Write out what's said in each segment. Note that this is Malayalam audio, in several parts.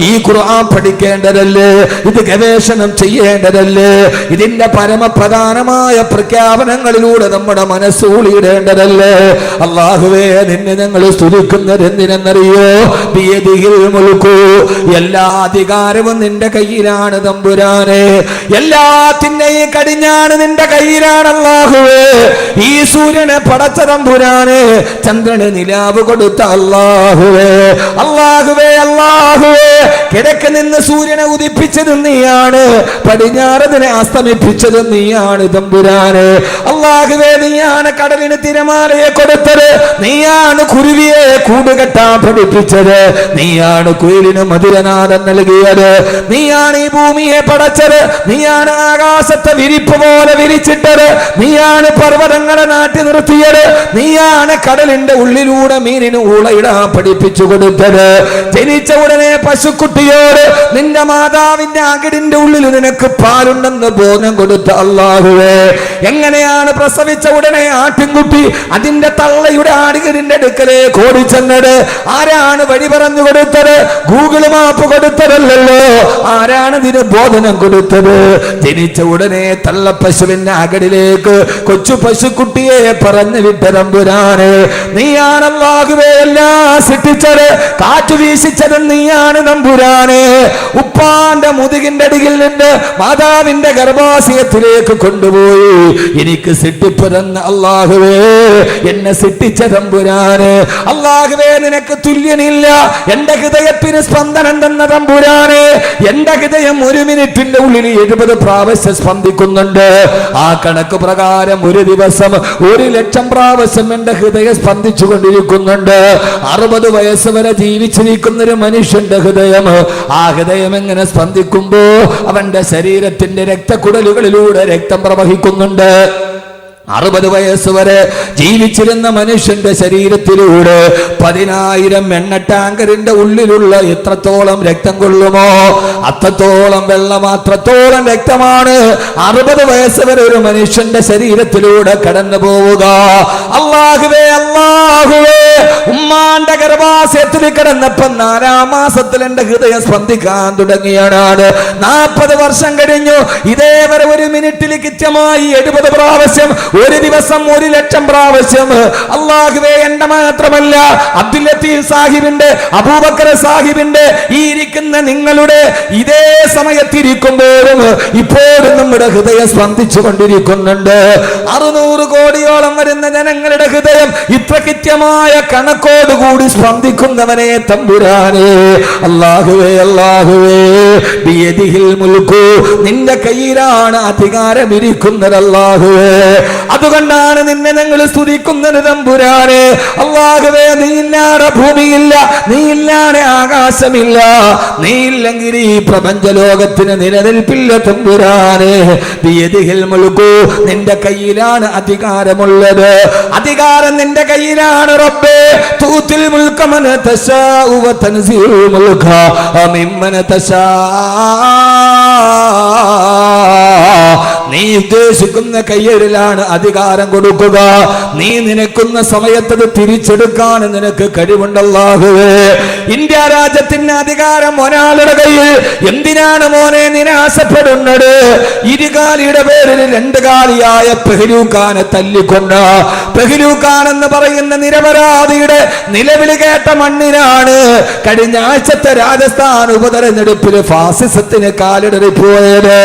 ഈ ഖുർആൻ പഠിക്കേണ്ടതല്ലേ? ഇത് ഗവേഷണം ചെയ്യേണ്ടതല്ലേ? ഇതിന്റെ പരമപ്രധാനമായ പ്രഖ്യാപനങ്ങളിലൂടെ നമ്മുടെ മനസ്സ് ഊളിയിടേണ്ടതല്ലേ? അല്ലാഹുവേ, നിന്നെ ഞങ്ങൾ സ്തുതിക്കുന്നത് എന്തിനെന്നറിയോ? ബിയദിഹിൽ മുൽക്കു, എല്ലാ അധികാരവും നിന്റെ കയ്യിലാണ് തമ്പുരാനെ. എല്ലാത്തിന്റെയും കടിഞ്ഞാണ് നിന്റെ കയ്യിലാണ് അല്ലാഹുവേ. ഈ സൂര്യനെ പടച്ച തമ്പുരാനെ, ചന്ദ്രന് നിലാവ് കൊടുത്ത അല്ലാഹുവേ, അല്ലാഹുവേ, അല്ലാഹുവേ, കിഴക്ക് നിന്ന് സൂര്യനെ ഉദിപ്പിച്ചത് നീയാണ്, പടിഞ്ഞാറതിനെ അസ്തമിപ്പിച്ചത് നീയാണ് തമ്പുരാനെ. അല്ലാഹുവേ, നീയാണ് കടലിന് തിരമാലയെ കൊടുത്തത്, നീയാണ് കുരുവിയെ കൂടുകെട്ടാൻ പഠിപ്പിച്ചത്, നീയാണ് കുയിലിന് മധുരനാദം നൽകിയത്, നീയാണ് ഈ ഭൂമിയെ പടച്ചത്, നീയാണ് ആകാശത്തെ വിരിപ്പ് പോലെ വിരിച്ചിട്ടത്, നീയാണ് പർവ്വതങ്ങളെ നാട്ടി നിർത്തിയത്, നീയാണ് കടലിന്റെ ഉള്ളിലൂടെ മീനിന് ഊളയിടാൻ പഠിപ്പിച്ചു കൊടുത്തത്. ജനിച്ച ഉടനെ പശുക്കുട്ടിയോട് നിന്റെ മാതാവിന്റെ അകിടിന്റെ ഉള്ളിൽ നിനക്ക് പാലുണ്ടെന്ന് ബോധം കൊടുത്ത അല്ലാഹുവേ, എങ്ങനെയാണ് പ്രസവിച്ച ഉടനെ ആട്ടിൻകുട്ടി അതിന്റെ തള്ളയുടെ ആടികരിന്റെ അടുക്കലേക്ക് ഓടിച്ചെന്നത്? ആരാണ് വഴി പറഞ്ഞു കൊടുത്തത്? ഗൂഗിൾ മാപ്പ് കൊടുത്തതല്ലോ. ആരാണ് ഇതിന് ബോധനം കൊടുത്തത്? ജനിച്ച ഉടനെ തള്ള പശുവിന്റെ അകടിലേക്ക് കൊച്ചു പശുക്കുട്ടിയെ പറഞ്ഞു വിട്ട തമ്പുരാനെ, നീയാണ് അല്ലാഹുവേ എല്ലാം സൃഷ്ടിച്ചത്, കാറ്റു വീശിച്ചത് നീയാണ് തമ്പുരാനെ. ഉപ്പാന്റെ മുതുകിന്റെ അടിയിൽ നിന്ന് മാതാവിന്റെ ഗർഭാശയത്തിലേക്ക് കൊണ്ടുപോയി എനിക്ക് സിട്ടിപ്പ് തന്ന അല്ലാഹുവേ, എന്നെ സിട്ടിച്ച തമ്പുരാനെ. അല്ലാഹുവേ, നിനക്ക് തുല്യനില്ല. എന്റെ ഹൃദയത്തിന് സ്പന്ദനം തന്ന തമ്പുരാനെ, എന്റെ ഹൃദയം ഒരു മിനിറ്റിന്റെ ഉള്ളിൽ 70 പ്രാവശ്യം സ്പന്ദിക്കുന്നുണ്ട്. ആ കണക്ക് പ്രകാരം ഒരു ദിവസം 1,00,000 പ്രാവശ്യം എന്റെ ഹൃദയം സ്പന്ദിച്ചു കൊണ്ടിരിക്കുന്നുണ്ട്. 60 വയസ്സ് വരെ ജീവിച്ചിരിക്കുന്ന ഒരു മനുഷ്യന്റെ ഹൃദയം, ആ ഹൃദയം എങ്ങനെ സ്പന്ദിക്കുമ്പോ അവന്റെ ശരീരത്തിന്റെ രക്തക്കുഴലുകളിലൂടെ രക്തം പ്രവഹിക്കുന്നുണ്ട്. 60 വയസ്സ് വരെ ജീവിച്ചിരുന്ന മനുഷ്യന്റെ ശരീരത്തിലൂടെ 10,000 എണ്ണ ടാങ്കറിന്റെ ഉള്ളിലുള്ള എത്രത്തോളം രക്തം കൊള്ളുമോ അത്രത്തോളം വെള്ളം, അത്രത്തോളം രക്തമാണ് 60 വയസ്സ് വരെ ഒരു മനുഷ്യന്റെ ശരീരത്തിലൂടെ കടന്നു പോവുക. അല്ലാഹുവേ, അല്ലാഹുവേ, ഉമ്മാന്റെ ഗർഭാശയത്തിൽ കിടന്നപ്പോ 4-ാം മാസത്തിൽ എന്റെ ഹൃദയം സ്പന്ദിക്കാൻ തുടങ്ങിയാണ്. 40 വർഷം കഴിഞ്ഞു, ഇതേവരെ ഒരു മിനിറ്റിൽ കൃത്യമായി 70 പ്രാവശ്യം, ഒരു ദിവസം 1,00,000 പ്രാവശ്യം. അല്ലാഹുവേ, എന്റെ മാത്രമല്ല അബ്ദുൽ ലത്തീഫ് സാഹിബിന്റെ, അബൂബക്കർ സാഹിബിന്റെ, ഈ ഇരിക്കുന്ന നിങ്ങളുടെ ഇതേ സമയത്തിരിക്കുമ്പോഴും ഇപ്പോഴും നമ്മുടെ ഹൃദയം സ്പന്ദിച്ചു കൊണ്ടിരിക്കുന്നുണ്ട്. 600 കോടിയോളം വരുന്ന ജനങ്ങളുടെ ഹൃദയം ഇത്ര കൃത്യമായ കണക്കോടുകൂടി സ്പന്ദിക്കുന്നവനെ തമ്പുരാനെ. അല്ലാഹുവേ, അല്ലാഹുവേ, ബിയദിഹിൽ മുൽക്കു, നിന്റെ കയ്യിലാണ് അധികാരമിരിക്കുന്നത് അല്ലാഹുവേ. അതുകൊണ്ടാണ് നിന്നെ ഞങ്ങൾ സ്തുതിക്കുന്നത് തമ്പുരാനെ. അല്ലാഹുവേ, നീ ഇല്ലാതെ ഭൂമിയില്ല, നീ ഇല്ലാതെ ആകാശമില്ല, നീ ഇല്ലെങ്കിൽ ഈ പ്രപഞ്ച ലോകത്തിന് നിലനിൽപ്പില്ല തമ്പുരാനെ. ബിയദിഹിൽ മുൽക്കു, നിന്റെ കയ്യിലാണ് അധികാരമുള്ളത്, അധികാരം നിന്റെ കയ്യിലാണ് റബ്ബേ. തൂത്തിൽ മുൽക മൻ തശാഉ വ തൻസിഉൽ മുൽക മിമ്മൻ തശാ, നീ ഉദ്ദേശിക്കുന്ന കയ്യേറിലാണ് അധികാരം കൊടുക്കുക. നീ നിനക്കുന്ന സമയത്ത് അത് തിരിച്ചെടുക്കാൻ നിനക്ക് കഴിവുണ്ടല്ലാഹുവേ. ഇന്ത്യ രാജ്യത്തിന്റെ അധികാരം ഒരാളുടെ കയ്യിൽ. എന്തിനാണ് മോനെ നിരാശപ്പെടുന്നത്? ഇരുകാലിയുടെ പേരിൽ 2 കാലിയായ പെഹ്ലൂഖാനെ തല്ലിക്കൊണ്ട, പെഹ്ലൂഖാൻ എന്ന് പറയുന്ന നിരപരാധിയുടെ നിലവിളി കേട്ട മണ്ണിനാണ് കഴിഞ്ഞ ആഴ്ചത്തെ രാജസ്ഥാൻ ഉപതെരഞ്ഞെടുപ്പിൽ ഫാസിസത്തിന് കാലിടറിപ്പോയത്.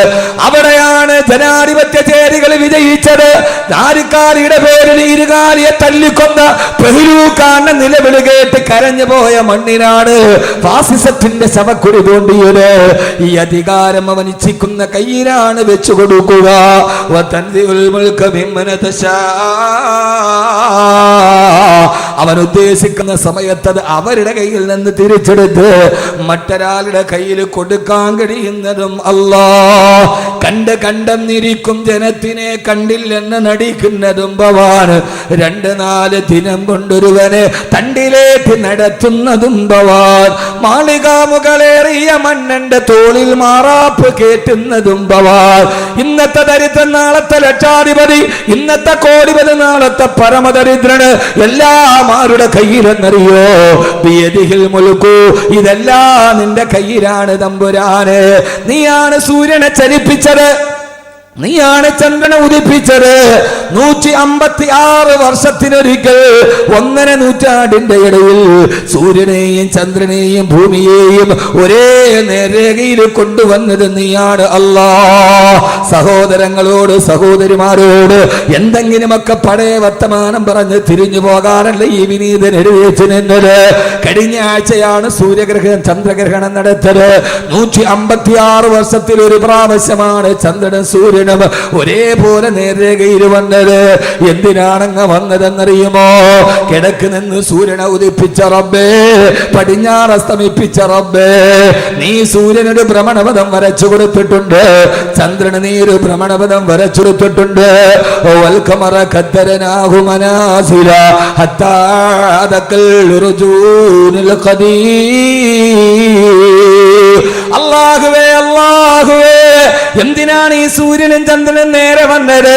അവിടെയാണ് ജനാധിപത്യ ചേരികൾ വിജയിച്ചത്. 4 കാലിയുടെ പേരിൽ 2 കാലിയെ തല്ലിക്കൊന്ന പെഹ്ലൂഖാന്റെ നിലവിളി കേട്ട് കരഞ്ഞു പോയ മണ്ണിനാണ് ഫാസിസത്തിന്റെ ശവക്കുഴി തോണ്ടിയത്. ഈ അധികാരം അവൻ ഇച്ഛിക്കുന്ന കയ്യിലാണ് വെച്ചു കൊടുക്കുക. അവൻ ഉദ്ദേശിക്കുന്ന സമയത്ത് അത് അവരുടെ കയ്യിൽ നിന്ന് തിരിച്ചെടുത്ത് മറ്റൊരാളുടെ കയ്യിൽ കൊടുക്കാൻ കഴിയുന്നതും അല്ലാഹ്. കണ്ടെന്നിരിക്കും ജനത്തിനെ കണ്ടില്ലെന്ന് നടിക്കുന്നതും ഭവാൻ. 2-4 ദിനം കൊണ്ടൊരുവനെ തണ്ടിലേക്ക് നടത്തുന്നതും ഭവാൻ. മാളികാമുകളേറിയ മന്നന്റെ തോളിൽ മാറാപ്പ് കേറ്റുന്നതും ഭവാൻ. ഇന്നത്തെ ദരിദ്രൻ നാളത്തെ ലക്ഷാധിപതി, ഇന്നത്തെ കോടിപതി നാളത്തെ പരമദരിദ്രന്, എല്ലാം ആരുടെ കയ്യിലെന്നറിയോ? ബിയദിഹിൽ മുൽക്കു, ഇതെല്ലാം നിന്റെ കയ്യിലാണ് തമ്പുരാന്. നീയാണ് സൂര്യനെ ചലിപ്പിച്ചത്, നീയാണ് ചന്ദ്രനെ ഉദിപ്പിച്ചത്. 156 വർഷത്തിനൊരിക്കൽ, 1.5 നൂറ്റാണ്ടിന്റെ ഇടയിൽ സൂര്യനെയും ചന്ദ്രനെയും ഭൂമിയെയും ഒരേ നേർരേഖയിൽ കൊണ്ടുവന്നത് നീയാണ് അല്ലാ. സഹോദരങ്ങളോട് സഹോദരിമാരോട് എന്തെങ്കിലുമൊക്കെ പഴയ വർത്തമാനം പറഞ്ഞ് തിരിഞ്ഞു പോകാനല്ല ഈ വിനീതൻ എഴുതിച്ചു നിന്നത്. കഴിഞ്ഞ ആഴ്ചയാണ് സൂര്യഗ്രഹണം ചന്ദ്രഗ്രഹണം നടത്തത്. 156 വർഷത്തിൽ ഒരു പ്രാവശ്യമാണ് ചന്ദ്രനും സൂര്യൻ ഒരേപോലെ നേർരേഖയിൽ വന്നത്. എന്തിനാണങ്ങ് വന്നതെന്നറിയുമോ? കിഴക്ക് നിന്ന് സൂര്യനെ ഉദിപ്പിച്ച റബ്ബേ, പടിഞ്ഞാറ് അസ്തമിപ്പിച്ച റബ്ബേ, നീ സൂര്യനൊരു ഭ്രമണപഥം വരച്ചു കൊടുത്തിട്ടുണ്ട്, ചന്ദ്രന് നീ ഒരു ഭ്രമണപഥം വരച്ചു കൊടുത്തിട്ടുണ്ട്. വൽഖമറ ഖദ്ദരനാഹു മനാസില ഹത്താ അദഖൽ റുജൂനുൽ ഖദീർ. അല്ലാഹുവേ, അല്ലാഹുവേ, എന്തിനാണ് ഈ സൂര്യനും ചന്ദ്രനും നേരെ വന്നത്?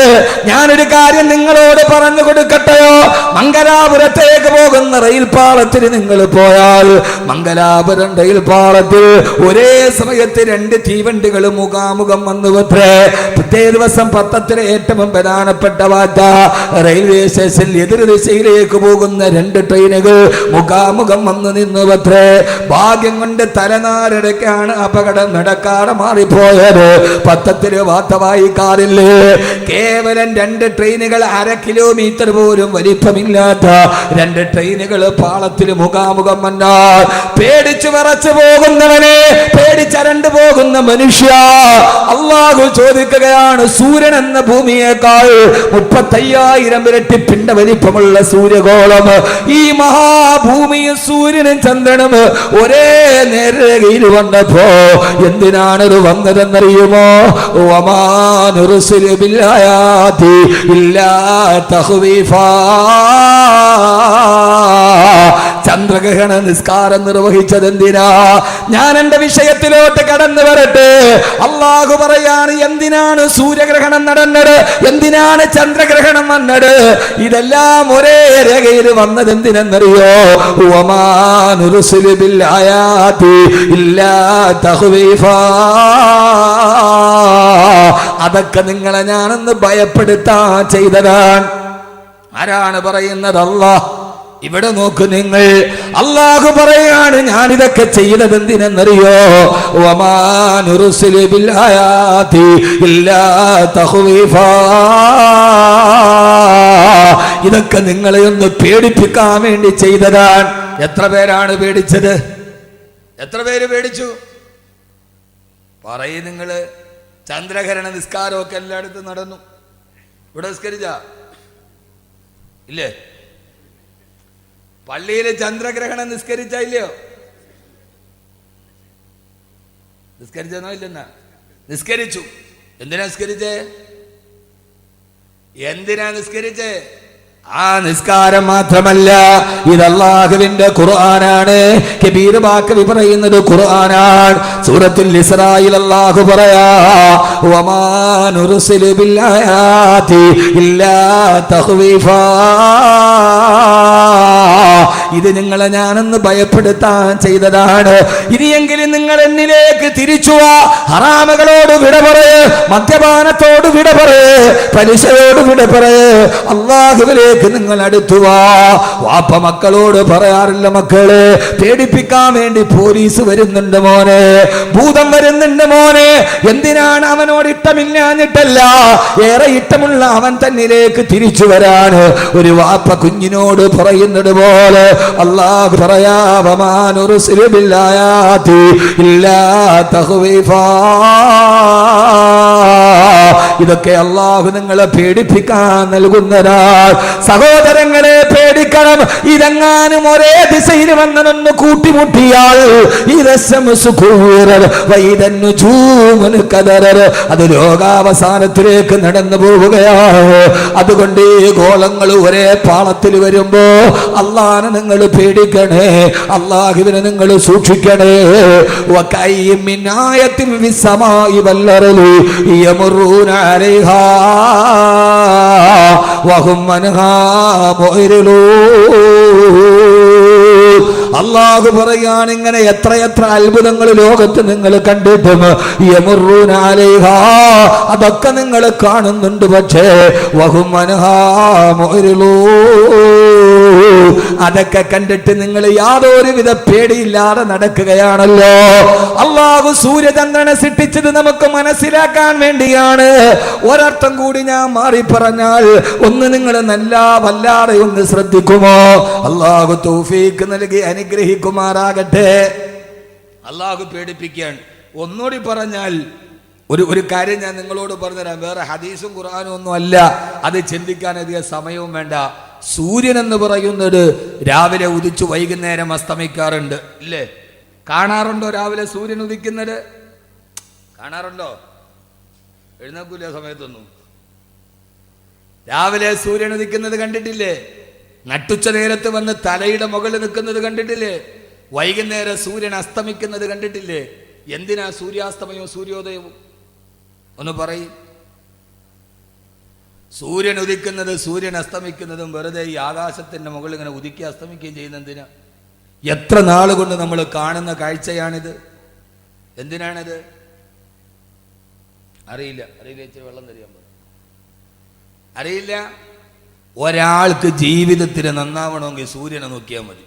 ഞാനൊരു കാര്യം നിങ്ങളോട് പറഞ്ഞു കൊടുക്കട്ടെയോ? മംഗലാപുരത്തേക്ക് പോകുന്ന റെയിൽ പാളത്തിൽ നിങ്ങൾ പോയാൽ, മംഗലാപുരം റെയിൽ പാളത്തിൽ ഒരേ സമയത്ത് 2 തീവണ്ടികൾ മുഖാമുഖം വന്നുവത്രേ. പിറ്റേ ദിവസം പത്രത്തിലെ ഏറ്റവും പ്രധാനപ്പെട്ട വാർത്ത, റെയിൽവേ സ്റ്റേഷനിൽ എതിർ ദിശയിലേക്ക് പോകുന്ന 2 ട്രെയിനുകൾ മുഖാമുഖം വന്നു നിന്നുവത്രേ. ഭാഗ്യം കൊണ്ട് തലനാരിടയ്ക്കാണ് അപകടം നടക്കാതെ മാറിപ്പോയത്. പത്രത്തില് വാർത്ത വായിക്കാറില്ലേ? കേവലം 2 ട്രെയിനുകൾ 1/2 കിലോമീറ്റർ പോലും വലിപ്പമില്ലാത്ത 2 ട്രെയിനുകൾ പാളത്തിൽ മുഖാമുഖം വന്നാൽ പേടിച്ചു വിറച്ചു പോകുന്നവനെ, പേടിച്ചരണ്ടു പോകുന്ന മനുഷ്യ, അല്ലാഹു ചോദിക്കുകയാണ്, സൂര്യൻ എന്ന ഭൂമിയേക്കാൾ 35,000 ഇരട്ടി പിണ്ട വലിപ്പമുള്ള സൂര്യഗോളം, ഈ മഹാഭൂമിയും സൂര്യനും ചന്ദ്രനും ഒരേ നേർരേഖയിൽ വന്നപ്പോ എന്തിനാണത് വന്നതെന്നറിയുമോ? വമാ നുർസിലു ബിൽആയാതി ഇല്ലാ തഖ്വീഫാ. ചന്ദ്രഗ്രഹണ നിസ്കാരം നിർവഹിച്ചത് എന്തിനാ? ഞാൻ എന്റെ വിഷയത്തിലോട്ട് കടന്നു വരട്ടെ. അല്ലാഹു പറയാണ്, എന്തിനാണ് സൂര്യഗ്രഹണം നടന്നത്, എന്തിനാണ് ചന്ദ്രഗ്രഹണം വന്നത്? ഇതെല്ലാം ഒരേ രേഖയിൽ വന്നത് എന്തിനെന്നറിയോ? വമാ നുർസിലു ബിൽആയാതി ഇല്ലാ തഖ്വീഫാ. അതൊക്കെ നിങ്ങളെ ഞാനൊന്ന് ഭയപ്പെടുത്താൻ ചെയ്തതാണ്. ആരാണ് പറയുന്നത്? അല്ലാഹ്. ഇവിടെ നോക്ക് നിങ്ങൾ, അല്ലാഹു പറയാണ്, ഞാനിതൊക്കെ ചെയ്തത് എന്തിനെന്നറിയോ? വമാ നുർസിലു ബിൽആയാതി ഇല്ലാ തഖ്വീഫാ. ഇതൊക്കെ നിങ്ങളെ ഒന്ന് പേടിപ്പിക്കാൻ വേണ്ടി ചെയ്തതാണ്. എത്ര പേരാണ് പേടിച്ചത്? എത്ര പേര് പേടിച്ചു? പറയും നിങ്ങള്. ചന്ദ്രഗ്രഹണ നിസ്കാരമൊക്കെ എല്ലായിടത്തും നടന്നു. ഇവിടെ നിസ്കരിച്ച ഇല്ലേ? പള്ളിയിൽ ചന്ദ്രഗ്രഹണം നിസ്കരിച്ച ഇല്ലയോ? നിസ്കരിച്ചെന്നോ? ഇല്ലെന്നാ? നിസ്കരിച്ചു. എന്തിനാ നിസ്കരിച്ചേ? എന്തിനാ നിസ്കരിച്ചേ? ആ നിസ്കാരം മാത്രമല്ല, ഇത് അല്ലാഹുവിന്റെ ഖുർആനാണ്. കബീർ ബാക്കവി പറയുന്നത് ഖുർആനാണ്. സൂറത്തുൽ ഇസ്രായിൽ അല്ലാഹു പറയാ, വമാ നുർസിലു ബിൽആയാതി ഇല്ലാ തഖ്വീഫാ. ഇത് നിങ്ങളെ ഞാനൊന്ന് ഭയപ്പെടുത്താൻ ചെയ്തതാണ്. ഇനിയെങ്കിലും നിങ്ങൾ എന്നിലേക്ക് തിരിച്ചു വാ. ഹറാമുകളോട് വിട പറയ്, മദ്യപാനത്തോട് വിട പറയ്, പലിശയോട് വിട പറയ്, അല്ലാഹുവിലേക്ക് നിങ്ങൾ അടുത്തുവാ. വാപ്പ മക്കളോട് പറയാറില്ല, മക്കളെ പേടിപ്പിക്കാൻ വേണ്ടി പോലീസ് വരുന്നുണ്ട് മോനെ, ഭൂതം വരുന്നുണ്ട് മോനെ. എന്തിനാണ്? അവനോട് ഇഷ്ടമില്ലാഞ്ഞിട്ടല്ല, ഏറെ ഇഷ്ടമുള്ള അവൻ തന്നിലേക്ക് തിരിച്ചു വരാൻ ഒരു വാപ്പ കുഞ്ഞിനോട് പറയുന്നത് പോലെ അല്ലാഹു പറയാ, വമാ നുർസിലു ബിൽആയാതി ഇല്ലാ തഖ്വീഫാ. ഇതൊക്കെ അല്ലാഹു നിങ്ങളെ പേടിപ്പിക്കാൻ നൽകുന്നതാണ്. സഹോദരങ്ങളെ പേടിക്കണം. ഇതെങ്ങാനും ഒരേ ദിശയിൽ വന്നതൊന്ന് കൂട്ടിമുട്ടിയാൽ അത് ലോകാവസാനത്തിലേക്ക് നടന്നു പോവുകയാണ്. അതുകൊണ്ട് ഈ ഗോളങ്ങൾ ഒരേ പാളത്തിൽ വരുമ്പോ അല്ലാഹനെ നിങ്ങൾ പേടിക്കണേ, അല്ലാഹുവിനെ നിങ്ങൾ സൂക്ഷിക്കണേ. വകൈഇം മിൻ ആയത്തിൻ ഫിസ്സമാഇ വൽ അർളി യമറൂന അലൈഹാ വഹും അൻഹാ മുഅ്രിദൂൻ. അല്ലാഹു പറയാണ്, ഇങ്ങനെ എത്രയെത്ര അത്ഭുതങ്ങൾ ലോകത്ത് നിങ്ങൾ കണ്ടിട്ടും യമുറൂന അലൈഹാ, അതൊക്കെ നിങ്ങൾ കാണുന്നുണ്ട്, പക്ഷേ വഹും അൻഹാ മുഅ്രിദൂൻ, അതൊക്കെ കണ്ടിട്ട് നിങ്ങൾ യാതൊരുവിധ പേടിയില്ലാതെ നടക്കുകയാണല്ലോ. അല്ലാഹു സൂര്യചന്ദ്രനെ സൃഷ്ടിച്ചത് നമുക്ക് മനസ്സിലാക്കാൻ വേണ്ടിയാണ്. ഒരർത്ഥം കൂടി ഞാൻ മാറി പറഞ്ഞാൽ, ഒന്ന് നിങ്ങൾ നല്ല വല്ലാതെ ഒന്ന് ശ്രദ്ധിക്കുമോ? അല്ലാഹു തൗഫീഖ് നൽകി അനുഗ്രഹിക്കുമാറാകട്ടെ. അല്ലാഹു പേടിപ്പിക്കാൻ. ഒന്നുകൂടി പറഞ്ഞാൽ ഒരു കാര്യം ഞാൻ നിങ്ങളോട് പറഞ്ഞുതരാം. വേറെ ഹദീസും ഖുർആനും ഒന്നും അല്ല, അത് ചിന്തിക്കാൻ അധികം സമയവും വേണ്ട. സൂര്യൻ എന്ന് പറയുന്നത് രാവിലെ ഉദിച്ചു വൈകുന്നേരം അസ്തമിക്കാറുണ്ട്, ഇല്ലേ? കാണാറുണ്ടോ രാവിലെ സൂര്യൻ ഉദിക്കുന്നത്? കാണാറുണ്ടോ? എഴുന്നേൽക്കൂല സമയത്തൊന്നും. രാവിലെ സൂര്യൻ ഉദിക്കുന്നത് കണ്ടിട്ടില്ലേ? നട്ടുച്ച നേരത്ത് വന്ന് തലയുടെ മുകളിൽ നിൽക്കുന്നത് കണ്ടിട്ടില്ലേ? വൈകുന്നേരം സൂര്യൻ അസ്തമിക്കുന്നത് കണ്ടിട്ടില്ലേ? എന്തിനാ സൂര്യാസ്തമയവും സൂര്യോദയവും? ഒന്ന് പറയും. സൂര്യൻ ഉദിക്കുന്നത് സൂര്യൻ അസ്തമിക്കുന്നതും വെറുതെ ഈ ആകാശത്തിന്റെ മുകളിൽ ഇങ്ങനെ ഉദിക്കുക അസ്തമിക്കുകയും ചെയ്യുന്ന എന്തിനാ? എത്ര നാളുകൊണ്ട് നമ്മൾ കാണുന്ന കാഴ്ചയാണിത്. എന്തിനാണിത്? അറിയില്ല. ഇച്ചിരി വെള്ളം തരികയാൻ പറ. അറിയില്ല. ഒരാൾക്ക് ജീവിതത്തിന് നന്നാവണമെങ്കിൽ സൂര്യനെ നോക്കിയാൽ മതി.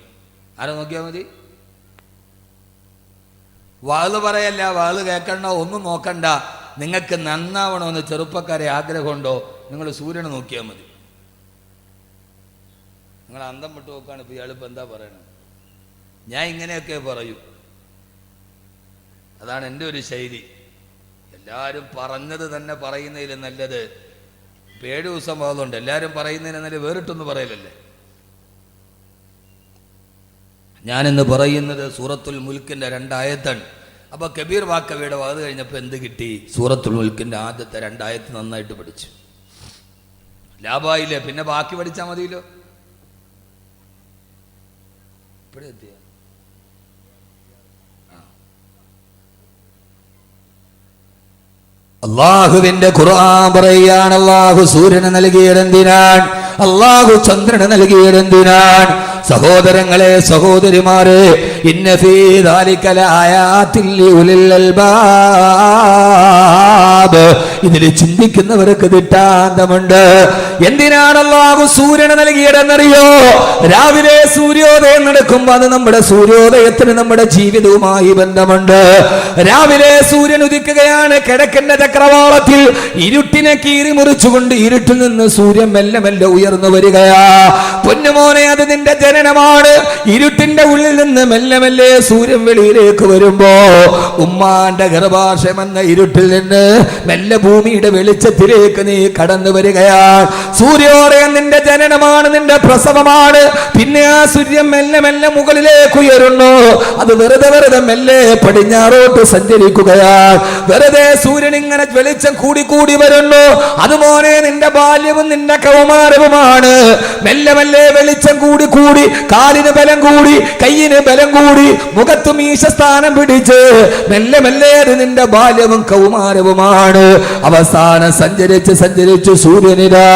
ആരെ നോക്കിയാൽ മതി? വാള് പറയല്ല, വാള് കേൾക്കണ്ട, ഒന്നും നോക്കണ്ട. നിങ്ങൾക്ക് നന്നാവണമെന്ന് ചെറുപ്പക്കാരെ ആഗ്രഹമുണ്ടോ? നിങ്ങൾ സൂര്യനെ നോക്കിയാൽ മതി. നിങ്ങൾ അന്തം വിട്ട് നോക്കുകയാണ്. ഇപ്പം ഇയാളിപ്പോൾ എന്താ പറയണത്? ഞാൻ ഇങ്ങനെയൊക്കെ പറയൂ. അതാണ് എൻ്റെ ഒരു ശൈലി. എല്ലാവരും പറഞ്ഞത് തന്നെ പറയുന്നതിൽ നല്ലത്. 7 ദിവസം ആകുന്നുണ്ട്. എല്ലാവരും പറയുന്നതിന് നല്ല വേറിട്ടൊന്നും പറയലല്ലേ. ഞാനിന്ന് പറയുന്നത് സൂറത്തുൽ മുൽക്കിൻ്റെ 2 ആയത്താണ്. അപ്പോൾ കബീർ വാക്കവയുടെ വാത് കഴിഞ്ഞപ്പോൾ എന്ത് കിട്ടി? സൂറത്തുൽ മുൽക്കിൻ്റെ ആദ്യത്തെ 2 ആയത്ത് നന്നായിട്ട് പഠിച്ചു. ലാഭായില്ലേ? പിന്നെ ബാക്കി പഠിച്ചാൽ മതിയല്ലോ. ഇപ്പോഴെത്തിയ അള്ളാഹുവിന്റെ ഖുർആൻ പറയുകയാണ്, അള്ളാഹു സൂര്യനെ നൽകിയതെന്തിനാണ്? അള്ളാഹു ചന്ദ്രനെ നൽകിയതെന്തിനാണ്? സഹോദരങ്ങളെ, സഹോദരിമാരെ, ഇന്ന ഫീ ദാലിക ലആയാതിൻ ലിഉലിൽ അൽബാബ്, ഇതിൽ ചിന്തിക്കുന്നവർക്ക് ദിട്ടാന്തമുണ്ട്. എന്തിനാണ് അല്ലാഹു സൂര്യനെ നൽകിയതെന്നറിയോ? രാവിലെ സൂര്യോദയം നടക്കുമ്പോൾ അത് നമ്മുടെ സൂര്യോദയത്തിന് നമ്മുടെ ജീവിതവുമായി ബന്ധമുണ്ട്. രാവിലെ സൂര്യൻ ഉദിക്കുകയാണ്. കിഴക്കിന്റെ ചക്രവാളത്തിൽ ഇരുട്ടിനെ കീറി മുറിച്ചുകൊണ്ട് ഇരുട്ടിൽ നിന്ന് സൂര്യൻ മെല്ലെ മെല്ലെ ഉയർന്നു വരികയാ. പൊന്നുമോനെ, അത് നിന്റെ ജനനമാണ്. ഇരുട്ടിന്റെ ഉള്ളിൽ നിന്ന് മെല്ലെ മെല്ലെ സൂര്യൻ വെളിയിലേക്ക് വരുമ്പോ ഉമ്മാന്റെ ഗർഭാശയം എന്ന ഇരുട്ടിൽ നിന്ന് മെല്ലെ ഭൂമിയുടെ വെളിച്ചത്തിലേക്ക് നീ കടന്നു വരികയാണ്. സൂര്യോദയം നിന്റെ ജനനമാണ്, നിന്റെ പ്രസവമാണ്. പിന്നെ ആ സൂര്യൻ മെല്ലെ മെല്ലെ മുകളിലേക്ക് ഉയരുന്നു. അത് വെറുതെ മെല്ലെ പടിഞ്ഞാറോട്ട് സഞ്ചരിക്കുകയാണ്. വെറുതെ സൂര്യൻ ഇങ്ങനെ വെളിച്ചം കൂടി കൂടി വരുന്നു. അതുപോലെ നിന്റെ ബാല്യവും നിന്റെ കൗമാരവുമാണ്. മെല്ലെ മെല്ലെ വെളിച്ചം കൂടി കൂടി, കാലിന് ബലം കൂടി, കയ്യിന് ബലം കൂടി, മുഖത്ത് മീശസ്ഥാനം പിടിച്ച് മെല്ലെ മെല്ലെ നിന്റെ ബാല്യവും കൗമാരവുമാണ്. അവസാനം സഞ്ചരിച്ച് സൂര്യനിതാ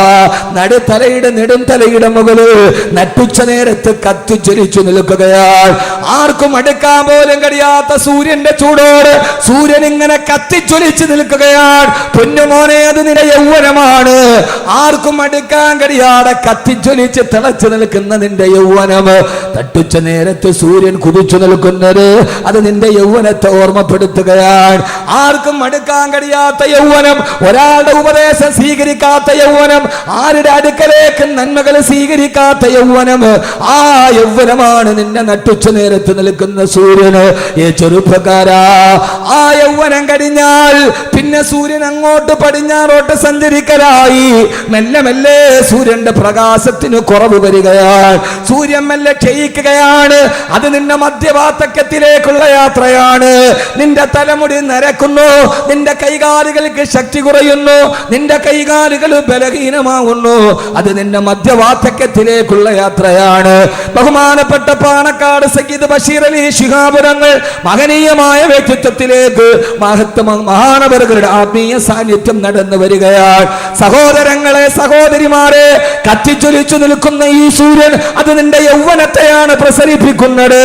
നടുത്തലയുടെ നെടും തലയുടെ മുകളിൽ നട്ടുച്ച നേരത്ത് കത്തിച്ചൊലിച്ചു നിൽക്കുകയാണ്. ആർക്കും അടുക്കാൻ പോലും കഴിയാത്ത സൂര്യന്റെ ചൂടോട് സൂര്യൻ ഇങ്ങനെ കത്തിച്ചൊലിച്ച് നിൽക്കുകയാണ്. പൊന്നുമോനെ, അത് നിന്റെ യൗവനമാണ്. ആർക്കും അടുക്കാൻ കഴിയാതെ കത്തിച്ചൊലിച്ച് തിളച്ചു നിൽക്കുന്ന നിന്റെ യൗവനം. തട്ടുച്ച നേരത്ത് സൂര്യൻ കുതിച്ചു നിൽക്കുന്നത് അത് നിന്റെ യൗവനത്തെ ഓർമ്മപ്പെടുത്തുകയാണ്. ആർക്കും അടുക്കാൻ കഴിയാത്ത യൗവനം, ഒരാളുടെ ഉപദേശം സ്വീകരിക്കാത്ത യൗവനം, ആരുടെ അടുക്കലേക്ക് നന്മകൾ സ്വീകരിക്കാത്ത യൗവനം, ആ യൗവനമാണ് നിന്നെ നട്ടുച്ച നേരത്ത് നിൽക്കുന്ന സൂര്യന്. ഈ ചെറുപ്പക്കാരാ, ആ യൗവനം കഴിഞ്ഞാൽ പിന്നെ സൂര്യൻ അങ്ങോട്ട് പടിഞ്ഞാറോട്ട് സഞ്ചരിക്കലായി. മെല്ലെ മെല്ലെ സൂര്യന്റെ പ്രകാശത്തിന് കുറവ് വരികയാണ്. സൂര്യൻ മെല്ലെ ക്ഷയിക്കുകയാണ്. അത് നിന്റെ മധ്യവാർദ്ധക്യത്തിലേക്കുള്ള യാത്രയാണ്. നിന്റെ തലമുടി നരക്കുന്നു, നിന്റെ കൈകാലുകൾക്ക് ശക്തി കുറയുന്നു, നിന്റെ കൈകാലുകൾ ബലഹീനമാകുന്നു. അത് നിന്റെ മധ്യവാർദ്ധക്യത്തിലേക്കുള്ള യാത്രയാണ്. ബഹുമാനപ്പെട്ട പാണക്കാട് സയ്യിദ് ബഷീർ അലി ശിഹാബ് തങ്ങൾ മഹനീയമായ വ്യക്തിത്വത്തിലേക്ക് മഹാനവറുകളുടെ ആത്മീയ സാന്നിധ്യം നടന്നു വരികയാണ്. സഹോദരങ്ങളെ, സഹോദരിമാരെ, കത്തിച്ചൊലിച്ചു നിൽക്കുന്ന ഈ സൂര്യൻ അത് നിന്റെ യൗവനത്തെയാണ് പ്രസരിപ്പിക്കുന്നത്.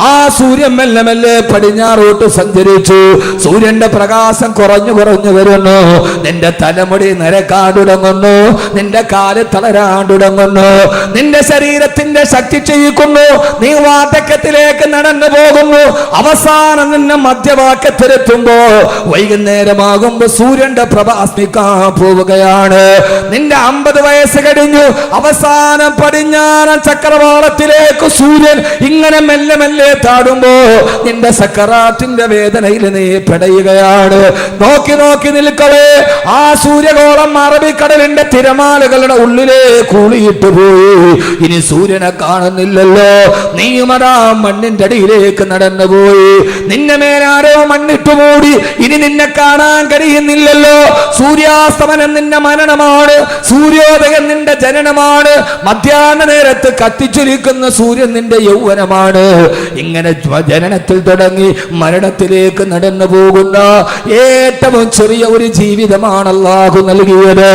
ആ സൂര്യൻ മെല്ലെ മെല്ലെ പടിഞ്ഞാറോട്ട് സഞ്ചരിച്ചു. സൂര്യന്റെ പ്രകാശം കുറഞ്ഞു കുറഞ്ഞു വരുന്നു. നിന്റെ തലമുടി നരക്കാൻ തുടങ്ങുന്നു, നിന്റെ കാല് തളരാൻ തുടങ്ങുന്നു, നിന്റെ ശരീരത്തിന്റെ ശക്തി ക്ഷയിക്കുന്നു. നീ വാർദ്ധക്യത്തിലേക്ക് നടന്നു പോകുന്നു. അവസാനം നിന്നെ മധ്യവാക്യത്തിലെത്തുമ്പോ വൈകുന്നേരമാകുമ്പോ സൂര്യന്റെ പ്രഭ അസ്മിക്കാൻ പോവുകയാണ്. നിന്റെ 50 വയസ്സ് കഴിഞ്ഞു. അവസാനം പടിഞ്ഞാറൻ ചക്രവാളത്തിലേക്ക് സൂര്യൻ ഇങ്ങനെ മെല്ലെ മെല്ലെ താടുമ്പോ നിന്റെ സക്കറാത്തിന്റെ വേദനയിൽ നീ പെടയുകയാണ്. നോക്കി നോക്കി നിൽക്കവേ ആ സൂര്യഗോളം അറബിക്കടലിന്റെ തിരമാലകളുടെ ഉള്ളിലെ കൂളിയിട്ട് പോയി. ഇനി സൂര്യനെ കാണുന്നില്ലല്ലോ. നീയുമതാ മണ്ണിന്റെ അടിയിലേക്ക് നടന്നുപോയി. നിന്നെ മേലാരോ മണ്ണിട്ടു മൂടി. ഇനി നിന്നെ കാണാൻ കഴിയുന്നില്ലല്ലോ. സൂര്യാസ്തമനം നിന്റെ മരണമാണ്, സൂര്യോദയം നിന്റെ ജനനമാണ്. മധ്യാഹ്ന നേരത്ത് കത്തിച്ചൊലിക്കുന്ന സൂര്യൻ നിന്റെ യൗവനമാണ്. ഇങ്ങനെ ജനനത്തിൽ തുടങ്ങി മരണത്തിലേക്ക് നടന്നു പോകുന്ന ഏറ്റവും ചെറിയ ഒരു ജീവിതമാണ് അല്ലാഹു നൽകിയത്.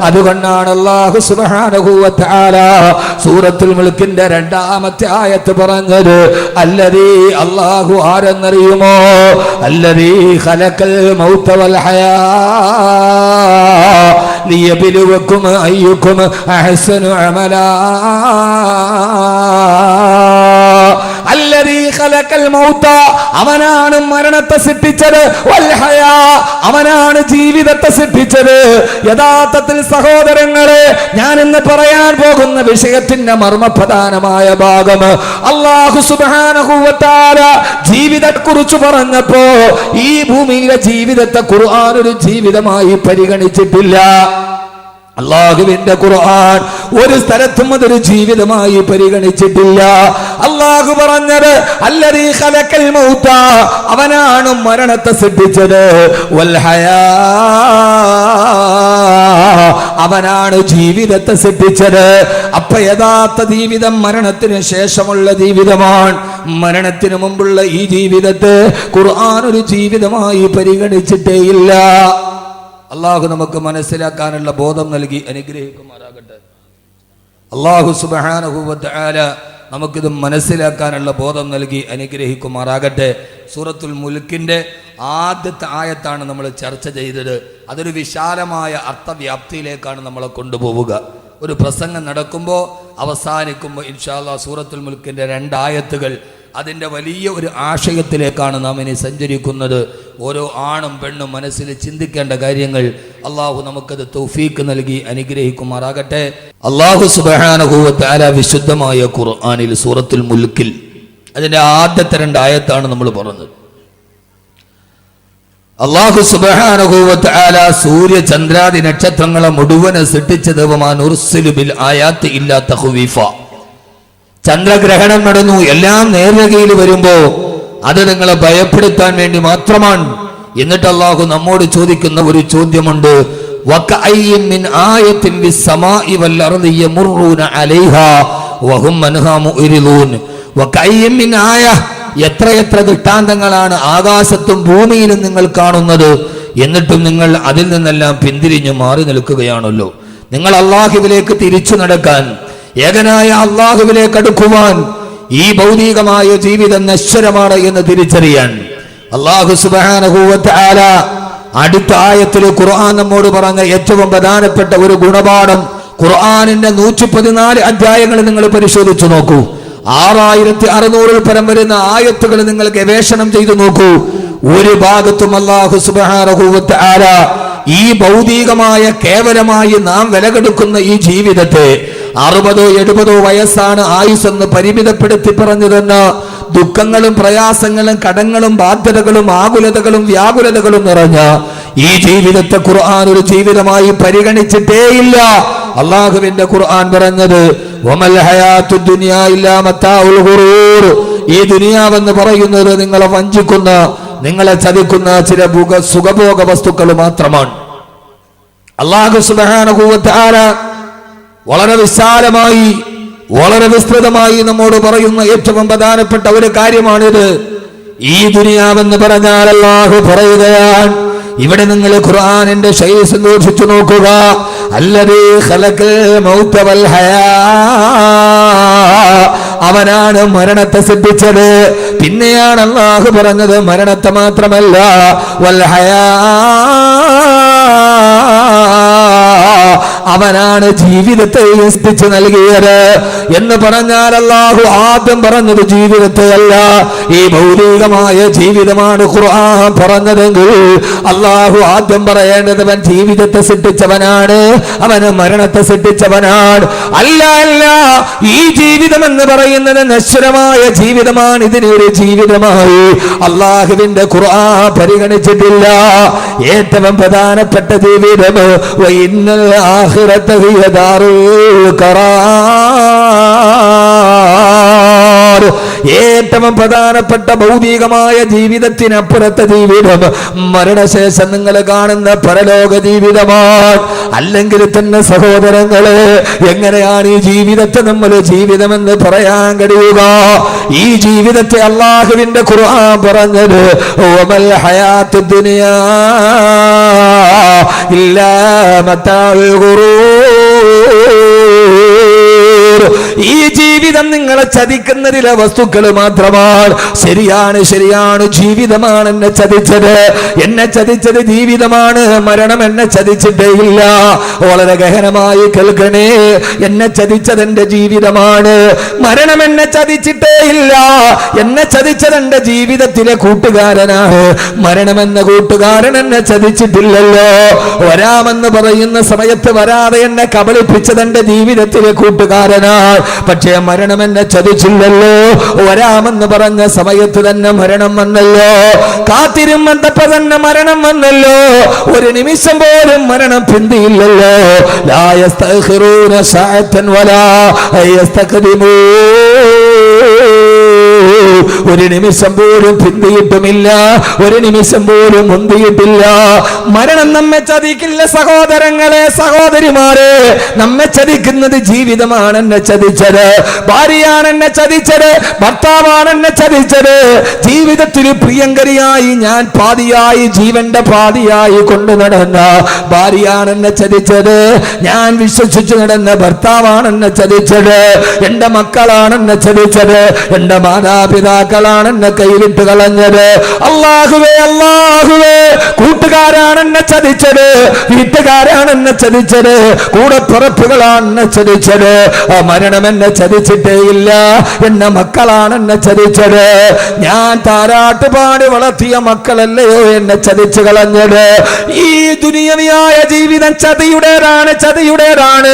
അതുകൊണ്ടാണ് അല്ലാഹു സുബ്ഹാനഹു വ തആല സൂറത്തുൽ മുൽക്കിന്റെ 2-ാമത്തെ ആയത്ത് പറഞ്ഞത്, അല്ലദീ, അല്ലാഹു ആരെന്നറിയുമോ? അല്ലദീ ഖലഖൽ മൗത വൽ ഹയാ ലിയബ്ലുവക്കും അയ്യുക്കും അഹ്സനു അമലാ. അല്ലദീ ഖലഖൽ മൗത, അവനാണ് മരണത്തെ സൃഷ്ടിച്ചത്. വൽ ഹയാ, അവനാണ് ജീവിതത്തെ സൃഷ്ടിച്ചത്. യഥാർത്ഥത്തിൽ സഹോദരങ്ങളെ, ഞാൻ ഇന്ന് പറയാൻ പോകുന്ന വിഷയത്തിന്റെ മർമ്മപ്രധാനമായ ഭാഗം അല്ലാഹു സുബ്ഹാനഹു വ തആല ജീവിതത്തെക്കുറിച്ച് പറഞ്ഞപ്പോ ഈ ഭൂമിയിലെ ജീവിതത്തെ ഖുർആൻ ഒരു ജീവിതമായി പരിഗണിച്ചിട്ടില്ല. അല്ലാഹുവിന്റെ ഖുർആൻ ഒരു സ്ഥലത്തും അതൊരു ജീവിതമായി പരിഗണിച്ചിട്ടില്ല. അല്ലാഹു പറഞ്ഞത് അല്ലദീ ഖലഖൽ മൗത, അവനാണ് മരണത്തെ സൃഷ്ടിച്ചത്. വൽ ഹയാ, അവനാണ് ജീവിതത്തെ സൃഷ്ടിച്ചത്. അപ്പൊ യഥാർത്ഥ ജീവിതം മരണത്തിന് ശേഷമുള്ള ജീവിതമാണ്. മരണത്തിന് മുമ്പുള്ള ഈ ജീവിതത്തെ ഖുർആൻ ഒരു ജീവിതമായി പരിഗണിച്ചിട്ടേയില്ല. അള്ളാഹു നമുക്ക് മനസ്സിലാക്കാനുള്ള ബോധം നൽകി അനുഗ്രഹിക്കുമാറാകട്ടെ. അള്ളാഹു സുബ്ഹാനഹു വ തആല നമുക്കിത് മനസ്സിലാക്കാനുള്ള ബോധം നൽകി അനുഗ്രഹിക്കുമാറാകട്ടെ. സൂറത്തുൽ മുൽക്കിന്റെ ആദ്യത്തെ ആയത്താണ് നമ്മൾ ചർച്ച ചെയ്തത്. അതൊരു വിശാലമായ അർത്ഥവ്യാപ്തിയിലേക്കാണ് നമ്മളെ കൊണ്ടുപോവുക. ഒരു പ്രസംഗം നടക്കുമ്പോൾ അവസാനിക്കുമ്പോൾ ഇൻഷാ അല്ലാഹ് സൂറത്തുൽ മുൽക്കിന്റെ 2 ആയത്തുകൾ അതിൻ്റെ വലിയ ഒരു ആശയത്തിലേക്കാണ് നാം ഇനി സഞ്ചരിക്കുന്നത്. ഓരോ ആണും പെണ്ണും മനസ്സിൽ ചിന്തിക്കേണ്ട കാര്യങ്ങൾ അള്ളാഹു നമുക്കത് തൗഫീക്ക് നൽകി അനുഗ്രഹിക്കുമാറാകട്ടെ. അള്ളാഹു സുബ്ഹാനഹു വ തആല വിശുദ്ധമായ ഖുർആനിൽ സൂറത്തുൽ മുൽക്കിൽ അതിൻ്റെ ആദ്യത്തെ 2 ആയത്താണ് നമ്മൾ പറഞ്ഞത്. അള്ളാഹു സുബ്ഹാനഹു വ തആല സൂര്യ ചന്ദ്രാദി നക്ഷത്രങ്ങളെ മുഴുവൻ സൃഷ്ടിച്ചത് വമാ നുർസിലു ബിൽ ആയാത്തി ഇല്ലാ തഖ്വീഫ. ചന്ദ്രഗ്രഹണം നടന്നു, എല്ലാം നേർരേഖയിൽ വരുമ്പോ അത് നിങ്ങളെ ഭയപ്പെടുത്താൻ വേണ്ടി മാത്രമാണ്. എന്നിട്ട് അള്ളാഹു നമ്മോട് ചോദിക്കുന്ന ഒരു ചോദ്യമുണ്ട്. വകഅയ്യിൻ മിൻ ആയത്തിൻ ഫിസ്സമാഇ വൽ അർളി യമുറൂന അലൈഹാ വഹും അൻഹാ മുഅ്രിദൂൻ. വകഅയ്യിൻ മിൻ ആയ, എത്രയെത്ര ദൃഷ്ടാന്തങ്ങളാണ് ആകാശത്തും ഭൂമിയിലും നിങ്ങൾ കാണുന്നത്. എന്നിട്ടും നിങ്ങൾ അതിൽ നിന്നെല്ലാം പിന്തിരിഞ്ഞു മാറി നിൽക്കുകയാണല്ലോ. നിങ്ങൾ അള്ളാഹുവിലേക്ക് തിരിച്ചു നടക്കാൻ, ഏകനായ അള്ളാഹുവിലേക്ക് അടുക്കുവാൻ ഈ ഭൗതികമായ ജീവിതം നശ്വരമാണ് എന്ന് തിരിച്ചറിയാൻ അള്ളാഹു സുബ്ഹാനഹു വ തആല അടുത്ത ആയത്തിൽ ഖുർആൻ നമ്മോട് പറഞ്ഞ ഏറ്റവും പ്രധാനപ്പെട്ട ഒരു ഗുണപാഠം. ഖുർആനിന്റെ 114 അധ്യായങ്ങൾ നിങ്ങൾ പരിശോധിച്ചു നോക്കൂ. 6600 പരം വരുന്ന ആയത്തുകൾ നിങ്ങൾ ഗവേഷണം ചെയ്തു നോക്കൂ. ഒരു ഭാഗത്തും അല്ലാഹു സുബ്ഹാനഹു വ തആല ഈ ഭൗതികമായ കേവലമായി നാം വിലകെടുക്കുന്ന ഈ ജീവിതത്തെ 60-70 വയസ്സാണ് ആയുസ്സെന്ന് പരിമിതപ്പെടുത്തി പറഞ്ഞതെന്ന് ദുഃഖങ്ങളും പ്രയാസങ്ങളും കടങ്ങളും ബാധ്യതകളും ആകുലതകളും വ്യാകുലതകളും നിറഞ്ഞ ഈ ജീവിതത്തെ ഖുർആൻ ഒരു ജീവിതമായി പരിഗണിച്ചിട്ടേയില്ല. അള്ളാഹുവിന്റെ ഖുർആൻ പറഞ്ഞത് വമൽ ഹയാത്തുദ് ദുനിയാ ഇല്ലാ മതാഉൽ ഖുറൂർ. ഈ ദുനിയാവെന്ന് പറയുന്നത് നിങ്ങളെ വഞ്ചിക്കുന്ന, നിങ്ങളെ ചതിക്കുന്ന ചില സുഖഭോഗ വസ്തുക്കൾ മാത്രമാണ്. അല്ലാഹു സുബ്ഹാനഹു വ തആല വളരെ വിശാലമായി, വളരെ വിസ്തൃതമായി നമ്മോട് പറയുന്ന ഏറ്റവും പ്രധാനപ്പെട്ട ഒരു കാര്യമാണിത്. ഈ ദുനിയാവെന്ന് പറഞ്ഞാൽ അല്ലാഹു പറയുകയാണ്, ഇവിടെ നിങ്ങൾ ഖുർആനിന്റെ ശൈലി സൂക്ഷിച്ചു നോക്കുക. അല്ലദീ ഖലഖൽ മൗത വൽ ഹയാ, അവനാണ് മരണത്തെ സൃഷ്ടിച്ചത്. പിന്നെയാണ് അല്ലാഹു പറഞ്ഞത് മരണത്തെ മാത്രമല്ല വൽ ഹയാ, അവനാണ് ജീവിതത്തെ സൃഷ്ടിച്ചു നൽകിയത് എന്ന് പറഞ്ഞാൽ അല്ലാഹു ആദ്യം പറഞ്ഞത് ജീവിതത്തെയല്ല, ഈ ഭൗതികമായ ജീവിതമാണ് ഖുർആൻ പറഞ്ഞതെങ്കിൽ അല്ലാഹു ആദ്യം പറയേണ്ടത് അവൻ ജീവിതത്തെ സൃഷ്ടിച്ചവനാണ്, അവന് മരണത്തെ സൃഷ്ടിച്ചവനാണ്. അല്ല അല്ല, ഈ ജീവിതം എന്ന് പറയുന്നത് നശ്വരമായ ജീവിതമാണ്. ഇതിനൊരു ജീവിതമായി അല്ലാഹുവിന്റെ ഖുർആൻ പരിഗണിച്ചിട്ടില്ല. ഏറ്റവും പ്രധാനപ്പെട്ട ജീവിതം വഇന്നൽ ആഖിറത ഹിയ ദാറുൽ ഖറാർ, ഏറ്റവും പ്രധാനപ്പെട്ട ഭൗതികമായ ജീവിതത്തിനപ്പുറത്തെ ജീവിതം മരണശേഷം നിങ്ങൾ കാണുന്ന പരലോക ജീവിതമാണ്. അല്ലെങ്കിൽ തന്നെ സഹോദരങ്ങളെ, എങ്ങനെയാണ് ഈ ജീവിതത്തെ നമ്മൾ ജീവിതമെന്ന് പറയാൻ കഴിയുക? ഈ ജീവിതത്തെ അല്ലാഹുവിന്റെ ഖുർആൻ പറഞ്ഞത് വമൽ ഹയാത്തുദ് ദുനിയാ ഇല്ലാ മതാഉൽ ഖുറൂർ. ഈ ജീവിതം നിങ്ങളെ ചതിക്കുന്നതിലെ വസ്തുക്കൾ മാത്രമാണ്. ശരിയാണ്, ശരിയാണ്, ജീവിതമാണ് എന്നെ ചതിച്ചത്. എന്നെ ചതിച്ചത് ജീവിതമാണ്, മരണം എന്നെ ചതിച്ചിട്ടേ ഇല്ല. വളരെ ഗഹനമായി കേൾക്കണേ, എന്നെ ചതിച്ചത് എന്റെ ജീവിതമാണ്, മരണം എന്നെ ചതിച്ചിട്ടേ ഇല്ല. എന്നെ ചതിച്ചത് എന്റെ ജീവിതത്തിലെ കൂട്ടുകാരനാണ്, മരണമെന്ന കൂട്ടുകാരൻ എന്നെ ചതിച്ചിട്ടില്ലല്ലോ. വരാമെന്ന് പറയുന്ന സമയത്ത് വരാതെ എന്നെ കബളിപ്പിച്ചത് എന്റെ ജീവിതത്തിലെ കൂട്ടുകാരനാണ്, പക്ഷേ മരണം എന്നെ ചതിച്ചില്ലല്ലോ. വരാമെന്ന് പറഞ്ഞ സമയത്ത് തന്നെ മരണം വന്നല്ലോ, കാത്തിരുമ്പോ തന്നെ മരണം വന്നല്ലോ. ഒരു നിമിഷം പോലും മരണം പിന്തിയില്ലല്ലോ. ലാ യസ്തഖിറൂന സഅതൻ വലാ യസ്തഖദിമൂൻ, ഒരു നിമിഷം പോലും പിന്തിയിട്ടുമില്ല, ഒരു നിമിഷം പോലും മുന്തിയിട്ടില്ല. മരണം നമ്മെ ചതിക്കില്ല സഹോദരങ്ങളെ, സഹോദരിമാരെ. നമ്മെ ചതിക്കുന്നത് ജീവിതമാണ് എന്നെ ചതിച്ചത്, ഭാര്യയാണ് എന്നെ ചതിച്ചത്, ഭർത്താവാണ് എന്നെ ചതിച്ചത്. ജീവിതത്തിൽ പ്രിയങ്കരിയായി ഞാൻ പാതിയായി, ജീവന്റെ പാതിയായി കൊണ്ടു നടന്ന ഭാര്യയാണ് എന്നെ ചതിച്ചത്. ഞാൻ വിശ്വസിച്ചു നടന്ന ഭർത്താവാണ് എന്നെ ചതിച്ചത്. എന്റെ മക്കളാണ് എന്നെ ചതിച്ചത്. എന്റെ മാതാപിതാക്കളാണ് എന്നെ കൈവിട്ട് കളഞ്ഞത്. അല്ലാഹുവേ, അല്ലാഹുവേ, കൂട്ടുകാരാണ് എന്നെ ചതിച്ചത്, വീട്ടുകാരാണ് എന്നെ ചതിച്ചത്, കൂടപ്പിറപ്പുകളാണ് എന്നെ ചതിച്ചത്. മരണം എന്നെ ചതിച്ചിട്ടേ ഇല്ല. എന്റെ മക്കളാണ് എന്നെ ചതിച്ചത്. ഞാൻ താരാട്ടുപാടി വളർത്തിയ മക്കളല്ലയോ എന്നെ ചതിച്ചു കളഞ്ഞത്. ഈ ദുനിയവിയായ ജീവിതം ചതിയുടേതാണ്, ചതിയുടേതാണ്.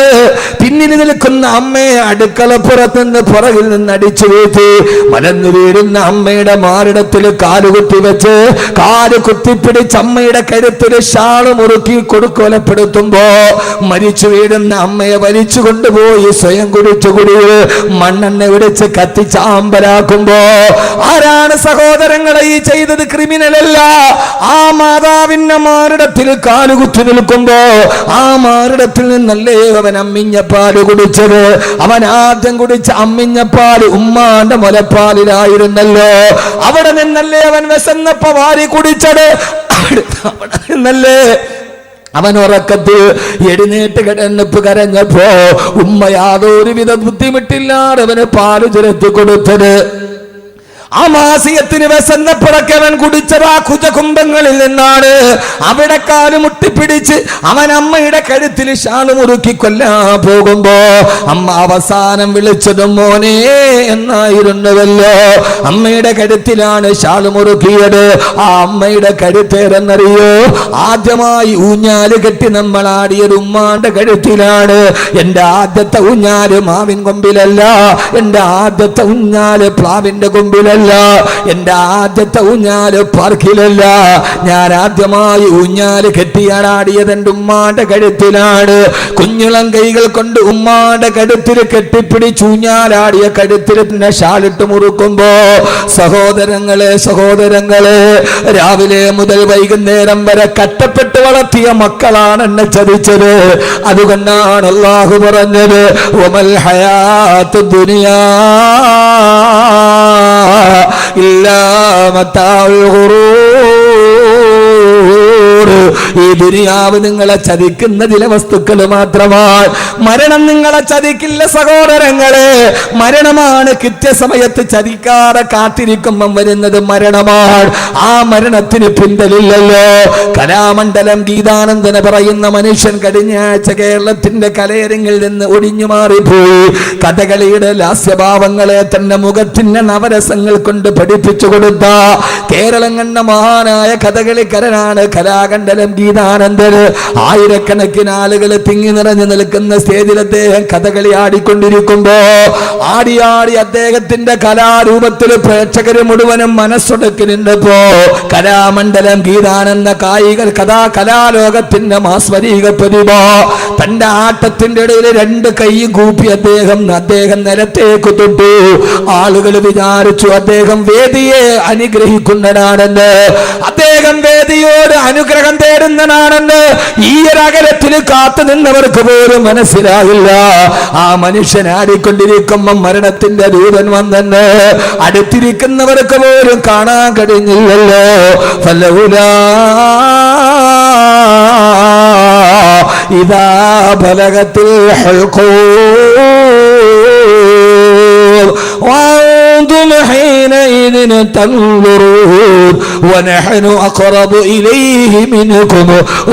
പിന്നിൽ നിൽക്കുന്ന അമ്മയെ അടുക്കളപ്പുറത്ത് നിന്ന് പുറകിൽ നിന്ന് അടിച്ചു വീഴ്ത്തി മലന്നു വീഴുന്ന അമ്മയുടെ മാറിടത്തിൽ കാലുകുത്തി വെച്ച് കാല് കുത്തിപ്പിടിച്ച് അമ്മയുടെ കരുത്തിൽ ഷാള് മുറുക്കി കൊടുക്കൊലപ്പെടുത്തുമ്പോ മരിച്ചു വീഴുന്ന അമ്മയെ വലിച്ചു കൊണ്ടുപോയി സ്വയം കുടിച്ചു കുടിയിൽ മണ്ണെണ്ണ വിടിച്ച് കത്തിച്ചാമ്പലാക്കുമ്പോ ആരാണ് സഹോദരങ്ങളെ ഈ ചെയ്തത്? ക്രിമിനലല്ല. ആ മാതാവിന്റെ മാറിടത്തിൽ കാലുകുത്തി നിൽക്കുമ്പോ ആ മാറിടത്തിൽ നിന്നല്ലേ അവൻ അമ്മിഞ്ഞപ്പാല് കുടിച്ചത്. അവൻ ആദ്യം കുടിച്ച അമ്മിഞ്ഞപ്പാല് ഉമ്മാന്റെ മുലപ്പാലിലായിരുന്നല്ലോ. അവിടെ നിന്നല്ലേ അവൻ വിശന്നപ്പോ വാരി കുടിച്ചത്. അവിടെ നിന്നല്ലേ അവൻ ഉറക്കത്തിൽ എഴുന്നേറ്റ് കിടന്നപ്പ് കരഞ്ഞപ്പോ ഉമ്മ യാതൊരുവിധ ബുദ്ധിമുട്ടില്ലാതെ അവന് പാല് ചുരത്തി കൊടുത്തത്. ആ മാസിയത്തിന് വിശന്നപ്പോഴൊക്കെ അവൻ കുടിച്ചത് ആ കുജകുംഭങ്ങളിൽ നിന്നാണ്. അവിടെ കാല് മുട്ടിപ്പിടിച്ച് അവൻ അമ്മയുടെ കഴുത്തിൽ ഷാള് മുറുക്കി കൊല്ലാൻ പോകുമ്പോ അമ്മ അവസാനം വിളിച്ചതും മോനെ എന്നായിരുന്നുവല്ലോ. അമ്മയുടെ കഴുത്തിലാണ് ഷാള് മുറുക്കിയത്. ആ അമ്മയുടെ കഴുത്തേരെന്നറിയോ? ആദ്യമായി ഊഞ്ഞാല് കെട്ടി നമ്മൾ ആടിയത് ഉമ്മാന്റെ കഴുത്തിലാണ്. എന്റെ ആദ്യത്തെ ഊഞ്ഞാല് മാവിൻ കൊമ്പിലല്ല, എന്റെ ആദ്യത്തെ ഊഞ്ഞാല് പ്ലാവിന്റെ കൊമ്പിലല്ല. പാർക്കിലല്ല, എന്റെ ആദ്യത്തെ ഊഞ്ഞാല് പാർക്കിലല്ല. ഞാൻ ആദ്യമായി ഊഞ്ഞാല് കെട്ടിയാടാടിയത് എന്റെ ഉമ്മാന്റെ കഴുത്തിലാണ്. കുഞ്ഞിളം കൈകൾ കൊണ്ട് ഉമ്മാന്റെ കഴുത്തിൽ കെട്ടിപ്പിടിച്ച് ഊഞ്ഞാലാടിയ കഴുത്തിൽ തന്നെ ഷാലിട്ട് മുറുക്കുമ്പോ സഹോദരങ്ങളെ രാവിലെ മുതൽ വൈകുന്നേരം വരെ കഷ്ടപ്പെട്ട് വളർത്തിയ മക്കളാണ് എന്നെ ചതിച്ചത്. അതുകൊണ്ടാണ് അല്ലാഹു പറഞ്ഞത് വമൽ ഹയാത്തു ദുനിയാ ഇല്ലാ മതാഉൽ ഗുറൂർ. ഈ ദുനിയാവ് നിങ്ങളെ ചതിക്കുന്ന ചില വസ്തുക്കൾ മാത്രമാണ്. മരണം നിങ്ങളെ ചതിക്കില്ല സഹോദരങ്ങളെ. മരണമാണ് കൃത്യസമയത്ത് ചതിക്കാതെ കാത്തിരിക്കുമ്പം വരുന്നത് മരണമാണ്. ആ മരണത്തിന് പിന്തലില്ലല്ലോ. കലാമണ്ഡലം ഗീതാനന്ദന പറയുന്ന മനുഷ്യൻ കഴിഞ്ഞ ആഴ്ച കേരളത്തിന്റെ കലയരങ്ങിൽ നിന്ന് ഒഴിഞ്ഞു മാറിപ്പോയി. കഥകളിയുടെ ലാസ്യഭാവങ്ങളെ തന്നെ മുഖത്തിന്റെ നവരസങ്ങൾ കൊണ്ട് പഠിപ്പിച്ചു കൊടുത്ത കേരളം കണ്ട മഹാനായ കഥകളിക്കാരനാണ് കലാമണ്ഡലം ഗീതാനന്ദന്. ആയിരക്കണക്കിന് ആളുകൾ തിങ്ങി നിറഞ്ഞു നിൽക്കുന്ന സ്റ്റേജിൽ അദ്ദേഹം കഥകളി ആടിക്കൊണ്ടിരിക്കുമ്പോ ആടി അദ്ദേഹത്തിന്റെ കലാരൂപത്തിൽ പ്രേക്ഷകര് മുഴുവനും മനസ്സൊടുക്കി നിന്നപ്പോ കലാമണ്ഡലം ഗീതാനന്ദ കലാലോകത്തിന്റെ മാസ്മരീക പ്രതിഭ തന്റെ ആട്ടത്തിന്റെ ഇടയിൽ രണ്ട് കൈയും കൂപ്പി അദ്ദേഹം നിലത്തേക്ക് തൊട്ടു. ആളുകൾ വിചാരിച്ചു അദ്ദേഹം വേദിയെ അനുഗ്രഹിക്കുന്നതാണെന്ന്, അദ്ദേഹം വേദിയോട് അനുഗ്രഹം തേടുന്നതാണെന്ന്. ഈ ഒരു അകലത്തിന് കാത്തു നിന്നവർക്ക് പോലും മനസ്സിലായില്ല. ആ മനുഷ്യൻ ആടിക്കൊണ്ടിരിക്കുമ്പോ മരണത്തിന്റെ ദൂതൻ വന്നെന്ന് അടുത്തിരിക്കുന്നവർക്ക് പോലും കാണാൻ കഴിഞ്ഞില്ലല്ലോ. ഫലൗലാ ഇദാ ബലഗത്തിൽ ഹൽഖൂർ വഅൻതും ഹീനഇദിൻ തൻദുറൂൻ വനഹ്ന അഖറബു ഇലൈഹി മിൻകും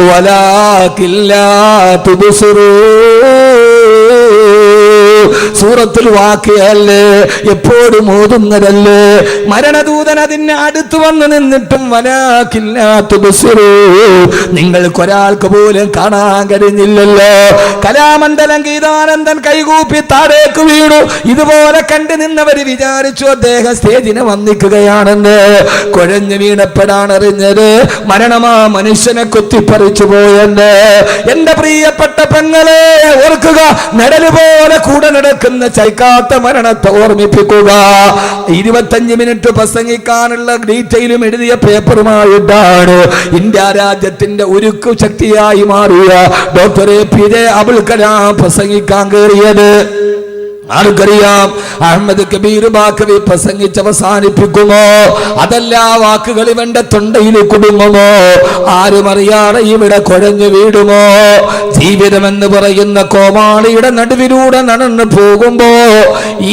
വലാകിൻ ലാ തുബ്സിറൂൻ. സൂറത്തുൽ വാഖിഅല്ലേ എപ്പോഴും ഓതുന്നതല്ലേ. മരണദൂതൻ അതിന് അടുത്ത് വന്ന് നിന്നിട്ടും വലാകിൻ ലാ തുബ്സിറൂൻ, നിങ്ങൾക്കൊരാൾക്ക് പോലും കാണാൻ കഴിഞ്ഞില്ലല്ലോ. കലാമണ്ഡലം ഗീതാനന്ദൻ കൈകൂപ്പി താഴേക്ക് വീണു. ഇതുപോലെ കണ്ടു നിന്നവര് വിചാരിച്ചു അദ്ദേഹം സ്റ്റേജിനെ വന്നിക്കുകയാണെന്ന്. കുഴഞ്ഞു വീണപ്പെടാണ് അറിഞ്ഞത് മരണമാ മനുഷ്യനെ കുത്തിപ്പറിച്ചു പോയെന്ന്. എന്റെ പ്രിയപ്പെട്ട പെങ്ങളെ ഓർക്കുക, നിഴല് പോലെ കൂടെ നടക്കുന്ന ചൈക്കാത്ത മരണത്തെ ഓർമ്മിപ്പിക്കുക. 25 മിനിറ്റ് പ്രസംഗിക്കാനുള്ള ഡീറ്റെയിലും എഴുതിയ പേപ്പറുമായിട്ടാണ് ഇന്ത്യ രാജ്യത്തിന്റെ ഉരുക്കു ശക്തിയായി മാറിയ ഡോക്ടർ APJ അബുൽ കലാം പ്രസംഗിക്കാൻ കയറിയത്. ആർക്കറിയാം അഹമ്മദ് കബീർ ബാക്കവി പ്രസംഗിച്ച് അവസാനിപ്പിക്കുമോ, അതല്ല വാക്കുകൾ ഇവന്റെ തൊണ്ടയിൽ കുടുങ്ങുമോ, ആരും അറിയാതെ ഇവിടെ കുഴഞ്ഞു വീടുമോ? ജീവിതം എന്ന് പറയുന്ന കോമാളിയുടെ നടുവിലൂടെ നടന്നു പോകുമ്പോ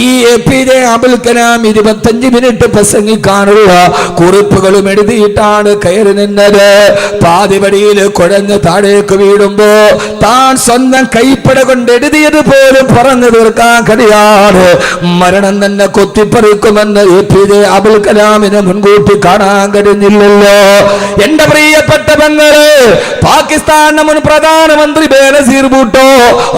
ഈ APJ അബുൽ കലാം 25 മിനിറ്റ് പ്രസംഗിക്കാനുള്ള കുറിപ്പുകളും എഴുതിയിട്ടാണ് കയറി നിന്നത്. പാതിവടിയിൽ കുഴഞ്ഞ് താഴേക്ക് വീടുമ്പോ താൻ സ്വന്തം കൈപ്പട കൊണ്ട് എഴുതിയത് പോലും പറഞ്ഞു തീർക്കാൻ കഴിയാതെ മരണം തന്നെ കൊത്തിപ്പറിക്കുമെന്ന് APJ അബുൽ കലാമിനെ മുൻകൂട്ടി കാണാൻ കഴിഞ്ഞില്ലല്ലോ. എന്റെ പ്രിയപ്പെട്ട പെങ്ങള്, പാകിസ്ഥാൻ മുൻ പ്രധാനമന്ത്രി ബേനസീർ ഭൂട്ടോ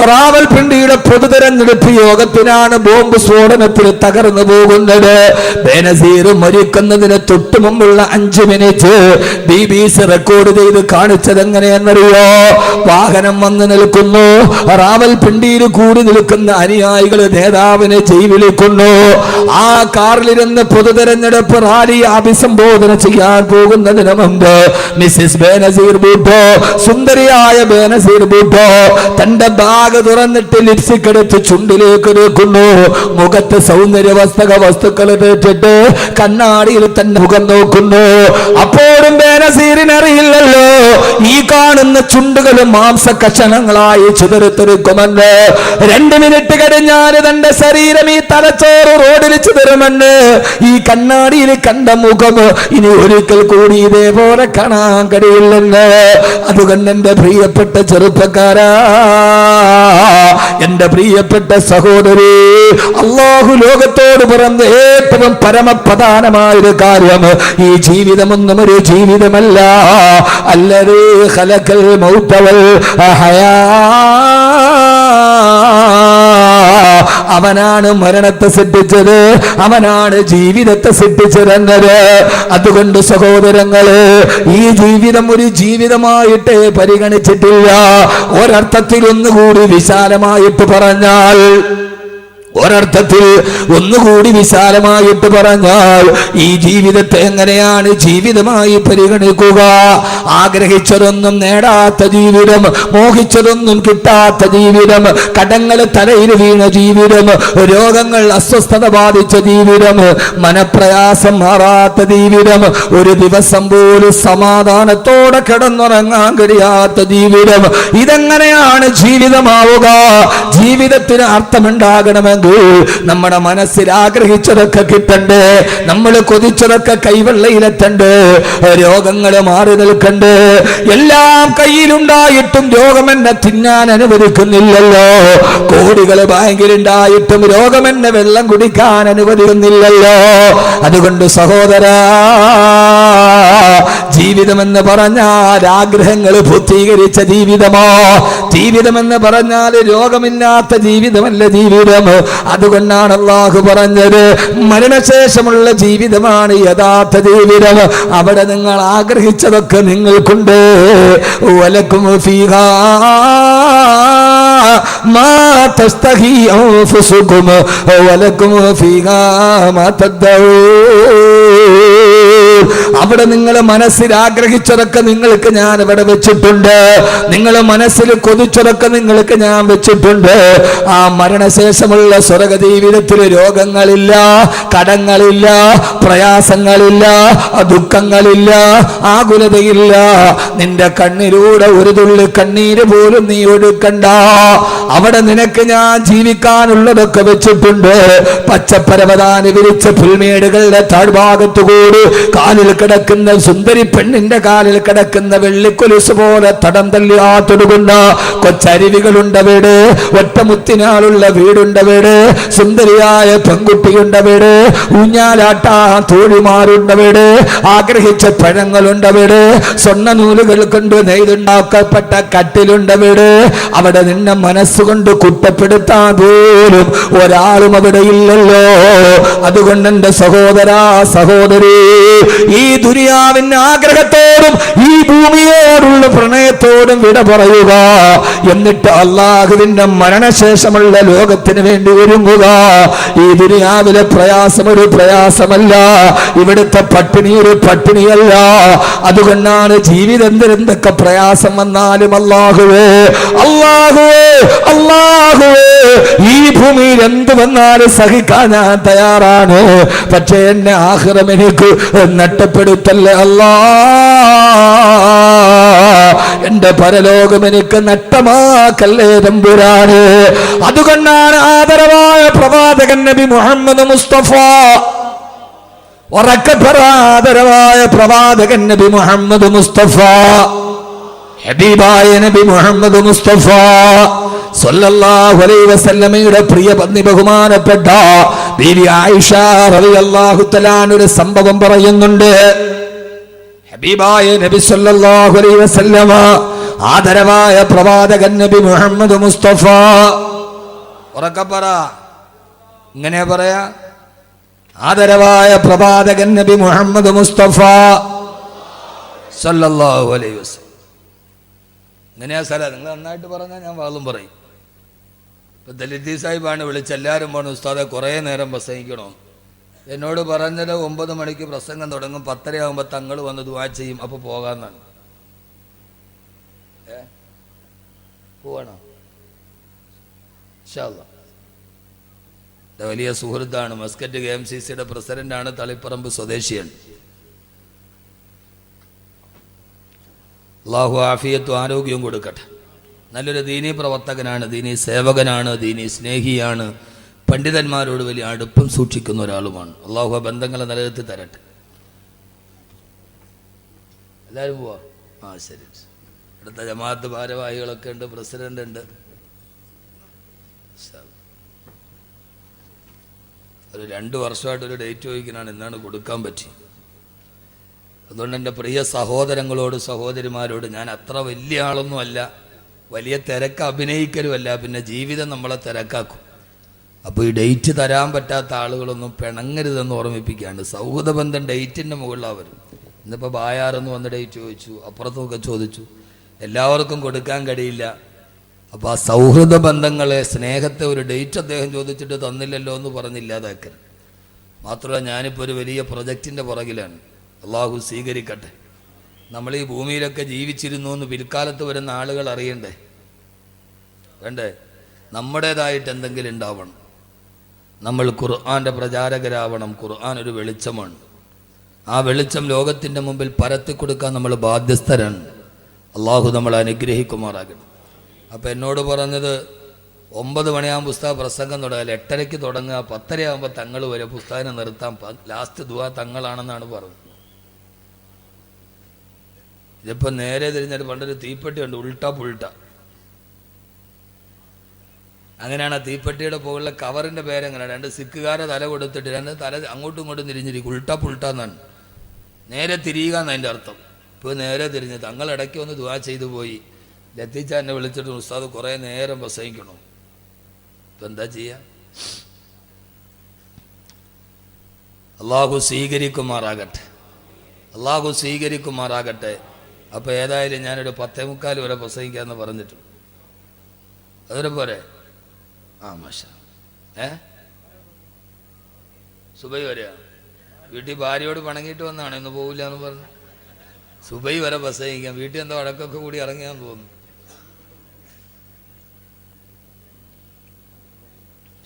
റാവൽപിണ്ടിയുടെ പൊതു തെരഞ്ഞെടുപ്പ് യോഗത്തിനാണ് ബോംബ് സ്ഫോടനത്തിൽ തകർന്നു പോകുന്നത്. ബേനസീർ മരിക്കുന്നതിന് തൊട്ടു മുമ്പുള്ള 5 മിനിറ്റ് BBC റെക്കോർഡ് ചെയ്ത് കാണിച്ചത് എങ്ങനെയെന്നറിയോ? വാഹനം വന്ന് നിൽക്കുന്നു, റാവൽപിണ്ടിയിൽ കൂടി നിൽക്കുന്ന അനുയായികൾ നേതാവിനെ ജയിലിലേക്കുന്നു. ആ കാറിലിരുന്ന് പൊതു തെരഞ്ഞെടുപ്പ് റാലി അഭിസംബോധന ചെയ്യാൻ പോകുന്നതിന് മുമ്പ് മിസ്സിസ് ബേനസീർ ഭൂട്ടോ, സുന്ദരിയായ ബേനസീർ ഭൂട്ടോ തന്റെ ബാഗ് തുറന്നിട്ട് ലിപ്സ്റ്റിക് എടുത്ത് ചുണ്ടിലേക്ക് വെക്കുന്നു. മുഖത്ത് സൗന്ദര്യവസ്തക വസ്തുക്കൾ തേച്ചിട്ട് കണ്ണാടിയിൽ തന്നെ മുഖം നോക്കുന്നു. അപ്പോഴും ബേനസീറിനറിയില്ലല്ലോ ഈ കാണുന്ന ചുണ്ടുകൾ മാംസ കഷണങ്ങളായി ചിതറിത്തെറിക്കുമെന്ന്. 2 മിനിറ്റ് കഴിഞ്ഞാൽ തന്റെ ശരീരം ഈ തലച്ചോറ് റോഡിൽ ചിതറുമെന്ന്. ഈ കണ്ണാടിയിൽ കണ്ട മുഖം ഇനി ഒരിക്കൽ കൂടി ഇതേപോലെ കാണാൻ കഴിയില്ലെന്ന്. അതുകൊണ്ട് എന്റെ പ്രിയപ്പെട്ട ചെറുപ്പക്കാരാ, എന്റെ പ്രിയപ്പെട്ട സഹോദരി, അല്ലാഹു ലോകത്തോട് പറഞ്ഞ ഏറ്റവും പരമപ്രധാനമായൊരു കാര്യം, ഈ ജീവിതമൊന്നും ഒരു ജീവിതമല്ല. അല്ലദീ ഖലഖൽ മൗത വൽ ഹയാ, അവനാണ് മരണത്തെ സൃഷ്ടിച്ചത്, അവനാണ് ജീവിതത്തെ സൃഷ്ടിച്ചതെന്നത്. അതുകൊണ്ട് സഹോദരങ്ങളെ, ഈ ജീവിതം ഒരു ജീവിതമായിട്ട് പരിഗണിച്ചിട്ടില്ല. ഒരർത്ഥത്തിൽ ഒന്നുകൂടി വിശാലമായിട്ട് പറഞ്ഞാൽ ഈ ജീവിതത്തെ എങ്ങനെയാണ് ജീവിതമായി പരിഗണിക്കുക? ആഗ്രഹിച്ചതൊന്നും നേടാത്ത ജീവിതം, മോഹിച്ചതൊന്നും കിട്ടാത്ത ജീവിതം, കടങ്ങൾ തലയിൽ വീണ ജീവിതം, രോഗങ്ങൾ അസ്വസ്ഥത ബാധിച്ച ജീവിതം, മനപ്രയാസം മാറാത്ത ജീവിതം, ഒരു ദിവസം പോലും സമാധാനത്തോടെ കിടന്നുറങ്ങാൻ കഴിയാത്ത ജീവിതം, ഇതെങ്ങനെയാണ് ജീവിതമാവുക? ജീവിതത്തിന് അർത്ഥമുണ്ടാകണമെങ്കിൽ നമ്മുടെ മനസ്സിൽ ആഗ്രഹിച്ചതൊക്കെ കിട്ടണ്ടേ, നമ്മൾ കൊതിച്ചതൊക്കെ കൈവെള്ളയിലെത്തണ്ടേ, രോഗങ്ങൾ മാറി നിൽക്കണ്ടേ. എല്ലാം കയ്യിലുണ്ടായിട്ടും രോഗം എന്നെ തിന്നാൻ അനുവദിക്കുന്നില്ലല്ലോ. കോടികൾ ബാങ്കിലുണ്ടായിട്ടും രോഗം എന്നെ വെള്ളം കുടിക്കാൻ അനുവദിക്കുന്നില്ലല്ലോ. അതുകൊണ്ട് സഹോദരാ, ജീവിതമെന്ന് പറഞ്ഞാൽ ആഗ്രഹങ്ങൾ പൂർത്തീകരിച്ച ജീവിതമോ? ജീവിതമെന്ന് പറഞ്ഞാൽ രോഗമില്ലാത്ത ജീവിതമല്ല ജീവിതം. അതുകൊണ്ടാണ് അല്ലാഹു പറഞ്ഞത്, മരണശേഷമുള്ള ജീവിതമാണ് യഥാർത്ഥ ജീവിതം. അവിടെ നിങ്ങൾ ആഗ്രഹിച്ചതൊക്കെ നിങ്ങൾക്കുണ്ട്. വലക്കും ഫീഹാ മാ തസ്തഹി അൻഫുസുകും വലക്കും ഫീഹാ മാ തദ്ദഊൻ. അവിടെ നിങ്ങൾ മനസ്സിൽ ആഗ്രഹിച്ചതൊക്കെ നിങ്ങൾക്ക് ഞാൻ ഇവിടെ വെച്ചിട്ടുണ്ട്. നിങ്ങൾ മനസ്സിൽ കൊതിച്ചതൊക്കെ നിങ്ങൾക്ക് ഞാൻ വെച്ചിട്ടുണ്ട്. ആ മരണശേഷമുള്ള സ്വർഗ ജീവിതത്തിൽ രോഗങ്ങളില്ല, കടങ്ങളില്ല, പ്രയാസങ്ങളില്ല, ദുഃഖങ്ങളില്ല, ആകുലതയില്ല. നിന്റെ കണ്ണിലൂടെ ഒരു തുള്ളി കണ്ണീര് പോലും നീ ഒഴുക്കണ്ട. അവിടെ നിനക്ക് ഞാൻ ജീവിക്കാനുള്ളതൊക്കെ വെച്ചിട്ടുണ്ട്. പച്ചപ്പരവതാനി വിരിച്ച പുൽമേടുകളുടെ താഴ്ഭാഗത്തുകൂടി കാലിൽ കിടക്കുന്ന സുന്ദരി പെണ്ണിന്റെ കാലിൽ കിടക്കുന്ന വെള്ളിക്കൊലുസ് പോലെ തടം തല്ലിയാത്തൊടുകുന്ന കൊച്ചരുവികളുണ്ടവിടെ, ഒറ്റമുത്തിനാളുള്ള വീടുണ്ടവിടെ, സുന്ദരിയായ പെൺകുട്ടിയുണ്ടവിടെ, ഊഞ്ഞാലാട്ടാ തോഴിമാരുണ്ടവിടെ, ആഗ്രഹിച്ച പഴങ്ങളുണ്ടവിടെ, സ്വർണ്ണ നൂലുകൾ കൊണ്ട് നെയ്തുണ്ടാക്കപ്പെട്ട കട്ടിലുണ്ടവിടെ. അവിടെ നിന്നെ മനസ്സുകൊണ്ട് കുറ്റപ്പെടുത്താൻ പോലും ഒരാളും അവിടെ ഇല്ലല്ലോ. അതുകൊണ്ട് എന്റെ സഹോദരാ, സഹോദരി, ഈ ദുനിയാവിന്റെ ആഗ്രഹത്തോടും ഈ ഭൂമിയോടുള്ള പ്രണയത്തോടും വിട പറയുക. എന്നിട്ട് അല്ലാഹുവിന്റെ മരണശേഷമുള്ള ലോകത്തിന് വേണ്ടി ഒരുങ്ങുക. ഈ ദുനിയാവിലെ പ്രയാസം ഒരു പ്രയാസമല്ല, ഇവിടുത്തെ പട്ടിണി ഒരു പട്ടിണിയല്ല. അതുകൊണ്ടാണ് ജീവിതം എന്തൊക്കെ പ്രയാസം വന്നാലും അല്ലാഹുവേ, അല്ലാഹുവേ, അല്ലാഹുവേ, ഈ ഭൂമിയിൽ എന്ത് വന്നാലും സഹിക്കാൻ ഞാൻ തയ്യാറാണ്. പക്ഷേ എന്നെ ആഖിറം എനിക്ക് നഷ്ടപ്പെടുത്തല്ലേ അല്ലാ. എന്റെ പരലോകം എനിക്ക് നഷ്ടമാക്കല്ലേ തമ്പുരാന്. അതുകൊണ്ടാണ് ആദരവായ പ്രവാചകൻ നബി മുഹമ്മദ് മുസ്തഫ, ആദരവായ പ്രവാചകൻ നബി മുഹമ്മദ് മുസ്തഫ, ഹബീബായ നബി മുഹമ്മദ് മുസ്തഫ സല്ലല്ലാഹു അലൈഹി വസല്ലമയുടെ പ്രിയ പത്നി ബഹുമാനപ്പെട്ട ബീവി ആയിഷ റളിയല്ലാഹു തആല ഒരു സംഭവം പറയുന്നുണ്ട്. ഹബീബായ നബി സല്ലല്ലാഹു അലൈഹി വസല്ലമ, ആദരവായ പ്രവാചകൻ നബി മുഹമ്മദ് മുസ്തഫ, ഉറക്കെ പറ, ഇങ്ങനെ പറയാ, ആദരവായ പ്രവാചകൻ നബി മുഹമ്മദ് മുസ്തഫ സല്ലല്ലാഹു അലൈഹി വസല്ലം. ഇങ്ങനെയാ സ്ഥലം. നിങ്ങൾ നന്നായിട്ട് പറഞ്ഞാൽ ഞാൻ വാളും പറയും. ഇപ്പൊ ദലിത് സാഹിബാണ് വിളിച്ച് എല്ലാവരും പറഞ്ഞു, ഉസ്താദെ കുറേ നേരം പ്രസംഗിക്കണോ? എന്നോട് പറഞ്ഞത് 9 മണിക്ക് പ്രസംഗം തുടങ്ങും, 10:30 ആകുമ്പോൾ തങ്ങൾ വന്ന് ദുആ ചെയ്യും, അപ്പോൾ പോകാമെന്നാണ്. പോവാണോ? ഇൻഷാ അല്ലാഹ്. വലിയ സുഹൃത്താണ്, മസ്കറ്റ് KMCCയുടെ പ്രസിഡന്റാണ്, തളിപ്പറമ്പ് സ്വദേശിയാണ്. അല്ലാഹു ആഫിയത്തും ആരോഗ്യവും കൊടുക്കട്ടെ. നല്ലൊരു ദീനീ പ്രവർത്തകനാണ്, ദീനീ സേവകനാണ്, ദീനീ സ്നേഹിയാണ്, പണ്ഡിതന്മാരോട് വലിയ അടുപ്പം സൂക്ഷിക്കുന്ന ഒരാളുമാണ്. അല്ലാഹു ആ ബന്ധങ്ങളെ നിലനിർത്തി തരട്ടെ. എല്ലാവരും പോവാ? ആ ശരി. അടുത്ത ജമാഅത്ത് ഭാരവാഹികളൊക്കെ ഉണ്ട്, പ്രസിഡന്റ് ഉണ്ട്. ഒരു 2 വർഷമായിട്ടൊരു ഡേറ്റ് ചോദിക്കാനാണ്, എന്നാണ് കൊടുക്കാൻ പറ്റി. അതുകൊണ്ട് എൻ്റെ പ്രിയ സഹോദരങ്ങളോട് സഹോദരിമാരോട്, ഞാൻ അത്ര വലിയ ആളൊന്നും അല്ല, വലിയ തിരക്ക് അഭിനയിക്കലുമല്ല, പിന്നെ ജീവിതം നമ്മളെ തിരക്കാക്കും. അപ്പോൾ ഈ ഡേറ്റ് തരാൻ പറ്റാത്ത ആളുകളൊന്നും പിണങ്ങരുതെന്ന് ഓർമ്മിപ്പിക്കുകയാണ്. സൗഹൃദ ബന്ധം ഡേറ്റിൻ്റെ മുകളിലാണ് വരും. ഇന്നിപ്പോൾ ബായാറെന്ന് വന്ന് ഡേറ്റ് ചോദിച്ചു, അപ്പുറത്തുമൊക്കെ ചോദിച്ചു, എല്ലാവർക്കും കൊടുക്കാൻ കഴിയില്ല. അപ്പോൾ ആ സൗഹൃദ ബന്ധങ്ങളെ, സ്നേഹത്തെ ഒരു ഡേറ്റ് അദ്ദേഹം ചോദിച്ചിട്ട് തന്നില്ലല്ലോ എന്ന് പറഞ്ഞില്ലാതാക്കരുത്. മാത്രമല്ല, ഞാനിപ്പോൾ ഒരു വലിയ പ്രൊജക്റ്റിൻ്റെ പുറകിലാണ്. അള്ളാഹു സ്വീകരിക്കട്ടെ. നമ്മൾ ഈ ഭൂമിയിലൊക്കെ ജീവിച്ചിരുന്നു എന്ന് പിൽക്കാലത്ത് വരുന്ന ആളുകൾ അറിയണ്ടേ? വേണ്ടേ? നമ്മുടേതായിട്ട് എന്തെങ്കിലും ഉണ്ടാവണം. നമ്മൾ ഖുർആൻ്റെ പ്രചാരകരാവണം. ഖുർആൻ ഒരു വെളിച്ചമാണ്. ആ വെളിച്ചം ലോകത്തിൻ്റെ മുമ്പിൽ പരത്തി കൊടുക്കാൻ നമ്മൾ ബാധ്യസ്ഥരാണ്. അള്ളാഹു നമ്മളെ അനുഗ്രഹിക്കുമാറാകണം. അപ്പോൾ എന്നോട് പറഞ്ഞത് 9 മണിയാകുമ്പോൾ പുസ്തകം പ്രസംഗം തുടങ്ങില്ല, 8:30 തുടങ്ങുക, 10:30 തങ്ങൾ വരെ പുസ്തകം നിർത്താം, ലാസ്റ്റ് ദുആ തങ്ങളാണെന്നാണ് പറഞ്ഞത്. ഇതിപ്പോൾ നേരെ തിരിഞ്ഞിട്ട് പണ്ടൊരു തീപ്പെട്ടി ഉണ്ട്, ഉൾട്ടാ പുൾട്ട. അങ്ങനെയാണ് ആ തീപ്പെട്ടിയുടെ പോകുള്ള കവറിൻ്റെ പേരെങ്ങനെ, 2 സിക്കുകാരെ തല കൊടുത്തിട്ട് 2 തല അങ്ങോട്ടും ഇങ്ങോട്ടും തിരിഞ്ഞിരിക്കും. ഉൾട്ടാ പുൾട്ട എന്നാണ്. നേരെ തിരിയുക എന്നതിൻ്റെ അർത്ഥം. ഇപ്പോൾ നേരെ തിരിഞ്ഞ് തങ്ങൾ ഇടയ്ക്ക് ഒന്ന് ദുആ ചെയ്തു പോയി. ലത്തീച്ച എന്നെ വിളിച്ചിട്ട് ഉസ്താദ് കുറേ നേരം പ്രസംഗിക്കണം. ഇപ്പം എന്താ ചെയ്യുക? അള്ളാഹു സ്വീകരിക്കുമാറാകട്ടെ. അള്ളാഹു സ്വീകരിക്കുമാറാകട്ടെ. അപ്പോൾ ഏതായാലും ഞാനൊരു 10:45 വരെ പ്രസംഗിക്കാമെന്ന് പറഞ്ഞിട്ടുണ്ട്. അതുവരെ പോരെ? ആ മാഷാ. സുബൈ വരെയാണ്. വീട്ടിൽ ഭാര്യയോട് പണങ്ങിയിട്ട് വന്നാണ്, ഇന്ന് പോവില്ല എന്ന് പറഞ്ഞു. സുബൈ വരെ പ്രസംഗിക്കാം. വീട്ടിൽ എന്തോ അടക്കമൊക്കെ കൂടി ഇറങ്ങിയാന്ന് തോന്നുന്നു.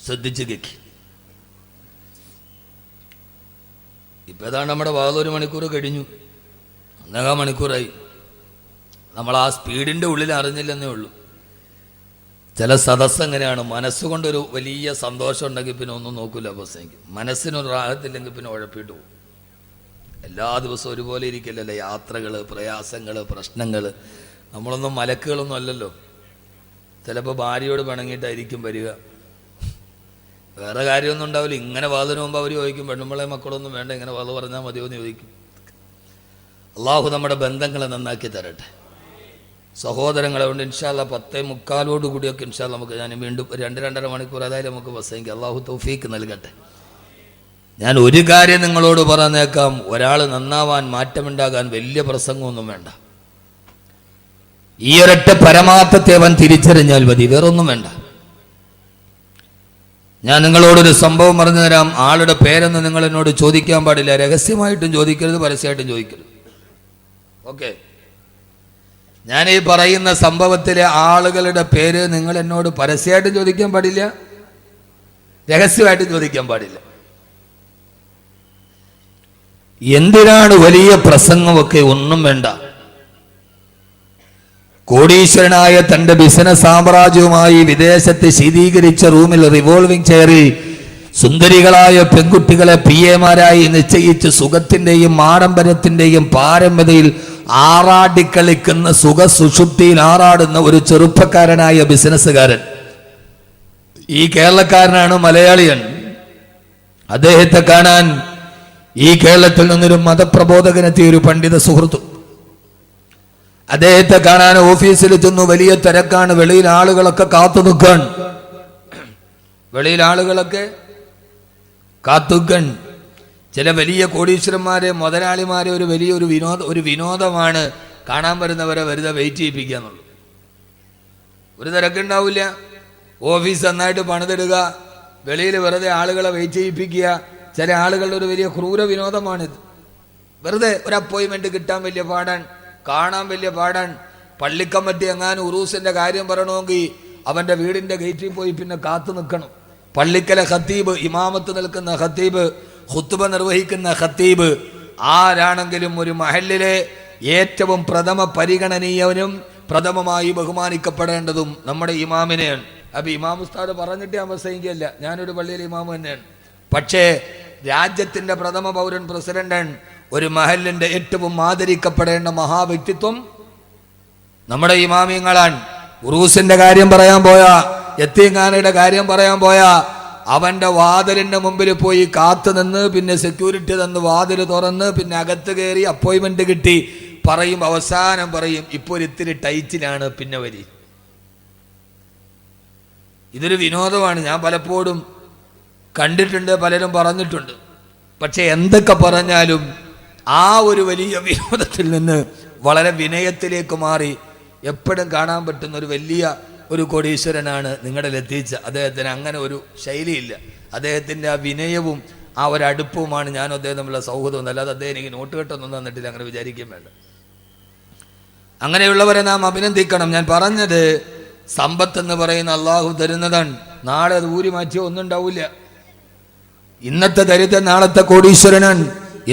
ശ്രദ്ധിച്ച് കേക്കി. ഇപ്പം ഏതാണ് നമ്മുടെ ഭാഗത്ത് 1 മണിക്കൂർ കഴിഞ്ഞു, 1.5 മണിക്കൂറായി. നമ്മൾ ആ സ്പീഡിൻ്റെ ഉള്ളിൽ അറിഞ്ഞില്ലെന്നേ ഉള്ളൂ. ചില സദസ്സ് എങ്ങനെയാണ്, മനസ്സുകൊണ്ടൊരു വലിയ സന്തോഷം ഉണ്ടെങ്കിൽ പിന്നെ ഒന്നും നോക്കില്ല പ്രസംഗിക്കും. മനസ്സിനൊരു റാഹത്തില്ലെങ്കിൽ പിന്നെ ഉഴപ്പിട്ട് പോകും. എല്ലാ ദിവസവും ഒരുപോലെ ഇരിക്കില്ലല്ലോ. യാത്രകൾ, പ്രയാസങ്ങൾ, പ്രശ്നങ്ങൾ. നമ്മളൊന്നും മലക്കുകളൊന്നും അല്ലല്ലോ. ചിലപ്പോൾ ഭാര്യയോട് പിണങ്ങിയിട്ടായിരിക്കും വരിക. വേറെ കാര്യമൊന്നും ഉണ്ടാവില്ല. ഇങ്ങനെ വാതിന് മുമ്പ് അവർ ചോദിക്കും, പെണ്ണുമ്പളെ മക്കളൊന്നും വേണ്ട, ഇങ്ങനെ വാത് പറഞ്ഞാൽ മതിയോ എന്ന് ചോദിക്കും. അള്ളാഹു നമ്മുടെ ബന്ധങ്ങളെ നന്നാക്കി തരട്ടെ. സഹോദരങ്ങളെ കൊണ്ട് ഇൻഷാ അല്ലാഹ് 10:45 കൂടിയൊക്കെ ഇൻഷാ അല്ലാഹ് നമുക്ക് ഞാൻ വീണ്ടും 2-2.5 മണിക്കൂർ ഏതായാലും നമുക്ക് പ്രസംഗിക്കാം. അള്ളാഹു തൗഫീക്ക് നൽകട്ടെ. ഞാൻ ഒരു കാര്യം നിങ്ങളോട് പറഞ്ഞേക്കാം, ഒരാൾ നന്നാവാൻ, മാറ്റമുണ്ടാകാൻ വലിയ പ്രസംഗമൊന്നും വേണ്ട. ഈ ഒരൊറ്റ പരമാർത്ഥത്തെ അവൻ തിരിച്ചറിഞ്ഞാൽ മതി, വേറൊന്നും വേണ്ട. ഞാൻ നിങ്ങളോടൊരു സംഭവം പറഞ്ഞു തരാം. ആളുടെ പേരൊന്നും നിങ്ങൾ എന്നോട് ചോദിക്കാൻ പാടില്ല. രഹസ്യമായിട്ടും ചോദിക്കരുത്, പരസ്യമായിട്ടും ചോദിക്കരുത്. ഓക്കെ? ഞാൻ ഈ പറയുന്ന സംഭവത്തിലെ ആളുകളുടെ പേര് നിങ്ങൾ എന്നോട് പരസ്യമായിട്ടും ചോദിക്കാൻ പാടില്ല, രഹസ്യമായിട്ടും ചോദിക്കാൻ പാടില്ല. എന്തിനാണ് വലിയ പ്രസംഗമൊക്കെ? ഒന്നും വേണ്ട. കോടീശ്വരനായ തന്റെ ബിസിനസ് സാമ്രാജ്യവുമായി വിദേശത്ത് ശീതീകരിച്ച റൂമിൽ റിവോൾവിംഗ് ചെയറിൽ സുന്ദരികളായ പെൺകുട്ടികളെ PA-മാരായി നിശ്ചയിച്ച് സുഖത്തിന്റെയും ആഡംബരത്തിന്റെയും പാരമ്യതയിൽ ആറാടിക്കളിക്കുന്ന സുഖസുഷുപ്തിയിൽ ആറാടുന്ന ഒരു ചെറുപ്പക്കാരനായ ബിസിനസ്സുകാരൻ. ഈ കേരളക്കാരനാണ്, മലയാളിയൻ. അദ്ദേഹത്തെ കാണാൻ ഈ കേരളത്തിൽ നിന്നൊരു മതപ്രബോധകനെത്തിയ ഒരു പണ്ഡിത സുഹൃത്തു. അദ്ദേഹത്തെ കാണാൻ ഓഫീസിൽ ചെന്നു. വലിയ തിരക്കാണ്. വെളിയിൽ ആളുകളൊക്കെ കാത്തു നിൽക്കാൻ. ചില വലിയ കോടീശ്വരന്മാരെ, മുതലാളിമാരെ ഒരു വിനോദമാണ് കാണാൻ വരുന്നവരെ വെറുതെ വെയിറ്റ് ചെയ്യിപ്പിക്കുക എന്നുള്ളൂ. ഒരു തിരക്കുണ്ടാവില്ല. ഓഫീസ് നന്നായിട്ട് പണിതിടുക, വെളിയിൽ വെറുതെ ആളുകളെ വെയിറ്റ് ചെയ്യിപ്പിക്കുക. ചില ആളുകളുടെ ഒരു വലിയ ക്രൂര വിനോദമാണിത്. വെറുതെ ഒരു അപ്പോയിൻമെന്റ് കിട്ടാൻ വലിയ പാടാൻ, കാണാൻ വലിയ പാടാൻ. പള്ളിക്കമ്മറ്റി എങ്ങാനും ഉറൂസിന്റെ കാര്യം പറയണമെങ്കിൽ അവന്റെ വീടിന്റെ ഗേറ്റിൽ പോയി പിന്നെ കാത്തു നിൽക്കണം. പള്ളിക്കലെ ഖത്തീബ്, ഇമാമത്ത് നിൽക്കുന്ന ഖത്തീബ്, ഖുത്ബ നിർവഹിക്കുന്ന ഖത്തീബ് ആരാണെങ്കിലും ഒരു മഹല്ലിലെ ഏറ്റവും പ്രഥമ പരിഗണനീയവനും പ്രഥമമായി ബഹുമാനിക്കപ്പെടേണ്ടതും നമ്മുടെ ഇമാമിനെയാണ്. അപ്പൊ ഇമാം ഉസ്താദ് പറഞ്ഞിട്ട് ഞാൻ പ്രസംഗിക്കല്ല, ഞാനൊരു പള്ളിയിലെ ഇമാമ് തന്നെയാണ്. പക്ഷേ രാജ്യത്തിന്റെ പ്രഥമ പൗരൻ, പ്രസിഡന്റാണ്. ഒരു മഹലിന്റെ ഏറ്റവും ആദരിക്കപ്പെടേണ്ട മഹാവ്യക്തിത്വം നമ്മുടെ ഇമാമിങ്ങളാണ്. ഉറൂസിന്റെ കാര്യം പറയാൻ പോയാ, യത്തീംഖാനയുടെ കാര്യം പറയാൻ പോയാ, അവന്റെ വാതിലിന്റെ മുമ്പിൽ പോയി കാത്തു നിന്ന്, പിന്നെ സെക്യൂരിറ്റി തന്ന് വാതിൽ തുറന്ന്, പിന്നെ അകത്ത് കയറി അപ്പോയിന്റ്മെന്റ് കിട്ടി പറയും. അവസാനം പറയും, ഇപ്പോൾ ഒരു ഇത്തിരി ടൈറ്റിലാണ്, പിന്നെ വരി. ഇതൊരു വിനോദമാണ്. ഞാൻ പലപ്പോഴും കണ്ടിട്ടുണ്ട്, പലരും പറഞ്ഞിട്ടുണ്ട്. പക്ഷെ എന്തൊക്കെ പറഞ്ഞാലും ആ ഒരു വലിയ വിനോദത്തിൽ നിന്ന് വളരെ വിനയത്തിലേക്ക് മാറി എപ്പോഴും കാണാൻ പറ്റുന്ന ഒരു വലിയ ഒരു കോടീശ്വരനാണ് നിങ്ങളുടെ ലത്തീച്ച. അദ്ദേഹത്തിന് അങ്ങനെ ഒരു ശൈലിയില്ല. അദ്ദേഹത്തിൻ്റെ ആ വിനയവും ആ ഒരു അടുപ്പവുമാണ് ഞാനും അദ്ദേഹം തമ്മിലുള്ള സൗഹൃദവും. അല്ലാതെ അദ്ദേഹം എനിക്ക് നോട്ട് കെട്ടൊന്നും തന്നിട്ടില്ല, അങ്ങനെ വിചാരിക്കുകയും വേണ്ട. അങ്ങനെയുള്ളവരെ നാം അഭിനന്ദിക്കണം. ഞാൻ പറഞ്ഞത് സമ്പത്തെന്ന് പറയുന്ന അള്ളാഹു തരുന്നതാണ്. നാളെ അത് ഊരി മാറ്റിയോ ഒന്നും ഉണ്ടാവില്ല. ഇന്നത്തെ ദരിദ്രൻ നാളത്തെ കോടീശ്വരനാണ്,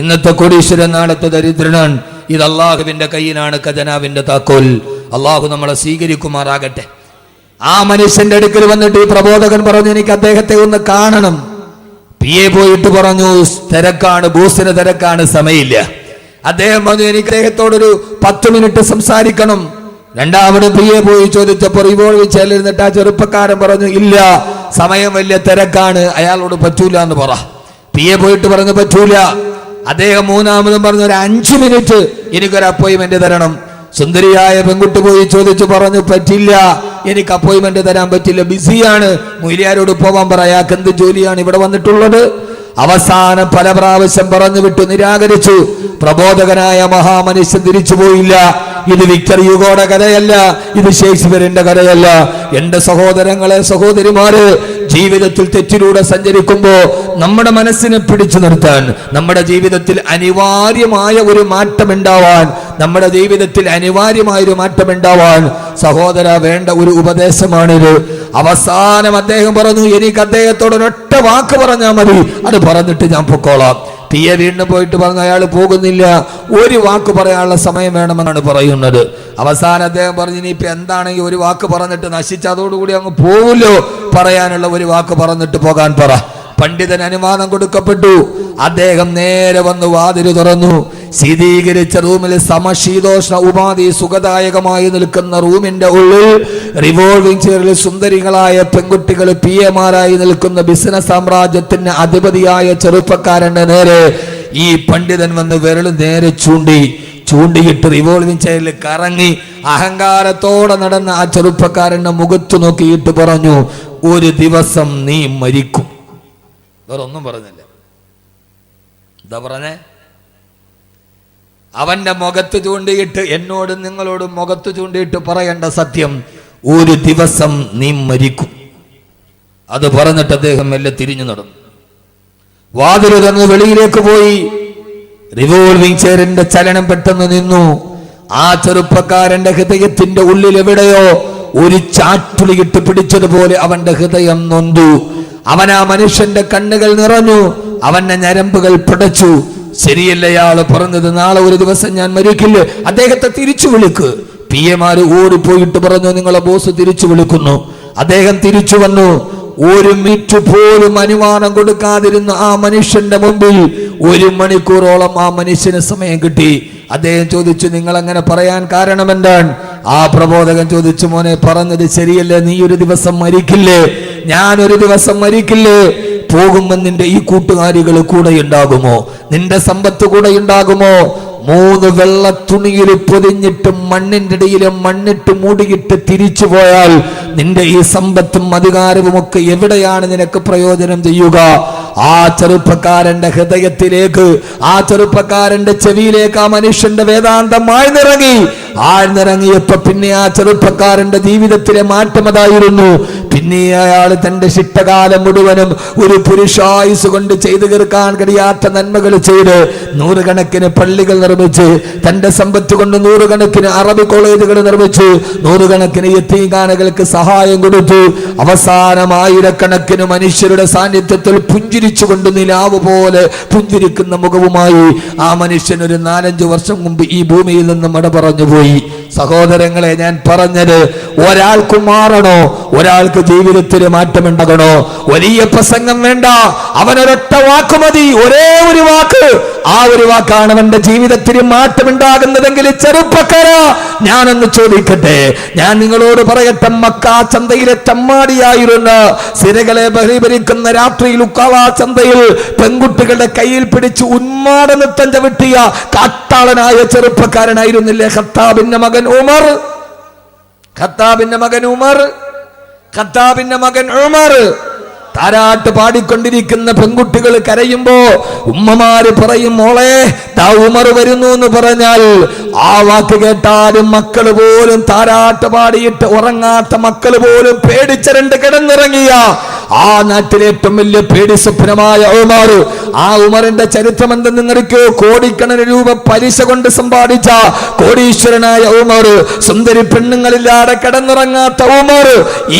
ഇന്നത്തെ കോടീശ്വരൻ നാളത്തെ ദരിദ്രനാണ്. ഇത് അള്ളാഹുവിന്റെ കയ്യിലാണ് ഖജനാവിന്റെ താക്കോൽ. അള്ളാഹു നമ്മളെ സ്വീകരിക്കുമാറാകട്ടെ. ആ മനുഷ്യന്റെ അടുക്കൽ വന്നിട്ട് ഈ പ്രബോധകൻ പറഞ്ഞു, എനിക്ക് അദ്ദേഹത്തെ ഒന്ന് കാണണം. PA പോയിട്ട് പറഞ്ഞു, തിരക്കാണ്, ബോസിന് തിരക്കാണ്, സമയമില്ല. അദ്ദേഹം പറഞ്ഞു, എനിക്ക് അദ്ദേഹത്തോടൊരു 10 മിനിറ്റ് സംസാരിക്കണം. രണ്ടാമത് PA പോയി ചോദിച്ചപ്പോൾ റിവോൾവ് ചെല്ലിരുന്നിട്ട് ആ ചെറുപ്പക്കാരൻ പറഞ്ഞു, ഇല്ല, സമയം വലിയ തിരക്കാണ്, അയാളോട് പറ്റൂല എന്ന് പറ. PA പോയിട്ട് പറഞ്ഞു പറ്റൂല. അദ്ദേഹം മൂന്നാമതും പറഞ്ഞു, ഒരു 5 മിനിറ്റ് എനിക്കൊരു അപ്പോയിന്റ്മെന്റ് തരണം. സുന്ദരിയായ പെൺകുട്ടി പോയി ചോദിച്ചു പറഞ്ഞു, പറ്റില്ല, എനിക്ക് അപ്പോയിന്റ്മെന്റ് തരാൻ പറ്റില്ല, ബിസിയാണ്, മൊയ്ലിയാരോട് പോവാൻ പറ, അയാൾക്ക് എന്ത് ജോലിയാണ് ഇവിടെ വന്നിട്ടുള്ളത്. അവസാനം പല പ്രാവശ്യം പറഞ്ഞു വിട്ടു, നിരാകരിച്ചു. പ്രബോധകനായ മഹാമനുഷ്യൻ തിരിച്ചു പോയില്ല. ഇത് വിക്ടർ യുഗോയുടെ കഥയല്ല, ഇത് ഷേക്സ്പിയറിന്റെ കഥയല്ല. എന്റെ സഹോദരങ്ങളെ, സഹോദരിമാര്, ജീവിതത്തിൽ തെറ്റിലൂടെ സഞ്ചരിക്കുമ്പോ നമ്മുടെ മനസ്സിനെ പിടിച്ചു നിർത്താൻ, നമ്മുടെ ജീവിതത്തിൽ അനിവാര്യമായ ഒരു മാറ്റം ഉണ്ടാവാൻ, നമ്മുടെ ജീവിതത്തിൽ അനിവാര്യമായ ഒരു മാറ്റം ഉണ്ടാവാൻ സഹോദര വേണ്ട ഒരു ഉപദേശമാണിത്. അവസാനം അദ്ദേഹം പറഞ്ഞു, എനിക്ക് അദ്ദേഹത്തോട് ഒരൊറ്റ വാക്ക് പറഞ്ഞാൽ മതി, അത് പറഞ്ഞിട്ട് ഞാൻ പൊക്കോളാം. PA വീണ്ടും പോയിട്ട് പറഞ്ഞു, അയാൾ പോകുന്നില്ല, ഒരു വാക്ക് പറയാനുള്ള സമയം വേണമെന്നാണ് പറയുന്നത്. അവസാനം അദ്ദേഹം പറഞ്ഞു, ഇനിയിപ്പോ എന്താണെങ്കിൽ ഒരു വാക്ക് പറഞ്ഞിട്ട് നശിച്ച് അതോടുകൂടി അങ്ങ് പോവുമല്ലോ, പറയാനുള്ള ഒരു വാക്ക് പറഞ്ഞിട്ട് പോകാൻ പറ. പണ്ഡിതൻ അനുവാദം കൊടുക്കപ്പെട്ടു. അദ്ദേഹം നേരെ വന്ന് വാതിൽ തുറന്നു. ശീതീകരിച്ച റൂമിൽ സമശീതോഷ്ണ ഉപാധി സുഖദായകമായി നിൽക്കുന്ന റൂമിന്റെ ഉള്ളിൽ റിവോൾവിംഗ് ചെയറിൽ സുന്ദരികളായ പെൺകുട്ടികൾ PA മാരായി നിൽക്കുന്ന ബിസിനസ് സാമ്രാജ്യത്തിന് അധിപതിയായ ചെറുപ്പക്കാരന്റെ നേരെ ഈ പണ്ഡിതൻ വന്ന് വിരൽ നേരെ ചൂണ്ടിയിട്ട് റിവോൾവിംഗ് ചെയറിൽ കറങ്ങി അഹങ്കാരത്തോടെ നടന്ന ആ ചെറുപ്പക്കാരന്റെ മുഖത്ത് നോക്കിയിട്ട് പറഞ്ഞു, ഒരു ദിവസം നീ മരിക്കും. വേറെ ഒന്നും പറഞ്ഞില്ല. എന്താ പറഞ്ഞേ? അവന്റെ മുഖത്ത് ചൂണ്ടിയിട്ട്, എന്നോടും നിങ്ങളോടും മുഖത്ത് ചൂണ്ടിയിട്ട് പറയേണ്ട സത്യം, ഒരു ദിവസം നീ മരിക്കും. അത് പറഞ്ഞിട്ട് അദ്ദേഹം മെല്ലെ തിരിഞ്ഞു നടന്നു. വാതിൽ തുറന്ന് വെളിയിലേക്ക് പോയി. റിവോൾവിംഗ് ചെയറിന്റെ ചലനം പെട്ടെന്ന് നിന്നു. ആ ചെറുപ്പക്കാരന്റെ ഹൃദയത്തിന്റെ ഉള്ളിൽ എവിടെയോ ഒരു ചാറ്റുളിയിട്ട് പിടിച്ചതുപോലെ അവന്റെ ഹൃദയം നൊന്തു. അവൻ ആ മനുഷ്യന്റെ കണ്ണുകൾ നിറഞ്ഞു, അവന്റെ ഞരമ്പുകൾ പിടച്ചു. ശരിയല്ലയാള് പറഞ്ഞത്, നാളെ ഒരു ദിവസം ഞാൻ മരിക്കില്ല, അദ്ദേഹത്തെ തിരിച്ചു വിളിക്ക്. PA മാര് ഓടിപ്പോയിട്ട് പറഞ്ഞു, നിങ്ങളെ ബോസ് തിരിച്ചു വിളിക്കുന്നു. അദ്ദേഹം തിരിച്ചു വന്നു. ഒരു മിനിറ്റ് പോലും അനുമാനം കൊടുക്കാതിരുന്ന ആ മനുഷ്യന്റെ മുമ്പിൽ 1 മണിക്കൂറോളം ആ മനുഷ്യന് സമയം കിട്ടി. അദ്ദേഹം ചോദിച്ചു, നിങ്ങൾ അങ്ങനെ പറയാൻ കാരണം എന്താണ്? ആ പ്രബോധകൻ ചോദിച്ചു, മോനെ, പറഞ്ഞത് ശരിയല്ലേ, നീ ഒരു ദിവസം മരിക്കില്ലേ, ഞാനൊരു ദിവസം മരിക്കില്ലേ? പോകുമ്പോൾ നിന്റെ ഈ കൂട്ടുകാരികൾ കൂടെ ഉണ്ടാകുമോ? നിന്റെ സമ്പത്ത് കൂടെ ഉണ്ടാകുമോ? 3 വെള്ള തുണിയിൽ പൊതിഞ്ഞിട്ട് മണ്ണിന്റെ ഇടയിൽ മണ്ണിട്ട് മൂടിയിട്ട് തിരിച്ചു പോയാൽ നിന്റെ ഈ സമ്പത്തും അധികാരവും ഒക്കെ എവിടെയാണ് നിനക്ക് പ്രയോജനം ചെയ്യുക? ആ ചെറുപ്പക്കാരന്റെ ഹൃദയത്തിലേക്ക്, ആ ചെറുപ്പക്കാരന്റെ ചെവിയിലേക്ക് ആ മനുഷ്യന്റെ വേദാന്തം ആഴ്ന്നിറങ്ങിയപ്പോ പിന്നെ ആ ചെറുപ്പക്കാരന്റെ ജീവിതത്തിലെ മാറ്റം അതായിരുന്നു. പിന്നെ അയാൾ തന്റെ ശിഷ്ടകാലം മുഴുവനും ഒരു പുരുഷായുസ് കൊണ്ട് ചെയ്തു തീർക്കാൻ കഴിയാത്ത നന്മകൾ ചെയ്ത് 100 കണക്കിന് പള്ളികൾ നിർമ്മിച്ച്, തന്റെ സമ്പത്ത് കൊണ്ട് 100 കണക്കിന് അറബി കോളേജുകൾ നിർമ്മിച്ച്, 100 കണക്കിന് യതീംഖാനകൾക്ക് സഹായം കൊടുത്തു. അവസാനം 1000കണക്കിന് മനുഷ്യരുടെ സാന്നിധ്യത്തിൽ പുഞ്ചിരിച്ചുകൊണ്ട് നിലാവ് പോലെ പുഞ്ചിരിക്കുന്ന മുഖവുമായി ആ മനുഷ്യൻ ഒരു 4-5 വർഷം മുമ്പ് ഈ ഭൂമിയിൽ നിന്ന് മട പറഞ്ഞു പോയി. സഹോദരങ്ങളെ, ഞാൻ പറഞ്ഞത്, ഒരാൾക്ക് മാറണോ, ഒരാൾക്ക് ജീവിതത്തിൽ മാറ്റമുണ്ടാകണോ? വലിയ പ്രസംഗം വേണ്ട, അവനൊരൊറ്റ വാക്ക് മതി, ഒരേ ഒരു വാക്ക്. ആ ഒരു വാക്കാണ് അവന്റെ ജീവിതത്തിൽ മാറ്റമുണ്ടാകുന്നതെങ്കിൽ ചെറുപ്പക്കാരാ, ഞാനൊന്ന് ചോദിക്കട്ടെ, ഞാൻ നിങ്ങളോട് പറയട്ടെ, മക്കാ ചന്തയിലെ ചമ്മാടിയായിരുന്ന സിരകളെ ബഹിഭരിക്കുന്ന രാത്രിയിൽ ഉക്കാള ചന്തയിൽ പെൺകുട്ടികളുടെ കയ്യിൽ പിടിച്ച് ഉന്മാദ നൃത്തം ചവിട്ടിയ കാട്ടാളനായ ചെറുപ്പക്കാരനായിരുന്നില്ലേ ഖത്താബിന്റെ മകൻ ഉമർ? ഖത്താബിന്റെ മകൻ ഉമർ താരാട്ട് പാടിക്കൊണ്ടിരിക്കുന്ന പെൺകുട്ടികൾ കരയുമ്പോ ഉമ്മമാര് പറയും, മോളെ ദാ ഉമർ വരുന്നു എന്ന് പറഞ്ഞാൽ ആ വാക്ക് കേട്ടാലും മക്കള് പോലും താരാട്ട് പാടിയിട്ട് ഉറങ്ങാത്ത മക്കള് പോലും പേടിച്ചരണ്ട് കിടന്നിറങ്ങിയ ആ നാട്ടിലെ ഏറ്റവും വലിയ പേടി സ്വപ്നമായ ഉമർ. ആ ഉമറിന്റെ ചരിത്രം എന്തെന്ന് നിങ്ങൾക്കോ? കോടിക്കണക്കിന് രൂപ പലിശ കൊണ്ട് സമ്പാദിച്ച കോടീശ്വരനായ ഉമർ, സുന്ദരി പെണ്ണുങ്ങളില്ലാതെ കിടന്നുറങ്ങാത്ത ഉമർ.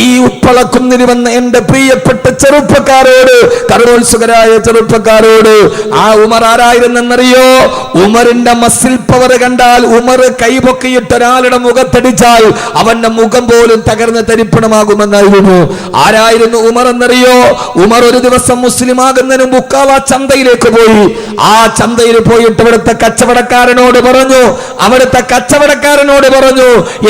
ഈ ഉപ്പളക്കുന്നിന് വന്ന എന്റെ പ്രിയപ്പെട്ട ചെറുപ്പക്കാരോട്, കർമ്മോത്സുകരായ ചെറുപ്പക്കാരോട്, ആ ഉമർ ആരായിരുന്നെന്നറിയോ? ഉമറിന്റെ മസിൽ പവർ കണ്ടാൽ ഉമർ കൈപൊക്കിയിട്ട് ഒരാളുടെ മുഖത്തടിച്ചാൽ അവന്റെ മുഖം പോലും തകർന്ന് തരിപ്പണമാകുമെന്നായിരുന്നു. ആരായിരുന്നു ഉമർ എന്നറിയോ? ഉമർ ഒരു ദിവസം മുസ്ലിം ആകുന്നതിന് മുക്കാവ ചന്തയിലേക്ക് പോയി. ആ ചന്തയിൽ പോയിട്ട് അവിടുത്തെ കച്ചവടക്കാരനോട് പറഞ്ഞു,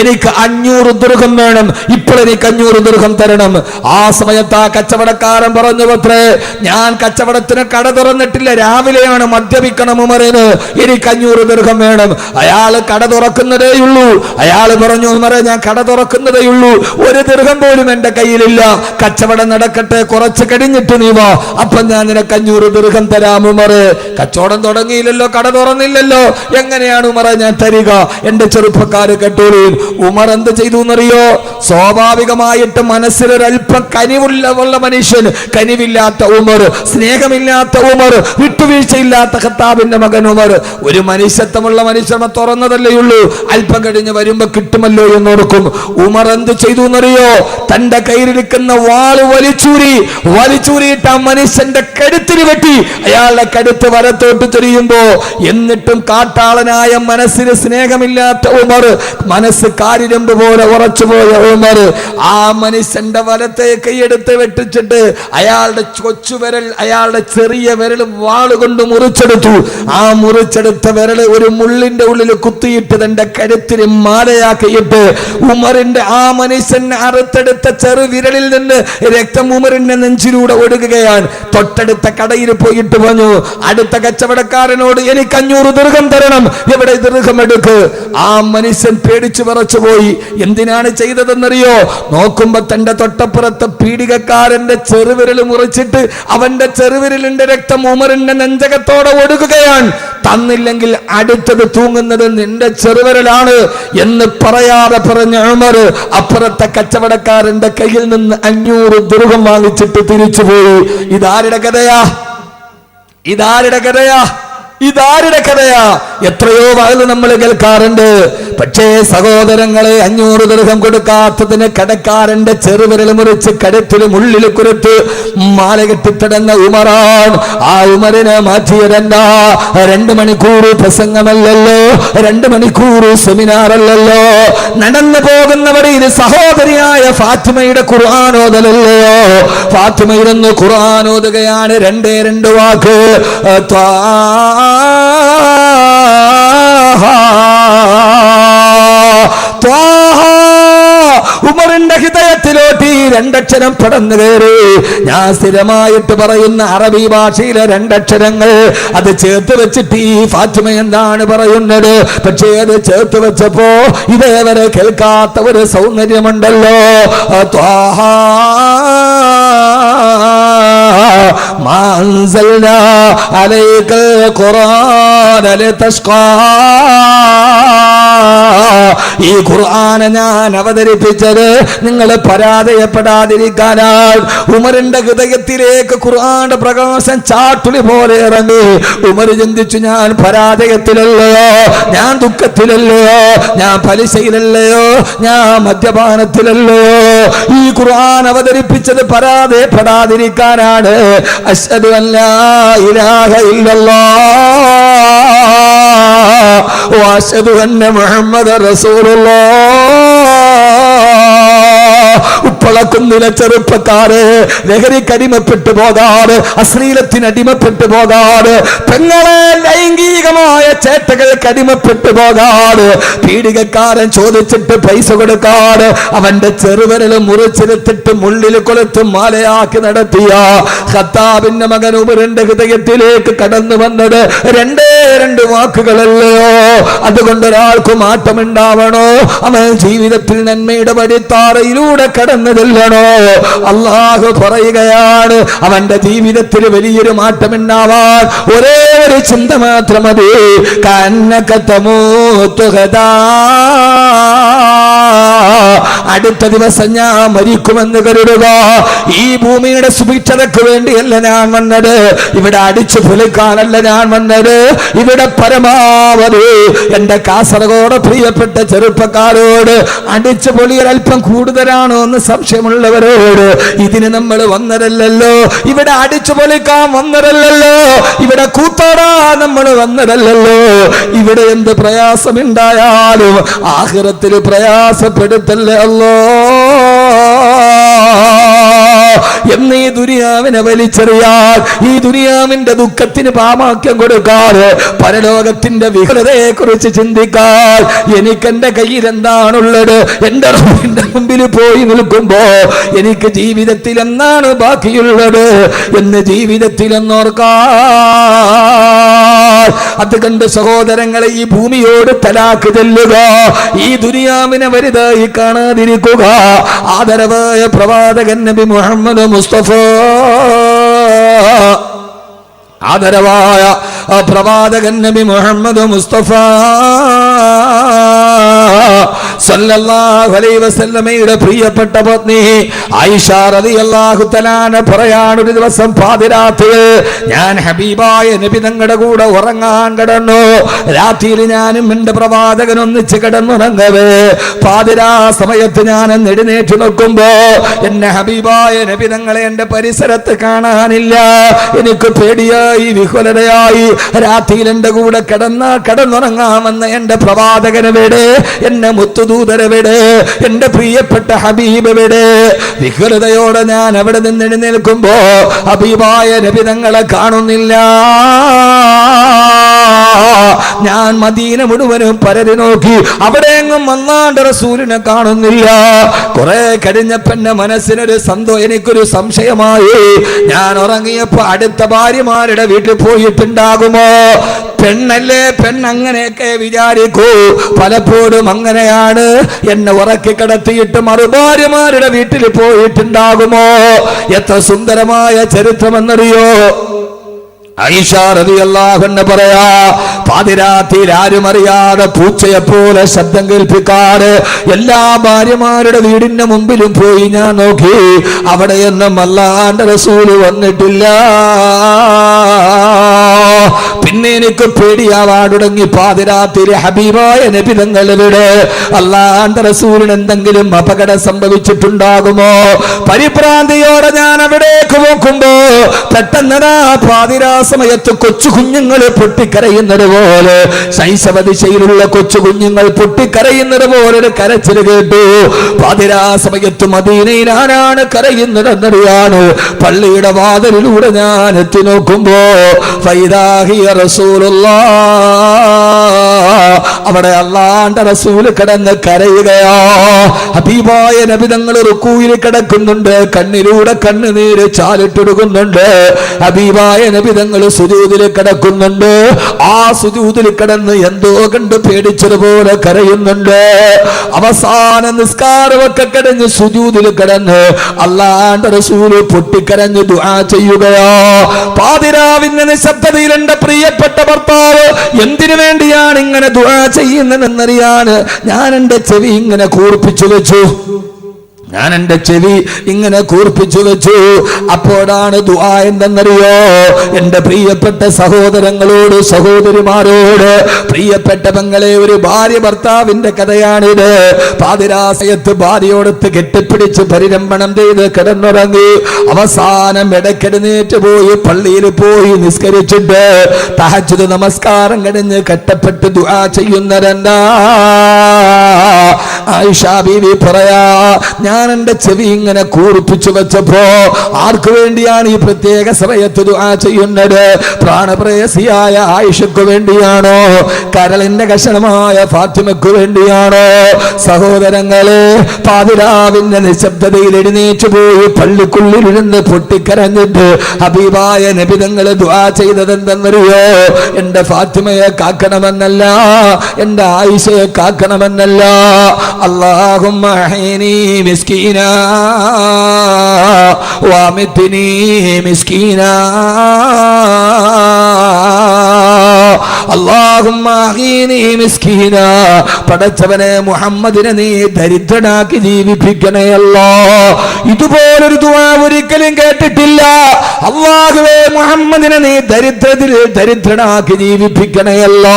എനിക്ക് 500 ദിർഹം വേണം, ഇപ്പോൾ എനിക്ക് 500 ദിർഹം തരണം. ആ സമയത്ത് ആ കച്ചവടക്കാരൻ പറഞ്ഞു, അത്രേ, ഞാൻ കച്ചവടത്തിന് കട തുറന്നിട്ടില്ല, രാവിലെയാണ് മദ്യപിക്കണം ഉമറിന്, എനിക്ക് 500 ദിർഹം വേണം. അയാൾ കട തുറക്കുന്നതേയുള്ളൂ. അയാൾ പറഞ്ഞു, ഉമറെ ഞാൻ കട തുറക്കുന്നതേയുള്ളൂ, 1 ദിർഹം പോലും എന്റെ കയ്യിലില്ല, കച്ചവടം നടക്കട്ടെ, കുറച്ച് കഴിഞ്ഞിട്ട് നീ വാ, അപ്പൊ ഞാൻ നിനക്ക് 500 ദിർഹം തരാം. ഉമറ് കച്ചവടം തുടങ്ങിയില്ലല്ലോ, കട തുറന്നില്ലല്ലോ, എങ്ങനെയാണ് ഉമറെ ഞാൻ തരിക? എന്റെ ചെറുപ്പക്കാര് കേട്ടോളൂ, ഉമർ എന്ത് ചെയ്തു എന്നറിയോ? സ്വാഭാവികമായിട്ട് മനസ്സിലൊരൽപ്പം കനിവുള്ള മനുഷ്യൻ, കനിവില്ലാത്ത ഉമർ, സ്നേഹമില്ലാത്ത ഉമർ, വിട്ടുവീഴ്ചയില്ലാത്ത ഖത്താബിന്റെ മകൻ ഉമർ, ഒരു മനുഷ്യത്വമുള്ള മനുഷ്യനെ തുറന്നതല്ലേ ഉള്ളൂ, അല്പം കഴിഞ്ഞ് വരുമ്പോ കിട്ടുമല്ലോ എന്നോർക്കും. ഉമർ എന്ത് ചെയ്തു എന്നറിയോ? തന്റെ കയ്യിലിരിക്കുന്ന വാള് വലിച്ചൂരിയിട്ട് ആ മനുഷ്യന്റെ കഴുത്തിന് വെട്ടി. അയാളുടെ കഴുത്ത് വലത്തോട്ട് തിരിയുമ്പോ, എന്നിട്ടും കാട്ടാളനായ മനസ്സിന് സ്നേഹമില്ലാത്ത ഉമർ, മനസ്സ് കാരിരമ്പ് പോലെ ഉറച്ചുപോയ ഉമർ, ആ മനുഷ്യന്റെ വലത്തെ കൈയെടുത്ത് വെട്ടിച്ചിട്ട് അയാളുടെ കൊച്ചുവിരൽ, അയാളുടെ ചെറിയ വിരൽ വാളുകൊണ്ട് മുറിച്ചെടുത്തു. ആ മുറിച്ചെടുത്ത വിരൽ ഒരു മുള്ളിന്റെ ഉള്ളിൽ കുത്തിയിട്ട് തന്റെ കഴുത്തിന് മാലയാക്കിയിട്ട് ഉമറിന്റെ, ആ മനുഷ്യനെ അറുത്തെടുത്ത ചെറു വിരലിൽ നിന്ന് രക്തം ഉമറിന്റെ നെഞ്ചിലൂടെ ഒഴുകുകയാണ്. തൊട്ടടുത്ത കടയിൽ പോയിട്ട് പറഞ്ഞു, അടുത്ത കച്ചവടക്കാരനോട് എനിക്ക് 500 ദിർഹം തരണം, എവിടെ ദിർഹം എടുക്ക്. ആ മനുഷ്യൻ പേടിച്ചു വിറച്ചു പോയി. എന്തിനാണ് ചെയ്തതെന്നറിയോ? നോക്കുമ്പോ തന്റെ തൊട്ടപ്പുറത്ത് പീഡികക്കാരന്റെ ചെറുവിരൽ മുറിച്ചിട്ട് അവന്റെ ചെറുവിരലിന്റെ രക്തം ഉമറിന്റെ നെഞ്ചകത്തോടെ ഒഴുകുകയാണ്. തന്നില്ലെങ്കിൽ അടുത്തത് തൂങ്ങുന്നത് നിന്റെ ചെറുവിരലാണ് എന്ന് പറയാതെ പറഞ്ഞ ഉമർ അപ്പുറത്തെ കച്ചവടക്കാരന്റെ കയ്യിൽ നിന്ന് 500 ദിർഹം വാങ്ങിച്ചിട്ട് തിരിച്ചുപോയി. ഇതാരുടെ കഥയാ? ഇതാരുടെ കഥയാ? എത്രയോ വയല് നമ്മൾ കേൾക്കാറുണ്ട്. പക്ഷേ സഹോദരങ്ങളെ, 500 ദിർഹം കൊടുക്കാത്തതിന് കടക്കാരന്റെ ചെറുവിരൽ മുറിച്ച് കഴുത്തിലും ഉള്ളിൽ കുരുത്ത് മാല കെട്ടിത്തടന്ന ഉമറാൻ. ആ ഉമറിനെ മാറ്റിയതെന്താ? 2 മണിക്കൂർ പ്രസംഗമല്ലല്ലോ, 2 മണിക്കൂർ സെമിനാർ അല്ലല്ലോ, നടന്നു പോകുന്ന വഴിയിൽ സഹോദരിയായ ഫാത്തിമയുടെ ഖുർആനോദലല്ലയോ? ഫാത്തിമയിരുന്ന് ഖുർആനോദുകയാണ്. 2 വാക്ക്, ഉമറിന്റെ ഹൃദയത്തിലോട്ട് 2 അക്ഷരം പടന്നു കയറി. ഞാൻ സ്ഥിരമായിട്ട് പറയുന്ന അറബി ഭാഷയിലെ 2 അക്ഷരങ്ങൾ, അത് ചേർത്ത് വെച്ചിട്ട് ഈ ഫാത്തിമ എന്താണ് പറയുന്നത്? പക്ഷേ അത് ചേർത്ത് വെച്ചപ്പോ ഇതേവരെ കേൾക്കാത്ത ഒരു സൗന്ദര്യമുണ്ടല്ലോ. മാ അൻസൽനാ അലൈക്കൽ ഖുർആന ലിതശ്ഖാ. ഈ ഖുർആനെ ഞാൻ അവതരിപ്പിച്ചത് നിങ്ങൾ പരാജയപ്പെടാതിരിക്കാനാണ്. ഉമറിന്റെ ഹൃദയത്തിലേക്ക് ഖുർആന്റെ പ്രകാശം ചാട്ടുളി പോലെ ഇറങ്ങി. ഉമർ ചിന്തിച്ചു, ഞാൻ പരാജയത്തിലല്ലയോ, ഞാൻ ദുഃഖത്തിലല്ലയോ, ഞാൻ പലിശയിലല്ലയോ, ഞാൻ മദ്യപാനത്തിലല്ലയോ. ഈ ഖുർആൻ അവതരിപ്പിച്ചത് പരാജയപ്പെടാതിരിക്കാനാണ്. അശ്ഹദു അല്ലാ ഇലാഹ ഇല്ലല്ലാഹ് വഅശ്ഹദു അന്ന മുഹമ്മദ റസൂലുള്ളാഹ്. ഉപ്പളക്കുന്നിലെ ചെറുപ്പക്കാര് ലഹരിക്കടിമപ്പെട്ടു പോകാറ്, അശ്ലീലത്തിനടിമപ്പെട്ടു പോകാറ്, പെങ്ങളെ ലൈംഗികമായ ചേട്ടകൾക്ക് അടിമപ്പെട്ടു പോകാറ്, പീഡികക്കാരൻ ചോദിച്ചിട്ട് പൈസ കൊടുക്കാറ്, അവന്റെ ചെറുവിരൽ മുറിച്ചെടുത്തിട്ട് മുള്ളിൽ കൊളുത്ത് മാലയാക്കി നടത്തിയ ഖത്താബിന്റെ മകൻ ഉമറിന്റെ ഹൃദയത്തിലേക്ക് കടന്നു വന്നത് 2 രണ്ട് വാക്കുകളല്ലയോ? അതുകൊണ്ട് ഒരാൾക്ക് മാറ്റമുണ്ടാവണോ? അവൻ ജീവിതത്തിൽ നന്മയുടെ വഴിത്താറയിലൂടെ കടന്നു ചെല്ലണോ? അള്ളാഹു പറയുകയാണ്, അവന്റെ ജീവിതത്തിൽ വലിയൊരു മാറ്റമുണ്ടാവാൻ ഒരേ ഒരു ചിന്ത മാത്രം മതി. അടുത്ത ദിവസം ഞാൻ മരിക്കുമെന്ന് കരുതുക. ഈ ഭൂമിയുടെ സുഭിക്ഷതയ്ക്ക് വേണ്ടിയല്ല ഞാൻ വന്നത്, ഇവിടെ അടിച്ചു പൊളിക്കാനല്ല ഞാൻ വന്നത്. ഇവിടെ പരമാവധി എന്റെ കാസർഗോഡ് പ്രിയപ്പെട്ട ചെറുപ്പക്കാരോട് അടിച്ചു പൊളിയൽ അല്പം കൂടുതലാണോ എന്ന് സംശയമുള്ളവരോട്, ഇതിന് നമ്മൾ വന്നതല്ലല്ലോ, ഇവിടെ അടിച്ചു പൊളിക്കാൻ വന്നതല്ലല്ലോ, ഇവിടെ കൂത്താടാൻ നമ്മൾ വന്നതല്ലല്ലോ. ഇവിടെ എന്ത് പ്രയാസമുണ്ടായാലും ആഖിറത്തിൽ പ്രയാസപ്പെടുത്തല്ലേ അല്ലോ എന്നീ ദുനിയാവിനെ വലിച്ചെറിയാൻ, ഈ ദുനിയാവിന്റെ ദുഃഖത്തിന് പാമാക്യം കൊടുക്കാൻ, പരലോകത്തിന്റെ വിഹലതയെ കുറിച്ച് ചിന്തിക്കാൻ, എനിക്കെന്റെ കയ്യിൽ എന്താണുള്ളത്, എന്റെ റബ്ബിന്റെ മുമ്പിൽ പോയി നിൽക്കുമ്പോ എനിക്ക് ജീവിതത്തിൽ എന്താണ് ബാക്കിയുള്ളത് എന്ന് ജീവിതത്തിൽ എന്നോർക്കാൻ. അത് കണ്ട് സഹോദരങ്ങളെ, ഈ ഭൂമിയോട് തലാക്ക് ചെല്ലുക, ഈ ദുനിയാവിനെ വലുതായി കാണാതിരിക്കുക. ആദരവായ പ്രവാചകൻ നബി മുഹമ്മദ് മുസ്തഫ, ആദരവായ പ്രവാചകൻ നബി മുഹമ്മദ് മുസ്തഫ സല്ലല്ലാഹു അലൈഹി വസല്ലമയുടെ പ്രിയപ്പെട്ട പത്നി ആയിഷ റളിയല്ലാഹു തആല പറയാണ്, ഒരു ദിവസം പാതിരാത്രി ഞാൻ ഹബീബായ നബി തങ്ങളുടെ കൂടെ ഉറങ്ങാൻ കിടന്നു. രാത്രിയിൽ ഞാനും എന്റെ പ്രവാചകൻ ഒന്നിച്ച് കിടന്നുറങ്ങവേ പാതിരാ സമയത്ത് ഞാൻ എഴുന്നേറ്റ് നോക്കുമ്പോ എന്നെ ഹബീബായ നബി തങ്ങളെ എന്റെ പരിസരത്ത് കാണാനില്ല. എനിക്ക് പേടിയായി, വിഹ്വലതയായി. രാത്രിയിൽ എന്റെ കൂടെ കിടന്നുറങ്ങാമെന്ന് എന്റെ പ്രവാചകനെവിടെ, എന്നെ മുത്തുദൂതരെവിടെ, എന്റെ പ്രിയപ്പെട്ട ഹബീബെവിടെ? വിഹ്വലതയോടെ ഞാൻ അവിടെ നിന്ന് എഴുന്നേൽക്കുമ്പോ ഹബീബായ നബി തങ്ങളെ കാണുന്നില്ല. ഞാൻ മദീന മുഴുവനും പരതി നോക്കി, അവിടെയെങ്ങും അല്ലാഹുവിന്റെ റസൂലിനെ കാണുന്നില്ല. കുറെ കഴിഞ്ഞപ്പോ എന്റെ മനസ്സിനൊരു എനിക്കൊരു സംശയമായി. ഞാൻ ഉറങ്ങിയപ്പോ അടുത്ത ഭാര്യമാരുടെ വീട്ടിൽ പോയിട്ടുണ്ടാകുമോ? പെണ്ണല്ലേ, പെണ്ണങ്ങനെയൊക്കെ വിചാരിക്കൂ. പലപ്പോഴും അങ്ങനെയാണ്. എന്നെ ഉറക്കി കിടത്തിയിട്ട് മറുഭാര്യമാരുടെ വീട്ടിൽ പോയിട്ടുണ്ടാകുമോ? എത്ര സുന്ദരമായ ചരിത്രമെന്നറിയോ? ആയിഷ റളിയല്ലാഹു അൻഹ പറയാ, പാതിരാത്രിയിൽ ആരും അറിയാതെ പൂച്ചയെ പോലെ ശബ്ദം കേൾപ്പിക്കാറ് എല്ലാ ഭാര്യമാരുടെ വീടിന്റെ മുമ്പിലും പോയി ഞാൻ നോക്കി. അവിടെയൊന്നും അല്ലാഹുവിന്റെ റസൂൽ വന്നിട്ടില്ല. പിന്നെ എനിക്ക് പേടിയാവാൻ തുടങ്ങി. പാതിരാത്രി ഹബീബായ നബി തങ്ങളുടെ അല്ലാഹുവിന്റെ റസൂലിന് എന്തെങ്കിലും അപകടം സംഭവിച്ചിട്ടുണ്ടാകുമോ? പരിഭ്രാന്തിയോടെ ഞാൻ അവിടേക്ക് നോക്കുമ്പോ പെട്ടെന്നതാ പാതിരാ സമയത്ത് കൊച്ചു കുഞ്ഞുങ്ങൾ പൊട്ടിക്കരയുന്നത് പോലെ, ശൈശവദിശയിലുള്ള കൊച്ചു കുഞ്ഞുങ്ങൾ പൊട്ടിക്കരയുന്നത് പോലെ ഒരു കരച്ചിൽ കേട്ടു. പാതിരാ സമയത്ത് മദീനയിൽ ആരാണ് കരയുന്നതെന്നറിയാണ്. പള്ളിയുടെ വാതിലിലൂടെ ഞാൻ എത്തി നോക്കുമ്പോ അവിടെ അല്ലാഹുവിന്റെ റസൂൽ കിടന്ന് കരയുകയാ. ഹബീബായ നബി തങ്ങൾ റുക്കൂയിൽ കിടക്കുന്നുണ്ട്, കണ്ണിലൂടെ കണ്ണുനീര് ചാലിട്ടൊടുക്കുന്നുണ്ട്. ഹബീബായ നബി തങ്ങൾ സുജൂദിൽ കിടക്കുന്നുണ്ട്. ആ സുജൂദിൽ കിടന്ന് എന്തോ കണ്ട് പേടിച്ചതുപോലെ കരയുന്നുണ്ട്. അവസാന നിസ്കാരമൊക്കെ കിടന്ന് സുജൂദിൽ കിടന്ന് അല്ലാഹുവിന്റെ റസൂൽ പൊട്ടിക്കരഞ്ഞ് ദുആ ചെയ്യുകയാ. പാതിരാവിന്റെ നിശബ്ദതയിൽ എന്റെ പ്രിയപ്പെട്ട ഭർത്താവ് എന്തിനു വേണ്ടിയാണ് ഇങ്ങനെ ദുആ ചെയ്യുന്നതെന്നറിയാൻ ഞാൻ എന്റെ ചെവി ഇങ്ങനെ കൂർപ്പിച്ചു വെച്ചു. അപ്പോഴാണ് ദുആ എന്തെന്നറിയോ? എന്റെ പ്രിയപ്പെട്ട സഹോദരങ്ങളോട്, സഹോദരിമാരോട്, പ്രിയപ്പെട്ട പെങ്ങളെ, ഒരു ഭാര്യ ഭർത്താവിന്റെ കഥയാണിത്. പാതിരാസയത്ത് ഭാര്യയോടൊത്ത് കെട്ടിപ്പിടിച്ച് പരിരംഭണം ചെയ്ത് കിടന്നുറങ്ങി. അവസാനം ഇടയ്ക്കെഴുന്നേറ്റ് പോയി പള്ളിയിൽ പോയി നിസ്കരിച്ചിട്ട് തഹജ്ജുദ് നമസ്കാരം കഴിഞ്ഞ് കെട്ടപ്പെട്ട് ദുആ ചെയ്യുന്നവരെന്താ? ആയിഷ ബീവി പറയാ, ഞാൻ എന്റെ ചെവി ഇങ്ങനെ കൂർപ്പിച്ചു വെച്ചപ്പോ ആർക്കു വേണ്ടിയാണ് ഈ പ്രത്യേക സമയത്ത് ദുആ ചെയ്യുന്നത്? പ്രാണപ്രേയസിയായ ആയിഷയ്ക്ക് വേണ്ടിയാണോ? കരളിന്റെ കഷണമായ ഫാത്തിമയ്ക്ക് വേണ്ടിയാണോ? സഹോദരങ്ങളെ, പാതിരാവിന്റെ നിശബ്ദതയിൽ എഴുന്നേറ്റ് പോയി പള്ളിക്കുള്ളിലിരുന്ന് പൊട്ടിക്കരഞ്ഞിട്ട് ഹബീബായ നബി തങ്ങൾ ദുആ ചെയ്തത് എന്തെന്നറിയോ? എന്റെ ഫാത്തിമയെ കാക്കണമെന്നല്ല, എന്റെ ആയിഷയെ കാക്കണമെന്നല്ല. അല്ലാഹുമ്മ അഹ്യിനി മിസ്കീനാ വഅമിത്നി മിസ്കീനാ, അല്ലാഹുമ്മ അഹ്യിനി മിസ്കീനാ. പടച്ചവനെ, മുഹമ്മദിനെ നീ ദരിദ്രനാക്കി ജീവിപ്പിക്കണേ അല്ലാ. ഇതുപോലൊരു ദുആ ഒരിക്കലും കേട്ടിട്ടില്ല. അല്ലാഹുവേ, മുഹമ്മദിനെ നീ ദരിദ്രനാക്കി ജീവിപ്പിക്കണേ അല്ലാ.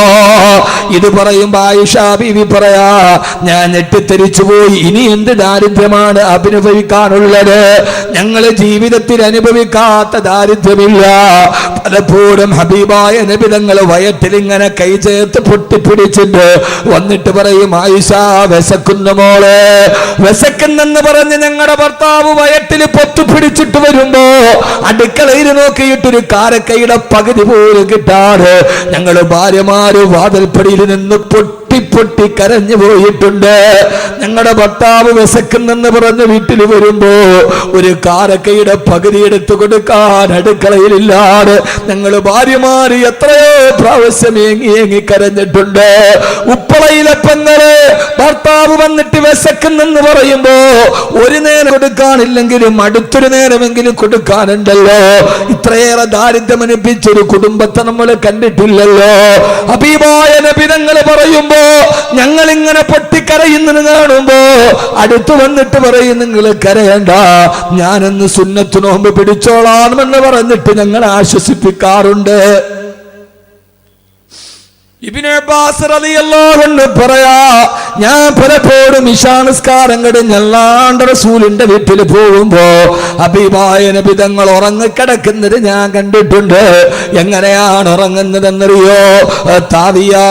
ഇത് പറയുമ്പോ ആയിഷ ബീവി പറയാ, ഞാൻ ഞെട്ടിത്തെരിച്ചു പോയി. ഇനി എന്ത് ദാരിദ്ര്യമാണ് അനുഭവിക്കാനുള്ളത്? ഞങ്ങള് ജീവിതത്തിൽ അനുഭവിക്കാത്ത ദാരിദ്ര്യമില്ല. പലപ്പോഴും ഹബീബായ നബി തങ്ങൾ വയറ്റിൽ ഇങ്ങനെ കൈ ചേർത്ത് പൊട്ടിപ്പിടിച്ചിട്ട് വന്നിട്ട് പറയും, ആയിഷ വിശക്കുന്നു മോളെ, വിശക്കുന്നെന്ന് പറഞ്ഞ് ഞങ്ങളുടെ ഭർത്താവ് വയറ്റിൽ പൊത്തുപിടിച്ചിട്ട് വരുമ്പോ അടുക്കളയിൽ നോക്കിയിട്ടൊരു കാരക്കയുടെ പകുതി പോലും കിട്ടാറ് ഞങ്ങള് ഭാര്യമാര് വാതിൽപ്പടിയിൽ നിന്ന് പൊട്ടി കരഞ്ഞു പോയിട്ടുണ്ട്. ഞങ്ങളുടെ ഭർത്താവ് വിശക്കുന്നെന്ന് പറഞ്ഞ് വീട്ടിൽ വരുമ്പോ ഒരു കാരക്കയുടെ പകുതി എടുത്തു കൊടുക്കാൻ അടുക്കളയിലില്ലാതെ ഞങ്ങൾ ഭാര്യമാര് എത്രയോ പ്രാവശ്യം ഏങ്ങി കരഞ്ഞിട്ടുണ്ട്. ഉപ്പളയിലെ പെങ്ങള് ഭർത്താവ് വന്നിട്ട് വിശക്കുന്നെന്ന് പറയുമ്പോ ഒരു നേരം കൊടുക്കാനില്ലെങ്കിലും അടുത്തൊരു നേരമെങ്കിലും കൊടുക്കാനുണ്ടല്ലോ. ഇത്രയേറെ ദാരിദ്ര്യം അനുഭവിച്ചൊരു കുടുംബത്തെ നമ്മൾ കണ്ടിട്ടില്ലല്ലോ. ഹബീബായ നബി തങ്ങൾ പറയുമ്പോ ഞങ്ങൾ ഇങ്ങനെ പൊട്ടിക്കരയുന്നത് കാണുമ്പോ അടുത്തു വന്നിട്ട് പറയും, നിങ്ങൾ കരയണ്ട, ഞാനൊന്ന് സുന്നത്ത് നോമ്പ് പിടിച്ചോളാമെന്ന് പറഞ്ഞിട്ട് ഞങ്ങൾ ആശ്വസിപ്പിക്കാറുണ്ട്. ഇബ്നു അബ്ബാസ് റളിയല്ലാഹു അൻഹു പറയാ, ഞാൻ പലപ്പോഴും ഇശാ നിസ്കാരം കഴിഞ്ഞ് അല്ലാഹുവിന്റെ റസൂലിന്റെ വീട്ടിൽ പോകുമ്പോ ഹബീബായ നബി തങ്ങൾ ഉറങ്ങിക്കിടക്കുന്നത് ഞാൻ കണ്ടിട്ടുണ്ട്. എങ്ങനെയാണ് ഉറങ്ങുന്നതെന്നറിയോ? താവിയാ,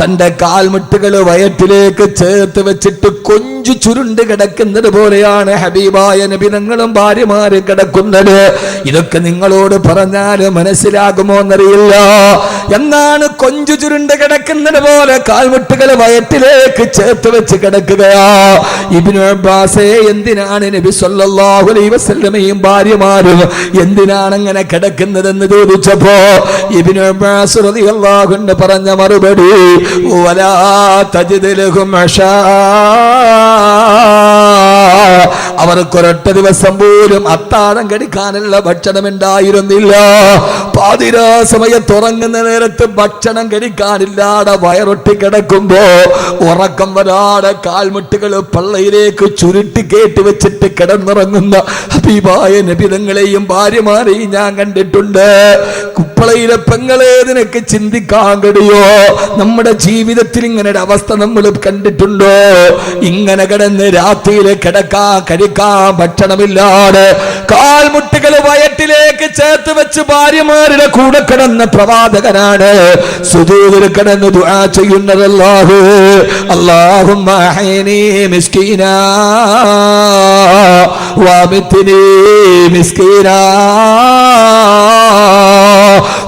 തന്റെ കാൽമുട്ടുകൾ വയറ്റിലേക്ക് ചേർത്ത് വെച്ചിട്ട് കൊഞ്ചു ചുരുണ്ട് കിടക്കുന്നത് പോലെയാണ് ഹബീബായ നബി തങ്ങളും ഭാര്യമാര് കിടക്കുന്നത്. ഇതൊക്കെ നിങ്ങളോട് പറഞ്ഞാൽ മനസ്സിലാകുമോ എന്നറിയില്ല. എന്നാണ് കൊഞ്ചു ചുരുണ്ട് കിടക്കുന്നത് പോലെ കാൽമുട്ടുകൾ വയറ്റിലേക്ക് ചേർത്ത് വെച്ച് കിടക്കുകയാ. ഇബ്നു അബ്ബാസേ, എന്തിനാണ് നബി സല്ലല്ലാഹു അലൈഹി വസല്ലമയും ഭാര്യമാരും എന്തിനാണ് അങ്ങനെ കിടക്കുന്നതെന്ന് ചോദിച്ചപ്പോ ഇബ്നു അബ്ബാസ് റളിയല്ലാഹു അൻഹു പറഞ്ഞ മറുപടി, വലാ തജിദ് ലഹും അശാ, അവർക്കൊരൊറ്റ ദിവസം പോലും അത്താഴം കഴിക്കാനുള്ള ഭക്ഷണം ഉണ്ടായിരുന്നില്ല. പാതിരാ സമയത്ത് ഉറങ്ങുന്ന നേരത്ത് ഭക്ഷണം കഴിക്കാനില്ലാതെ വയറൊട്ടി കിടക്കുമ്പോ ഉറക്കം വരാതെ കാൽമുട്ടുകൾ പള്ളയിലേക്ക് ചുരുട്ടി കേട്ടി വെച്ചിട്ട് കിടന്നുറങ്ങുന്ന ഹബീബായ നബി തങ്ങളെയും ഭാര്യമാരെയും ഞാൻ കണ്ടിട്ടുണ്ട്. കുപ്പളയിലെ പെങ്ങളെ, നിനക്ക് ചിന്തിക്കാൻ കഴിയോ? നമ്മുടെ ജീവിതത്തിൽ ഇങ്ങനെ ഒരു അവസ്ഥ നമ്മൾ കണ്ടിട്ടുണ്ടോ? ഇങ്ങനെ കിടന്ന് രാത്രിയിൽ കഴിക്കാൻ ഭക്ഷണമില്ലാതെ കാൽമുട്ടുകൾ വയറ്റിലേക്ക് ചേർത്ത് വെച്ച് ഭാര്യമാരുടെ കൂടെ കിടന്ന പ്രവാചകനാണ് സുജൂദിൽ കിടന്ന് ദുആ ചെയ്യുന്നത്. അല്ലാഹുമ്മ അഹ്യിനി മിസ്കീനാ വഅമിത്നി മിസ്കീനാ.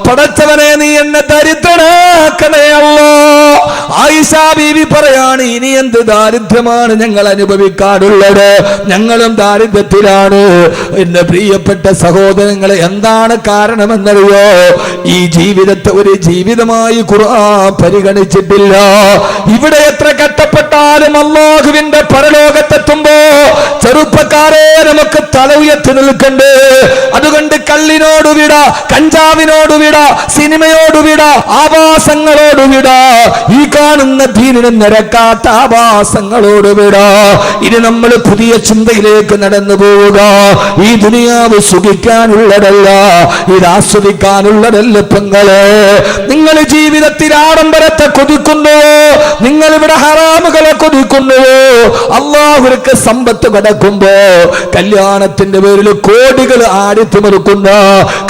പടച്ചവനെ, നീ എന്നെ ദരിദ്രനാക്കണേ അല്ലാ. ആയിഷ ബീവി പറയാണ്, ഇനി എന്ത് ദാരിദ്ര്യമാണ് ഞങ്ങൾ അനുഭവിക്കാറുള്ളത്? ഞങ്ങളും ദാരിദ്ര്യത്തിലാണ്. എന്റെ പ്രിയപ്പെട്ട സഹോദരങ്ങളെ, എന്താണ് കാരണമെന്നറിയോ? ഈ ജീവിതത്തെ ഒരു ജീവിതമായി ഖുർആൻ പരിഗണിച്ചിട്ടില്ല. ഇവിടെ എത്ര കഷ്ടപ്പെട്ടാലും അല്ലാഹുവിന്റെ പരലോകത്തെത്തുമ്പോ ചെറുപ്പക്കാരെ നമുക്ക് തല ഉയർത്തി നിൽക്കണ്ടേ. അതുകൊണ്ട് കള്ളിനോട് വിട, കഞ്ചാവിനോട് വിട, സിനിമയോട് വിട, ആവാസങ്ങളോട് വിട, ഈ കാണുന്ന ദീനിന് നിരക്കാത്ത ആവാസങ്ങളോട് വിട. ഇനി നമ്മൾ പുതിയ ചിന്തയിലേക്ക് നടന്നു പോവുക. ഈ ദുനിയാവ് സുഖിക്കാനുള്ളതല്ല, ഇത് ആസ്വദിക്കാനുള്ളതല്ല. പെങ്ങളെ, നിങ്ങൾ ജീവിതത്തിൽ ആഡംബരത്തെ കൊതിക്കുന്നുവോ? നിങ്ങൾ ഇവിടെ ഹറാമുകൾ എത്ര കൊതിക്കുന്നുവോ അള്ളാഹുവിற்கு സമ്പത്ത് കിടക്കുമ്പോ കല്യാണത്തിന്റെ പേരിൽ കോടികൾ ആടിത്തിമിറുക്കുന്ന,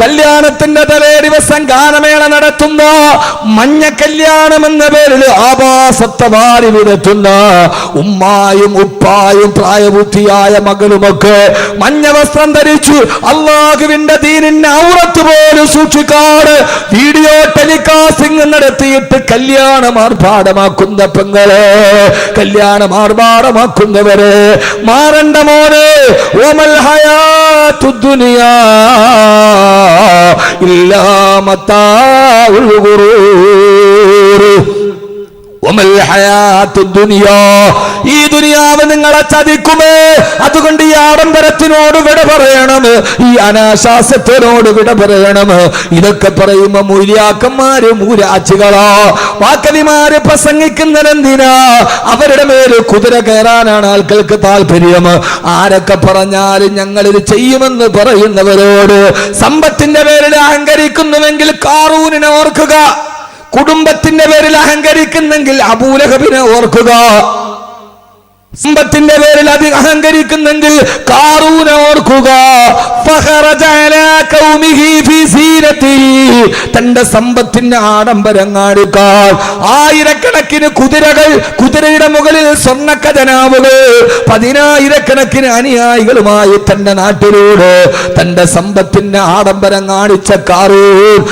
കല്യാണത്തിന്റെ തലേ ദിവസം ഗാനമേള നടത്തുന്ന, മഞ്ഞ കല്യാണം എന്ന പേരിൽ ആഭാസത്തെ വാരി വിരത്തുന്ന ഉമ്മായും ഉപ്പായും പ്രായബുദ്ധിയായ മകളുമൊക്കെ മഞ്ഞ വസ്ത്രം ധരിച്ചു അള്ളാഹുവിന്റെ ദീനിന്റെ ഔറത്ത് പോലും സൂക്ഷിക്കാറ് വീഡിയോ ടെലികാസ്റ്റിംഗ് നടത്തിയിട്ട് കല്യാണം ആർഭാടമാക്കുന്ന പെങ്ങളെ, കല്യാണം ആർഭാടമാക്കുന്നവരെ മാറണ്ട മോനെ. ഓമൽ ഹയാത്തു ദുനിയാ ഇല്ലാ മതാഉൽ ഗുറൂർ. ഈ ദുനിയാവ് നിങ്ങളെ ചതിക്കുമേ. അതുകൊണ്ട് ഈ ആഡംബരത്തിനോട് വിട പറയണം, ഈ അനാശാസ്യത്തിനോട് വിട പറയണം. ഇതൊക്കെ പറയുമ്പോ മൂല്യാക്കന്മാര് മൂരാച്ചികളോ വാക്കലിമാര് പ്രസംഗിക്കുന്നതെന്തിനാ? അവരുടെ മേല് കുതിര കയറാനാണ് ആൾക്കാർക്ക് താല്പര്യം. ആരൊക്കെ പറഞ്ഞാലും ഞങ്ങളിത് ചെയ്യുമെന്ന് പറയുന്നവരോട് സമ്പത്തിന്റെ പേരിൽ അഹങ്കരിക്കുന്നുവെങ്കിൽ കാറൂനിനെ ഓർക്കുക, കുടുംബത്തിന്റെ പേരിൽ അഹങ്കരിക്കുന്നെങ്കിൽ അബൂലഹബിനെ ഓർക്കുക, സമ്പത്തിന്റെ പേരിൽ അഹങ്കരിക്കുന്നെങ്കിൽ കാറൂനെ ഓർക്കുക. തന്റെ സമ്പത്തിന്റെ ആഡംബരം കാണിക്കാൻ ആയിരക്കണക്കിന് കുതിരകൾ, കുതിരയുടെ മുകളിൽ സ്വർണ്ണ ഖജനാവുകൾ, പതിനായിരക്കണക്കിന് അനുയായികളുമായി തന്റെ നാട്ടിലൂടെ തന്റെ സമ്പത്തിന്റെ ആഡംബരം കാണിച്ച കാറൂൻ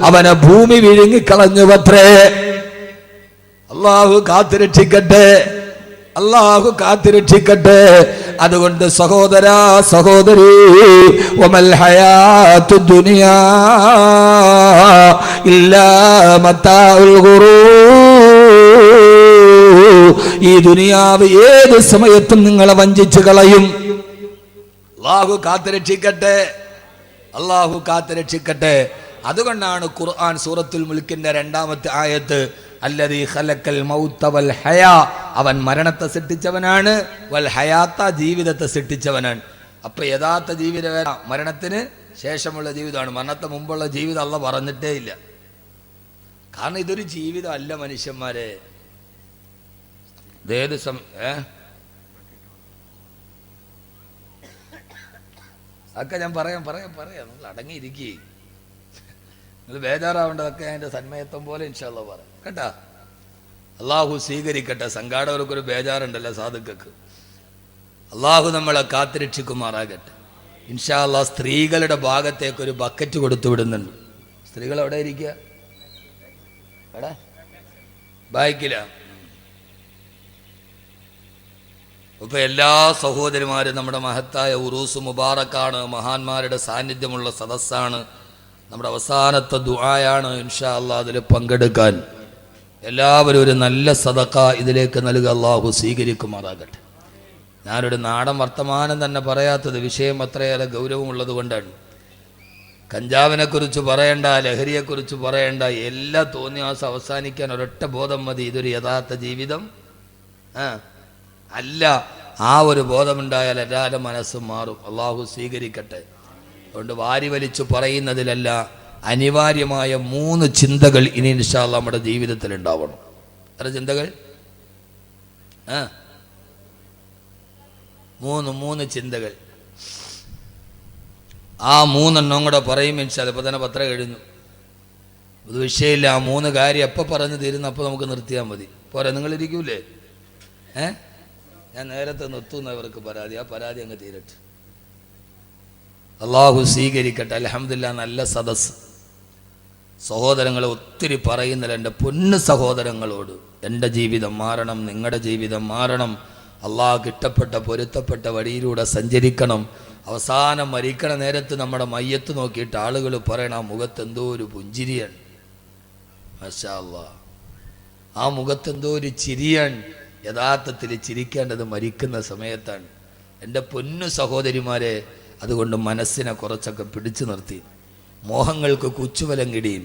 അവനെ ഭൂമി വിഴുങ്ങിക്കളഞ്ഞുവത്രേ. അള്ളാഹു കാത്തുരക്ഷിക്കട്ടെ, അള്ളാഹു കാത്തുരക്ഷിക്കട്ടെ. അതുകൊണ്ട് സഹോദര സഹോദരി, വമൽ ഹയാത്തു ദുനിയാ ഇല്ലാ മതാഉൽ ഗുറൂർ. ഈ ദുനിയാവ് ഏത് സമയത്തും നിങ്ങളെ വഞ്ചിച്ചു കളയും. അള്ളാഹു കാത്തുരക്ഷിക്കട്ടെ, അള്ളാഹു കാത്തുരക്ഷിക്കട്ടെ. അതുകൊണ്ടാണ് ഖുർആൻ സൂറത്തുൽ മുൽക്കിന്റെ 2-ാമത്തെ ആയത്ത് അല്ലദീ ഖലഖൽ മൗത വൽ ഹയാ, അവൻ മരണത്തെ സൃഷ്ടിച്ചവനാണ്, വൽ ഹയാത്ത ജീവിതത്തെ സൃഷ്ടിച്ചവനാണ്. അപ്പൊ യഥാർത്ഥ ജീവിതം മരണത്തിന് ശേഷമുള്ള ജീവിതമാണ്. മരണത്തെ മുമ്പുള്ള ജീവിതം അല്ലാഹു പറഞ്ഞിട്ടേ ഇല്ല. കാരണം ഇതൊരു ജീവിതം അല്ല മനുഷ്യന്മാരെ. ഏത് അതൊക്കെ ഞാൻ പറയാം നിങ്ങൾ അടങ്ങിയിരിക്കേ, നിങ്ങൾ ബേജാറാവേണ്ടതൊക്കെ അതിന്റെ സന്മയത്വം പോലെ ഇൻഷാ അല്ലാഹ് പറയാം കേട്ടാ. അള്ളാഹു സ്വീകരിക്കട്ടെ. സംഘാടകർക്കൊരു ബേജാറുണ്ടല്ലോ സാധുക്കൾക്ക്. അള്ളാഹു നമ്മളെ കാത്തുരക്ഷിക്കുമാറാകട്ടെ ഇൻഷാ അല്ലാഹ്. സ്ത്രീകളുടെ ഭാഗത്തേക്ക് ഒരു ബക്കറ്റ് കൊടുത്തു വിടുന്നുണ്ട്. സ്ത്രീകൾ എവിടെ ഇരിക്കുക? എടാ ബാക്കില. ഇപ്പൊ എല്ലാ സഹോദരിമാരും നമ്മുടെ മഹത്തായ ഉറൂസ് മുബാറക്കാണ്, മഹാന്മാരുടെ സാന്നിധ്യമുള്ള സദസ്സാണ്, നമ്മുടെ അവസാനത്തെ ദുആയാണ്. ഇൻഷാ അല്ലാഹ് അതിൽ പങ്കെടുക്കാൻ എല്ലാവരും ഒരു നല്ല സദഖ ഇതിലേക്ക് നൽകുക. അല്ലാഹു സ്വീകരിക്കുമാറാകട്ടെ. ഞാനൊരു നാടൻ വർത്തമാനം തന്നെ പറയാത്തത് വിഷയം അത്രയേറെ ഗൗരവമുള്ളത് കൊണ്ടാണ്. കഞ്ചാവിനെ കുറിച്ച് പറയണ്ട, ലഹരിയെക്കുറിച്ച് പറയണ്ട, എല്ലാ തോന്നിയാസം അവസാനിക്കാൻ ഒരൊറ്റ ബോധം മതി, ഇതൊരു യഥാർത്ഥ ജീവിതം അല്ല. ആ ഒരു ബോധമുണ്ടായാൽ എല്ലാവരുടെ മനസ്സും മാറും. അള്ളാഹു സ്വീകരിക്കട്ടെ. അതുകൊണ്ട് വാരി വലിച്ചു പറയുന്നതിലല്ല, അനിവാര്യമായ 3 ചിന്തകൾ ഇനി ഇൻഷാ അല്ലാഹ് നമ്മുടെ ജീവിതത്തിൽ ഉണ്ടാവണം. എത്ര ചിന്തകൾ? 3 ചിന്തകൾ. ആ 3 കൂടെ പറയും ഇൻഷാ അല്ലാഹ്. ഇപ്പോൾ തന്നെ 10 കഴിഞ്ഞു, അത് വിഷയമില്ല. ആ 3 കാര്യം എപ്പോൾ പറഞ്ഞു തീരുന്നു അപ്പോൾ നമുക്ക് നിർത്തിയാൽ മതി. പോരാ, നിങ്ങളിരിക്കൂലേ? ഞാൻ നേരത്തെ നിർത്തുന്നവർക്ക് പരാതി, ആ പരാതി അങ്ങ് തീരട്ടെ. അള്ളാഹു സ്വീകരിക്കട്ടെ. അൽഹംദുലില്ലാഹ്, നല്ല സദസ്. സഹോദരങ്ങളെ ഒത്തിരി പറയുന്നില്ല. എൻ്റെ പൊന്നു സഹോദരങ്ങളോട്, എൻ്റെ ജീവിതം മാറണം, നിങ്ങളുടെ ജീവിതം മാറണം. അള്ളാഹ് ഇഷ്ടപ്പെട്ട പൊരുത്തപ്പെട്ട വഴിയിലൂടെ സഞ്ചരിക്കണം. അവസാനം മരിക്കണ നേരത്ത് നമ്മുടെ മയ്യത്ത് നോക്കിയിട്ട് ആളുകൾ പറയണം, ആ മുഖത്ത് എന്തോ ഒരു പുഞ്ചിരിയാണ്, മാഷാ അല്ലാഹ്, ആ മുഖത്ത് എന്തോ ഒരു ചിരിയാണ്. യഥാർത്ഥത്തിൽ ചിരിക്കേണ്ടത് മരിക്കുന്ന സമയത്താണ്. എൻ്റെ പൊന്നു സഹോദരിമാരെ, അതുകൊണ്ട് മനസ്സിനെ കുറച്ചൊക്കെ പിടിച്ചു നിർത്തി, മോഹങ്ങൾക്ക് കുച്ചുവലം കിടിയും.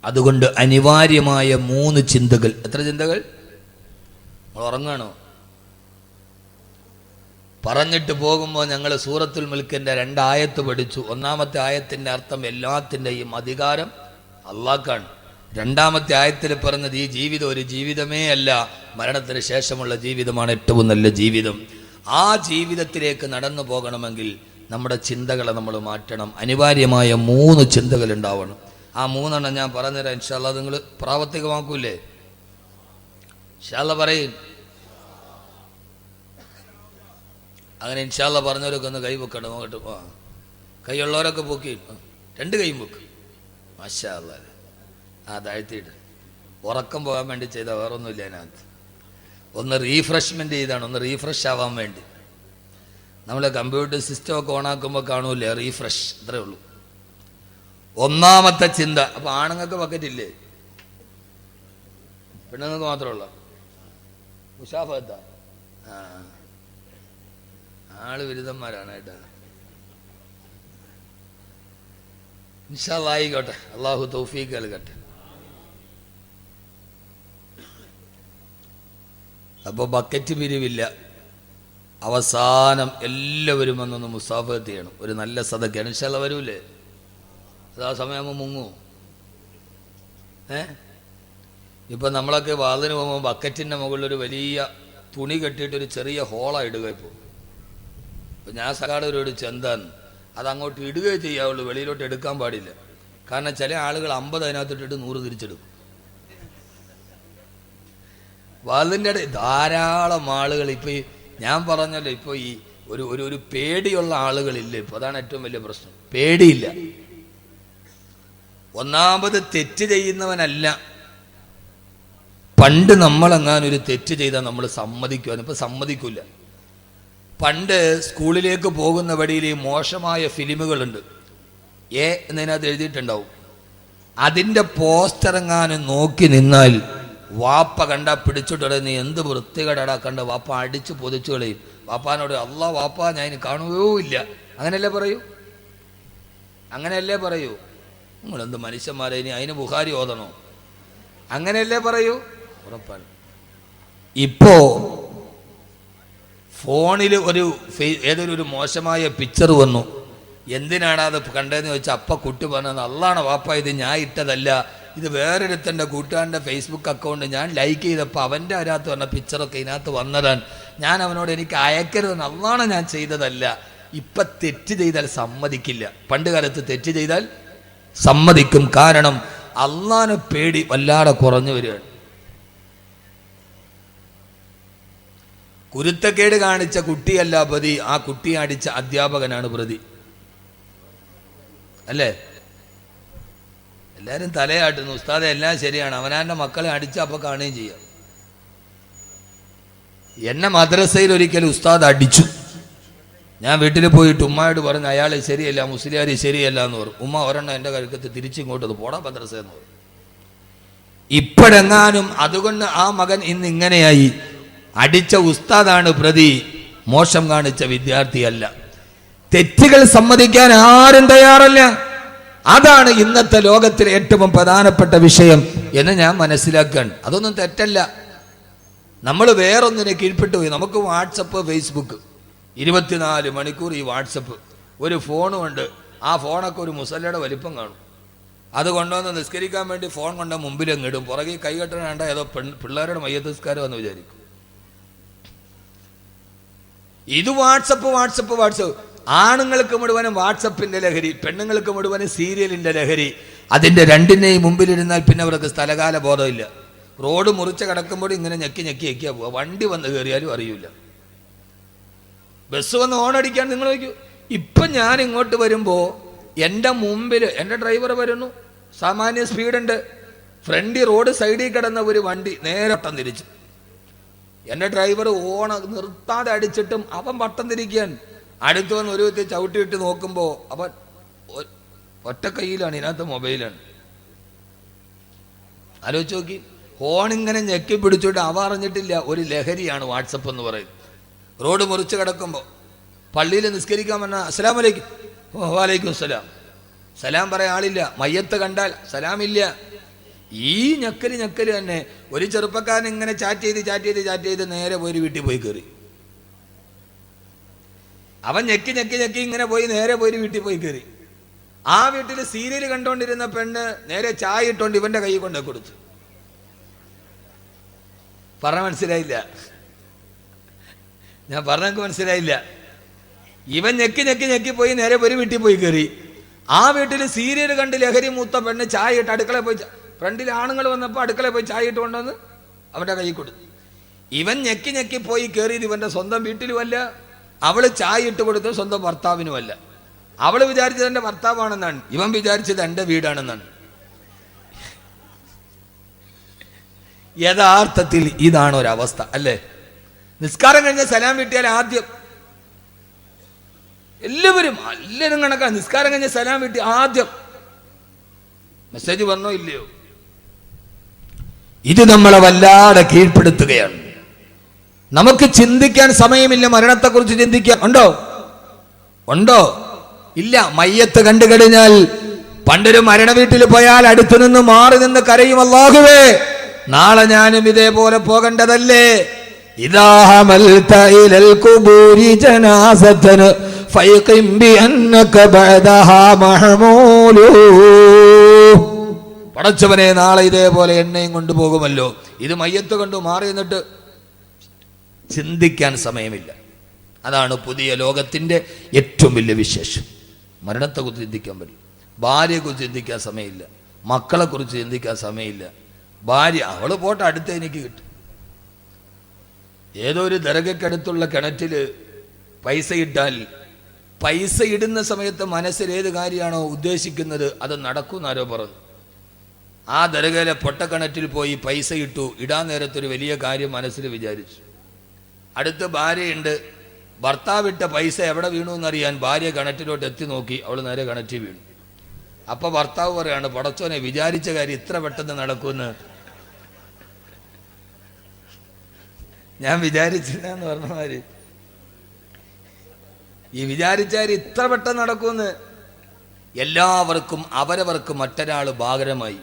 അതുകൊണ്ട് അനിവാര്യമായ 3 ചിന്തകൾ. എത്ര ചിന്തകൾ? നമ്മൾ ഉറങ്ങാണോ? പറഞ്ഞിട്ട് പോകുമ്പോൾ ഞങ്ങൾ സൂറത്തുൽ മുൽക്കിൻ്റെ 2 ആയത്ത് പഠിച്ചു. ഒന്നാമത്തെ ആയത്തിൻ്റെ അർത്ഥം എല്ലാത്തിൻ്റെയും അധികാരം അള്ളാഹ്ക്കാണ്. രണ്ടാമത്തെ ആയത്തിൽ പറഞ്ഞത് ഈ ജീവിതം ഒരു ജീവിതമേ അല്ല, മരണത്തിന് ശേഷമുള്ള ജീവിതമാണ് ഏറ്റവും നല്ല ജീവിതം. ആ ജീവിതത്തിലേക്ക് നടന്നു പോകണമെങ്കിൽ നമ്മുടെ ചിന്തകളെ നമ്മൾ മാറ്റണം. അനിവാര്യമായ 3 ചിന്തകൾ ഉണ്ടാവണം. ആ 3 ഞാൻ പറഞ്ഞുതരാം. ഇൻഷാ അല്ലാഹ് നിങ്ങൾ പ്രാവർത്തികമാക്കൂലേ? ഇൻഷാ അല്ലാഹ് പറയും. അങ്ങനെ ഇൻഷാ അല്ലാഹ് പറഞ്ഞവരൊക്കെ ഒന്ന് കൈ വെക്കണം. നോക്കട്ടെ, കൈയുള്ളവരൊക്കെ പൊക്കി 2 കൈയും വെക്ക്. മാഷാ അല്ലാഹ്. താഴ്ത്തിയിട്ട് ഉറക്കം പോകാൻ വേണ്ടി ചെയ്താൽ വേറൊന്നുമില്ല അതിനകത്ത്. ഒന്ന് റീഫ്രഷ്മെൻറ്റ് ചെയ്താണ്, ഒന്ന് റീഫ്രഷ് ആവാൻ വേണ്ടി. നമ്മൾ കമ്പ്യൂട്ടർ സിസ്റ്റം ഒക്കെ ഓണാക്കുമ്പോൾ കാണൂലേ റീഫ്രഷ്, അത്രേ ഉള്ളൂ. ഒന്നാമത്തെ ചിന്ത. അപ്പോൾ ആണുങ്ങൾക്ക് ബക്കറ്റില്ലേ? പെണ്ണുങ്ങൾക്ക് മാത്രമുള്ള മുഷാഫത്താ? ആള് ബിരുദന്മാരാണ് കേട്ടോ. ഇൻഷാ അല്ലാഹ് ആയിക്കോട്ടെ. അള്ളാഹു തൗഫീഖ് നൽകട്ടെ. അപ്പോൾ ബക്കറ്റ് പിരിവില്ല. അവസാനം എല്ലാവരും വന്നൊന്ന് മുസാഫത്ത് ചെയ്യണം. ഒരു നല്ല സദഖയാണ്. ഇൻഷാ അല്ലാഹ് വരൂലേ? അത് ആ സമയമാകുമ്പോൾ മുങ്ങൂ. ഇപ്പം നമ്മളൊക്കെ വാതിന് പോകുമ്പോൾ ബക്കറ്റിൻ്റെ മുകളിലൊരു വലിയ തുണി കെട്ടിയിട്ടൊരു ചെറിയ ഹോളാണ് ഇടുക. ഇപ്പോൾ ഞാൻ സകാടവരോട് ചെന്താന്ന് അതങ്ങോട്ട് ഇടുകയേ ചെയ്യാവുള്ളൂ, വെളിയിലോട്ട് എടുക്കാൻ പാടില്ല. കാരണം ചില ആളുകൾ 50 അതിനകത്തിട്ടിട്ട് 100 തിരിച്ചെടുക്കും. വാതിൻ്റെ ഇടയിൽ ധാരാളം ആളുകൾ. ഇപ്പോൾ ഞാൻ പറഞ്ഞല്ലോ, ഇപ്പോൾ ഈ ഒരു പേടിയുള്ള ആളുകളില്ല ഇപ്പോൾ. അതാണ് ഏറ്റവും വലിയ പ്രശ്നം. പേടിയില്ല. ഒന്നാമത് തെറ്റ് ചെയ്യുന്നവനല്ല. പണ്ട് നമ്മളെങ്ങാനൊരു തെറ്റ് ചെയ്താൽ നമ്മൾ സമ്മതിക്കുവാൻ, ഇപ്പം സമ്മതിക്കില്ല. പണ്ട് സ്കൂളിലേക്ക് പോകുന്ന വഴിയിൽ ഈ മോശമായ ഫിലിമുകളുണ്ട്. എന്നതിനകത്ത് എഴുതിയിട്ടുണ്ടാവും. അതിൻ്റെ പോസ്റ്ററെങ്ങാനും നോക്കി നിന്നാൽ വാപ്പ കണ്ട പിടിച്ചിട്ട് നീ എന്ത് വൃത്തികേടാ കണ്ട, വാപ്പ അടിച്ച് പൊതിച്ചു കളയും. വാപ്പാനോട് അല്ലാ വാപ്പ ഞാൻ ഇനി കാണുകയോ ഇല്ല. അങ്ങനെയല്ലേ പറയൂ? അങ്ങനെയല്ലേ പറയൂ? നിങ്ങളെന്ത് മനുഷ്യന്മാരെ, ഇനി അതിന് ബുഖാരി ഓതണോ? അങ്ങനെയല്ലേ പറയൂ? ഉറപ്പാണ്. ഇപ്പോ ഫോണിൽ ഏതൊരു മോശമായ പിക്ചർ വന്നു. എന്തിനാണ് അത് കണ്ടതെന്ന് ചോദിച്ചാൽ അപ്പ കുട്ടി പറഞ്ഞത് അള്ളാണ് വാപ്പ, ഇത് ഞാൻ ഇട്ടതല്ല, ഇത് വേറൊരുത്തൻ്റെ കൂട്ടുകാരൻ്റെ ഫേസ്ബുക്ക് അക്കൗണ്ട് ഞാൻ ലൈക്ക് ചെയ്തപ്പോൾ അവൻ്റെ അതിനകത്ത് പറഞ്ഞ പിക്ചറൊക്കെ ഇതിനകത്ത് വന്നതാണ്. ഞാൻ അവനോട് എനിക്ക് അയക്കരുതെന്ന് അള്ളാണ്, ഞാൻ ചെയ്തതല്ല. ഇപ്പം തെറ്റ് ചെയ്താൽ സമ്മതിക്കില്ല. പണ്ട് കാലത്ത് തെറ്റ് ചെയ്താൽ സമ്മതിക്കും. കാരണം അള്ളാനെ പേടി വല്ലാതെ കുറഞ്ഞു വരികയാണ്. കുരുത്തക്കേട് കാണിച്ച കുട്ടിയല്ല പ്രതി, ആ കുട്ടിയെ അടിച്ച അധ്യാപകനാണ് പ്രതി. അല്ലേ? എല്ലാവരും തലയാട്ടുന്നു. ഉസ്താദെ എല്ലാം ശരിയാണ്, അവനാൻ്റെ മക്കളെ അടിച്ച അപ്പം കാണുകയും ചെയ്യാം. എന്നെ മദ്രസയിൽ ഒരിക്കലും ഉസ്താദ് അടിച്ചു. ഞാൻ വീട്ടിൽ പോയിട്ട് ഉമ്മയോട് പറഞ്ഞു അയാൾ ശരിയല്ല, മുസ്ലിയാർ ശരിയല്ല എന്ന് പറഞ്ഞു. ഉമ്മ ഒരെണ്ണം എൻ്റെ കഴുക്കത്ത് തിരിച്ചിങ്ങോട്ട് പോടാ മദ്രസ എന്ന് പറഞ്ഞു. ഇപ്പോഴെങ്ങാനും അതുകൊണ്ട് ആ മകൻ ഇന്ന് ഇങ്ങനെയായി. അടിച്ച ഉസ്താദാണ് പ്രതി, മോശം കാണിച്ച വിദ്യാർത്ഥിയല്ല. തെറ്റുകൾ സമ്മതിക്കാൻ ആരും തയ്യാറല്ല. അതാണ് ഇന്നത്തെ ലോകത്തിലെ ഏറ്റവും പ്രധാനപ്പെട്ട വിഷയം എന്ന് ഞാൻ മനസ്സിലാക്കാൻ. അതൊന്നും തെറ്റല്ല. നമ്മൾ വേറൊന്നിനെ കീഴ്പ്പെട്ടു പോയി. നമുക്ക് വാട്സപ്പ്, ഫേസ്ബുക്ക് 24 മണിക്കൂർ ഈ വാട്സപ്പ്. ഒരു ഫോണുമുണ്ട്. ആ ഫോണൊക്കെ ഒരു മുസല്ലയുടെ വലിപ്പം കാണും. അത് കൊണ്ടുവന്ന് നിസ്കരിക്കാൻ വേണ്ടി ഫോൺ കൊണ്ട് മുമ്പിലങ്ങ് ഇടും. പുറകെ കൈകെട്ടണ വേണ്ട ഏതോ പിള്ളേരുടെ മയ്യത്ത് നിസ്കാരം എന്ന് വിചാരിക്കും. ഇത് വാട്സപ്പ്. ആണുങ്ങൾക്ക് മുഴുവനും വാട്സപ്പിന്റെ ലഹരി, പെണ്ണുങ്ങൾക്ക് മുഴുവനും സീരിയലിന്റെ ലഹരി. അതിന്റെ രണ്ടിനെയും മുമ്പിലിരുന്നാൽ പിന്നെ അവർക്ക് സ്ഥലകാല ബോധമില്ല. റോഡ് മുറിച്ച് കിടക്കുമ്പോൾ ഇങ്ങനെ ഞെക്കിയാ പോവുക. വണ്ടി വന്ന് കയറിയാലും അറിയില്ല. ബസ് വന്ന് ഓണടിക്കാൻ നിങ്ങൾ നോക്കൂ. ഇപ്പം ഞാൻ ഇങ്ങോട്ട് വരുമ്പോൾ എൻ്റെ മുമ്പിൽ എൻ്റെ ഡ്രൈവർ വരുന്നു, സാമാന്യ സ്പീഡുണ്ട്. ഫ്രണ്ടിൽ റോഡ് സൈഡിൽ കിടന്ന ഒരു വണ്ടി നേരെ വട്ടം തിരിച്ചു. എൻ്റെ ഡ്രൈവർ നിർത്താതെ അടിച്ചിട്ടും അവൻ വട്ടം തിരിക്കാൻ. അടുത്ത് വന്ന് ഒരു വ്യക്തി ചവിട്ടിയിട്ട് നോക്കുമ്പോൾ അവൻ ഒറ്റ കയ്യിലാണ്, ഇതിനകത്ത് മൊബൈലാണ്. ആലോചിച്ച് നോക്കി. ഫോണിങ്ങനെ ഞെക്കി പിടിച്ചിട്ട് അവ അറിഞ്ഞിട്ടില്ല ഒരു ലഹരിയാണ് വാട്സപ്പ് എന്ന് പറയുന്നത്. റോഡ് മുറിച്ച് കിടക്കുമ്പോൾ പള്ളിയിൽ നിസ്കരിക്കാൻ പറഞ്ഞാൽ അസ്സലാമു അലൈക്കും, വലൈക്കും സലാം. സലാം പറയാൻ ആളില്ല. മയ്യത്ത് കണ്ടാൽ സലാമില്ല. ഈ ഞെക്കല് തന്നെ. ഒരു ചെറുപ്പക്കാരൻ ഇങ്ങനെ ചാറ്റ് ചെയ്ത് നേരെ പോയി വീട്ടിൽ പോയി കയറി. അവൻ ഞെക്കി ഞെക്കി ഞെക്കി ഇങ്ങനെ പോയി നേരെ പോയി വീട്ടിൽ പോയി കയറി. ആ വീട്ടിൽ സീരിയൽ കണ്ടോണ്ടിരുന്ന പെണ്ണ് നേരെ ചായ ഇട്ടോണ്ട് ഇവന്റെ കൈ കൊണ്ട് കൊടുത്തു. പറഞ്ഞ മനസ്സിലായില്ല? ഞാൻ പറഞ്ഞെനിക്ക് മനസ്സിലായില്ല. ഇവൻ ഞെക്കി ഞെക്കി ഞെക്കി പോയി നേരെ ഒരു വീട്ടിൽ പോയി കയറി. ആ വീട്ടിൽ സീരിയൽ കണ്ട് ലഹരി മൂത്ത പെണ്ണ് ചായ ഇട്ട് അടുക്കളയിൽ പോയി, ഫ്രണ്ടിൽ ആണുങ്ങൾ വന്നപ്പോൾ അടുക്കളയിൽ പോയി ചായ ഇട്ട് കൊണ്ടുവന്ന് അവന്റെ കൈ കൊടുത്തു. ഇവൻ ഞെക്കി ഞെക്കി പോയി കയറിയത് ഇവന്റെ സ്വന്തം വീട്ടിലുമല്ല, അവള് ചായ ഇട്ട് കൊടുത്തത് സ്വന്തം ഭർത്താവിനുമല്ല. അവള് വിചാരിച്ചത് എന്റെ ഭർത്താവാണെന്നാണ്, ഇവൻ വിചാരിച്ചത് എന്റെ വീടാണെന്നാണ്. യഥാർത്ഥത്തിൽ ഇതാണ് ഒരവസ്ഥ അല്ലേ? നിസ്കാരം കഴിഞ്ഞ സലാം വീട്ടിയാൽ ആദ്യം എല്ലാവരും കണക്കാണ്. നിസ്കാരം കഴിഞ്ഞ സലാം വീട്ടി ആദ്യം മെസ്സേജ് വന്നോ ഇല്ലയോ? ഇത് നമ്മളെ വല്ലാതെ കീഴ്പ്പെടുത്തുകയാണ്. നമുക്ക് ചിന്തിക്കാൻ സമയമില്ല. മരണത്തെക്കുറിച്ച് ചിന്തിക്കാൻ ഉണ്ടോ? ഇല്ല. മയ്യത്ത് കണ്ടു കഴിഞ്ഞാൽ പണ്ടൊരു മരണ വീട്ടിൽ പോയാൽ അടുത്തു നിന്ന് മാറി നിന്ന് കരയും, അല്ലാഹുവേ നാളെ ഞാനും ഇതേപോലെ പോകേണ്ടതല്ലേ? ഇദാ ഹമൽത ഇലൽ ഖുബൂരി ജനാസതൻ ഫയഖിം ബിഅന്നക ബഅദഹാ മഹ്മൂലു. പടച്ചവനെ നാളെ ഇതേപോലെ എന്നെയും കൊണ്ടുപോകുമല്ലോ. ഇത് മയ്യത്ത് കണ്ടു മാറി നിന്നിട്ട് ചിന്തിക്കാൻ സമയമില്ല. അതാണ് പുതിയ ലോകത്തിന്റെ ഏറ്റവും വലിയ വിശേഷം. മരണത്തെക്കുറിച്ച് ചിന്തിക്കാൻ പറ്റില്ല, ഭാര്യയെക്കുറിച്ച് ചിന്തിക്കാൻ സമയമില്ല, മക്കളെക്കുറിച്ച് ചിന്തിക്കാൻ സമയമില്ല. ഭാര്യ അവള് പോട്ടെ, അടുത്ത് എനിക്ക് കിട്ടും. ഏതോ ഒരു ദർഗയ്ക്കടുത്തുള്ള കിണറ്റിൽ പൈസ ഇട്ടാൽ പൈസ ഇടുന്ന സമയത്ത് മനസ്സിൽ ഏത് കാര്യമാണോ ഉദ്ദേശിക്കുന്നത് അത് നടക്കുമെന്ന് ആരോ പറഞ്ഞു. ആ ദർഗയിലെ പൊട്ടക്കിണറ്റിൽ പോയി പൈസ ഇട്ടു. ഇടാൻ നേരത്തൊരു വലിയ കാര്യം മനസ്സിൽ വിചാരിച്ചു. അടുത്ത് ഭാര്യയുണ്ട്. ഭർത്താവിട്ട പൈസ എവിടെ വീണു എന്നറിയാൻ ഭാര്യ കിണറ്റിലോട്ട് എത്തി നോക്കി. അവൾ നേരെ കിണറ്റിൽ വീണു. അപ്പൊ ഭർത്താവ് പറയാണ്, പടച്ചോനെ വിചാരിച്ച കാര്യം ഇത്ര പെട്ടെന്ന് നടക്കുമെന്ന് ഞാൻ വിചാരിച്ചില്ല എന്ന് പറഞ്ഞമാര്. ഈ വിചാരിച്ചാൽ ഇത്ര പെട്ടെന്ന് നടക്കുമെന്ന്. എല്ലാവർക്കും അവരവർക്ക് മറ്റൊരാൾ ഭാരമായി.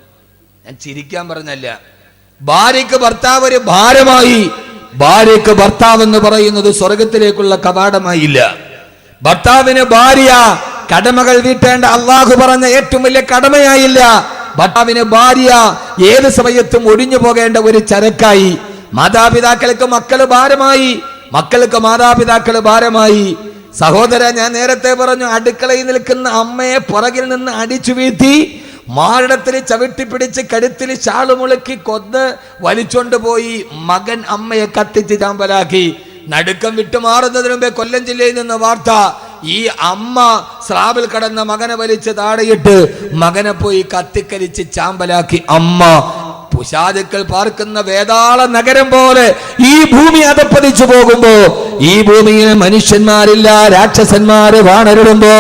ഞാൻ ചിരിക്കാൻ പറഞ്ഞല്ല. ഭാര്യയ്ക്ക് ഭർത്താവ് ഒരു ഭാരമായി. ഭാര്യയ്ക്ക് ഭർത്താവ് എന്ന് പറയുന്നത് സ്വർഗത്തിലേക്കുള്ള കവാടമായില്ല. ഭർത്താവിന് ഭാര്യ കടമകൾ വീട്ടേണ്ട അള്ളാഹു പറഞ്ഞ ഏറ്റവും വലിയ കടമയായില്ല. ഭർത്താവിന് ഭാര്യ ഏത് സമയത്തും ഒഴിഞ്ഞു പോകേണ്ട ഒരു ചരക്കായി. മാതാപിതാക്കൾക്ക് മക്കള് ഭാരമായി, മക്കൾക്ക് മാതാപിതാക്കള് ഭാരമായി. സഹോദര, ഞാൻ നേരത്തെ പറഞ്ഞു, അടുക്കളയിൽ നിൽക്കുന്ന അമ്മയെ പുറകിൽ നിന്ന് അടിച്ചു വീഴ്ത്തി മാറിടത്തിൽ ചവിട്ടിപ്പിടിച്ച് കഴുത്തിൽ ശാളുമുളുക്കി കൊന്ന് വലിച്ചോണ്ട് പോയി മകൻ അമ്മയെ കത്തിച്ച് ചാമ്പലാക്കി. നടുക്കം വിട്ടുമാറുന്നതിന് മുമ്പേ കൊല്ലം ജില്ലയിൽ നിന്ന് വാർത്ത, ഈ അമ്മ സ്രാവിൽ കടന്ന മകനെ വലിച്ച് താഴെയിട്ട് മകനെ പോയി കത്തിക്കരിച്ച് ചാമ്പലാക്കി. അമ്മ പുശാചുക്കൾ പാർക്കുന്ന വേതാള നഗരം പോലെ ഈ ഭൂമി അധപ്പതിച്ചു പോകുമ്പോ, ഈ ഭൂമിയിൽ മനുഷ്യന്മാരില്ല, രാക്ഷസന്മാര് വാണരുടുമ്പോ,